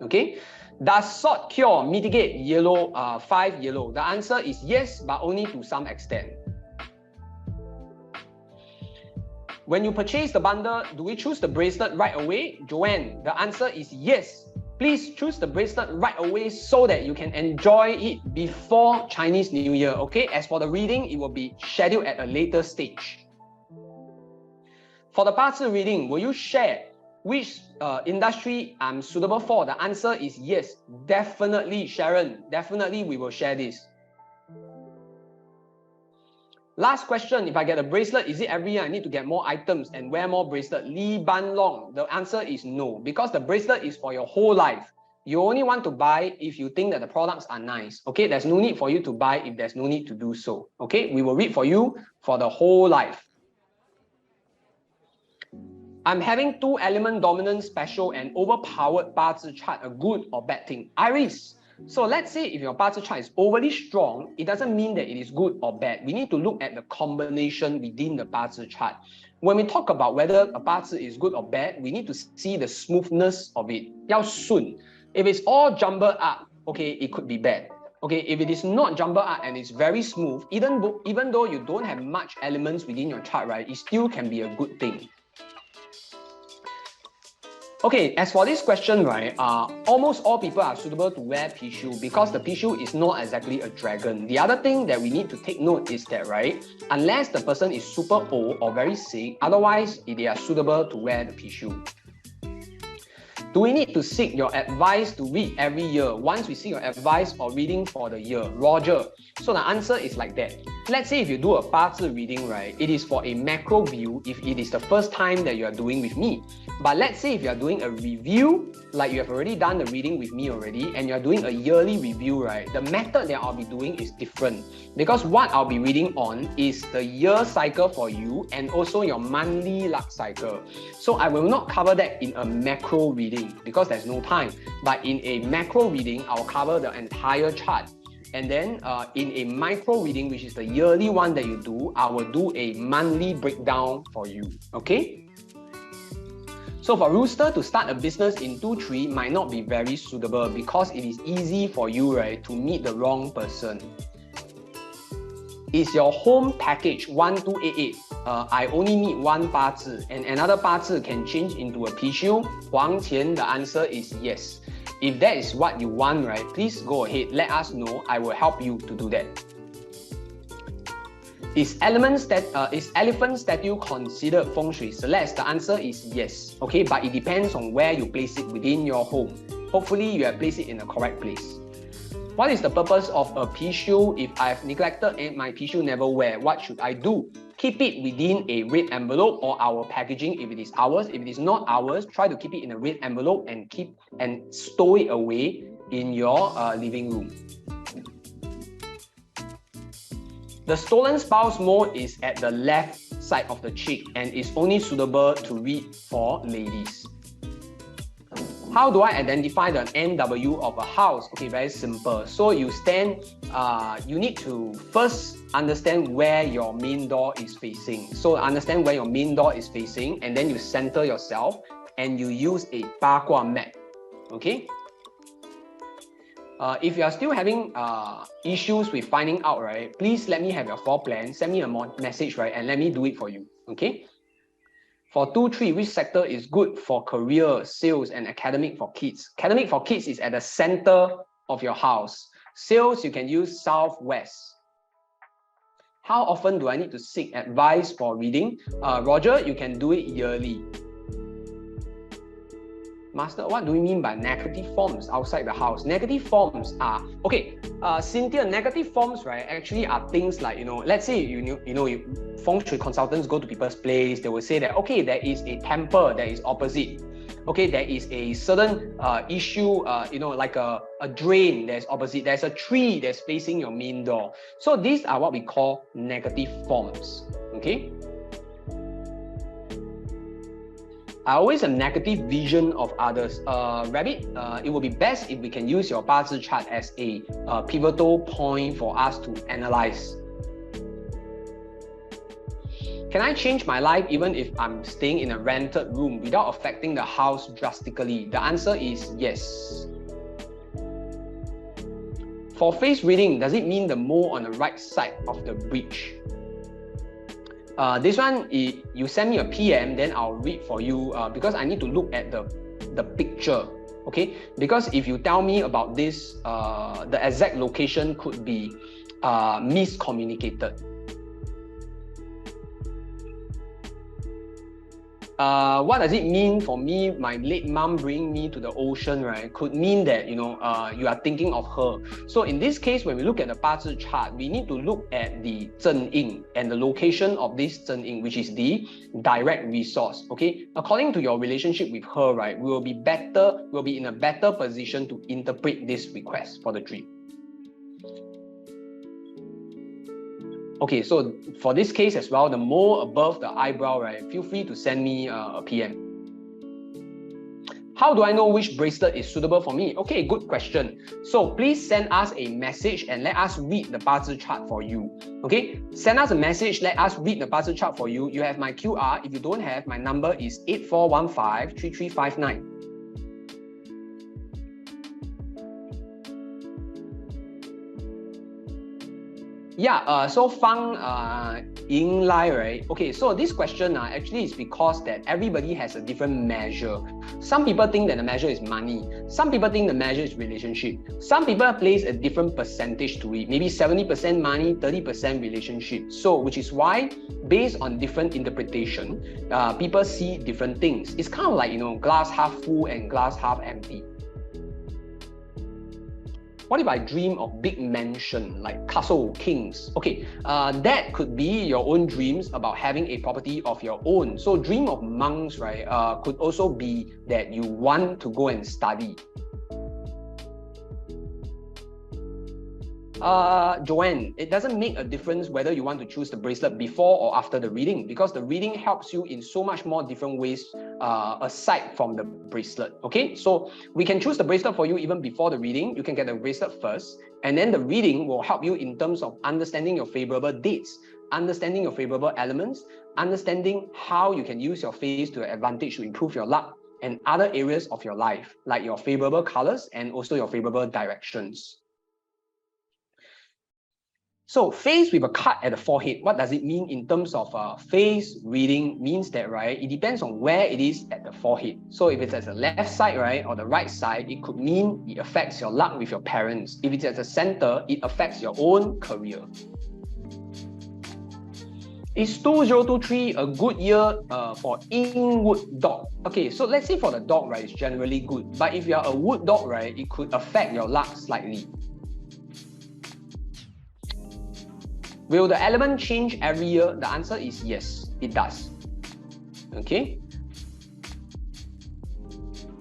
Okay? Does salt cure mitigate yellow, 5 yellow? The answer is yes, but only to some extent. When you purchase the bundle, do we choose the bracelet right away? Joanne, the answer is yes. Please choose the bracelet right away so that you can enjoy it before Chinese New Year, okay? As for the reading, it will be scheduled at a later stage. For the 八字 reading, will you share which industry I'm suitable for? The answer is yes. Definitely, Sharon. Definitely, we will share this. Last question, if I get a bracelet, is it every year I need to get more items and wear more bracelet? Li Ban Long, the answer is no, because the bracelet is for your whole life. You only want to buy if you think that the products are nice, okay? There's no need for you to buy if there's no need to do so, okay? We will read for you for the whole life. I'm having 2-element dominant special and overpowered 八字 chart, a good or bad thing? Iris, so let's say if your 八字 chart is overly strong, it doesn't mean that it is good or bad. We need to look at the combination within the 八字 chart. When we talk about whether a 八字 is good or bad, we need to see the smoothness of it. 要顺. If it's all jumbled up, okay, it could be bad. Okay, if it is not jumbled up and it's very smooth, even though you don't have much elements within your chart, right, it still can be a good thing. Okay, as for this question, right, almost all people are suitable to wear Pishu because the Pishu is not exactly a dragon. The other thing that we need to take note is that, right, unless the person is super old or very sick, otherwise they are suitable to wear the Pishu. Do we need to seek your advice to read every year? Once we seek your advice or reading for the year, Roger. So the answer is like that. Let's say if you do a 八字 reading, right, it is for a macro view if it is the first time that you are doing with me. But let's say if you are doing a review, like you have already done the reading with me already, and you are doing a yearly review, right, the method that I'll be doing is different. Because what I'll be reading on is the year cycle for you and also your monthly luck cycle. So I will not cover that in a macro reading because there's no time. But in a macro reading, I'll cover the entire chart. And then in a micro reading, which is the yearly one that you do, I will do a monthly breakdown for you, okay? So for Rooster to start a business in 2-3 might not be very suitable because it is easy for you, right, to meet the wrong person. Is your home package 1288? I only need one 八字 and another 八字 can change into a Pishu. Huang Qian, the answer is yes. If that is what you want, right, please go ahead, let us know. I will help you to do that. Is elephant statue considered Feng Shui Celeste? The answer is yes. Okay, but it depends on where you place it within your home. Hopefully, you have placed it in the correct place. What is the purpose of a Pishu? If I've neglected and my Pishu never wear, what should I do? Keep it within a red envelope or our packaging if it is ours. If it is not ours, try to keep it in a red envelope and stow it away in your living room. The stolen spouse mode is at the left side of the cheek and is only suitable to read for ladies. How do I identify the NW of a house? Okay, very simple. So you need to first understand where your main door is facing. So understand where your main door is facing and then you center yourself and you use a BAGUA map, okay? If you are still having issues with finding out, right, please let me have your floor plan, send me a message, right, and let me do it for you, okay? For 2-3, which sector is good for career, sales, and academic for kids? Academic for kids is at the center of your house. Sales, you can use southwest. How often do I need to seek advice for reading? Roger, you can do it yearly. Master, what do we mean by negative forms outside the house? Negative forms are, okay, Cynthia, negative forms, right, actually are things like, let's say, Feng Shui consultants go to people's place, they will say that, okay, there is a temple that is opposite. Okay, there is a certain issue, like a drain that's opposite. There's a tree that's facing your main door. So these are what we call negative forms, okay? I always have negative vision of others. Rabbit, it would be best if we can use your 八字 chart as a pivotal point for us to analyze. Can I change my life even if I'm staying in a rented room without affecting the house drastically? The answer is yes. For face reading, does it mean the mole on the right side of the bridge? This one, you send me a PM, then I'll read for you because I need to look at the picture. Okay, because if you tell me about this, the exact location could be miscommunicated. What does it mean for me? My late mom bringing me to the ocean, right? Could mean that you are thinking of her. So in this case, when we look at the 八字 chart, we need to look at the 正印 and the location of this 正印, which is the direct resource. Okay, according to your relationship with her, right, we will be in a better position to interpret this request for the dream. Okay, so for this case as well, the mole above the eyebrow, right, feel free to send me a PM. How do I know which bracelet is suitable for me? Okay, good question. So please send us a message and let us read the 八字 chart for you. Okay, send us a message, let us read the 八字 chart for you. You have my QR. If you don't have, my number is 8415-3359. Yeah, so Fang Ying Lai, right? Okay, so this question actually is because that everybody has a different measure. Some people think that the measure is money. Some people think the measure is relationship. Some people place a different percentage to it. Maybe 70% money, 30% relationship. So, which is why, based on different interpretation, people see different things. It's kind of like, glass half full and glass half empty. What if I dream of big mansion, like castle, kings? Okay, that could be your own dreams about having a property of your own. So dream of monks, right, could also be that you want to go and study. Joanne, it doesn't make a difference whether you want to choose the bracelet before or after the reading, because the reading helps you in so much more different ways aside from the bracelet. Okay, so we can choose the bracelet for you even before the reading. You can get the bracelet first, and then the reading will help you in terms of understanding your favorable dates, understanding your favorable elements, understanding how you can use your face to your advantage to improve your luck and other areas of your life, like your favorable colors and also your favorable directions. So face with a cut at the forehead, what does it mean in terms of face reading? Means that, right, it depends on where it is at the forehead. So if it's at the left side, right, or the right side, it could mean it affects your luck with your parents. If it's at the center, it affects your own career. Is 2023 a good year for in-wood dog? Okay, so let's say for the dog, right, it's generally good. But if you are a wood dog, right, it could affect your luck slightly. Will the element change every year? The answer is yes, it does. Okay.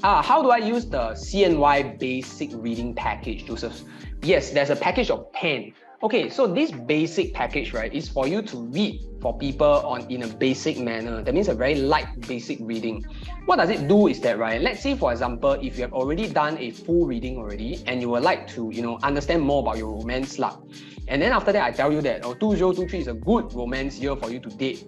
How do I use the CNY basic reading package, Joseph? Yes, there's a package of 10. Okay, so this basic package, right, is for you to read for people in a basic manner. That means a very light basic reading. What does it do is that, right, let's say for example, if you have already done a full reading already and you would like to, understand more about your romance luck. And then after that, I tell you that 2023 is a good romance year for you to date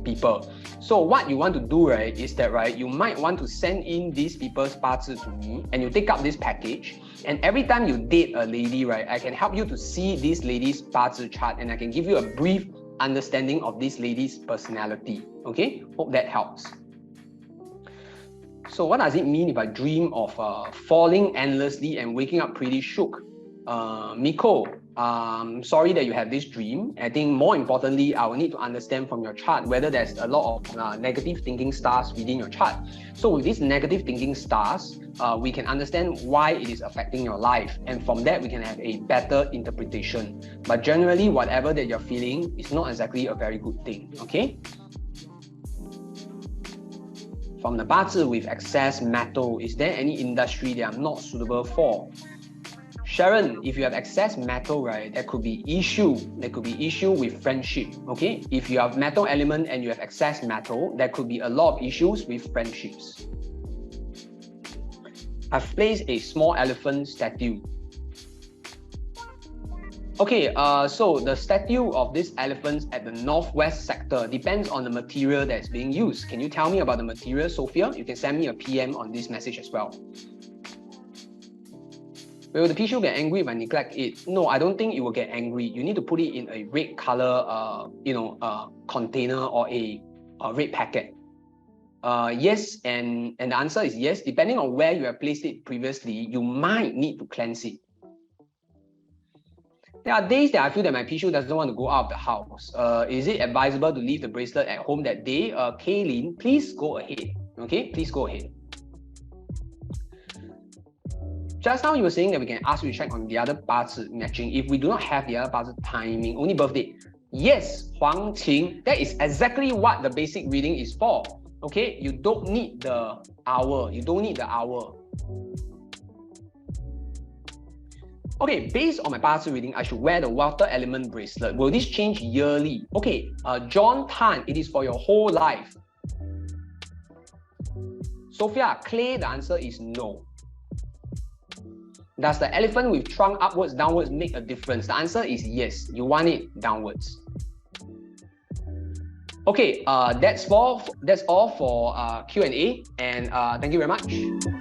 people. So what you want to do, right, is that, right, you might want to send in these people's 八字 to me, and you take up this package. And every time you date a lady, right, I can help you to see this lady's 八字 chart, and I can give you a brief understanding of this lady's personality. Okay, hope that helps. So what does it mean if I dream of falling endlessly and waking up pretty shook? Miko, sorry that you have this dream. I think more importantly, I will need to understand from your chart whether there's a lot of negative thinking stars within your chart. So with these negative thinking stars, we can understand why it is affecting your life. And from that, we can have a better interpretation. But generally, whatever that you're feeling is not exactly a very good thing, okay? From the 八字 with excess metal, is there any industry that I'm not suitable for? Sharon, if you have excess metal, right, there could be issue. There could be issue with friendship, okay? If you have metal element and you have excess metal, there could be a lot of issues with friendships. I've placed a small elephant statue. Okay, so the statue of this elephant at the northwest sector depends on the material that's being used. Can you tell me about the material, Sophia? You can send me a PM on this message as well. Will the Pichu get angry if I neglect it? No, I don't think it will get angry. You need to put it in a red color, container or a red packet. Yes, and the answer is yes. Depending on where you have placed it previously, you might need to cleanse it. There are days that I feel that my Pichu doesn't want to go out of the house. Is it advisable to leave the bracelet at home that day? Kaylin, please go ahead. Okay, please go ahead. Just now you were saying that we can ask you to check on the other parts matching. If we do not have the other parts timing, only birthday. Yes, Huang Qing, that is exactly what the basic reading is for. Okay, you don't need the hour. You don't need the hour. Okay, based on my Bazi reading, I should wear the water element bracelet. Will this change yearly? Okay, John Tan, it is for your whole life. Sophia, Clay, the answer is no. Does the elephant with trunk upwards, downwards make a difference? The answer is yes. You want it downwards. Okay, that's all for Q&A, and thank you very much.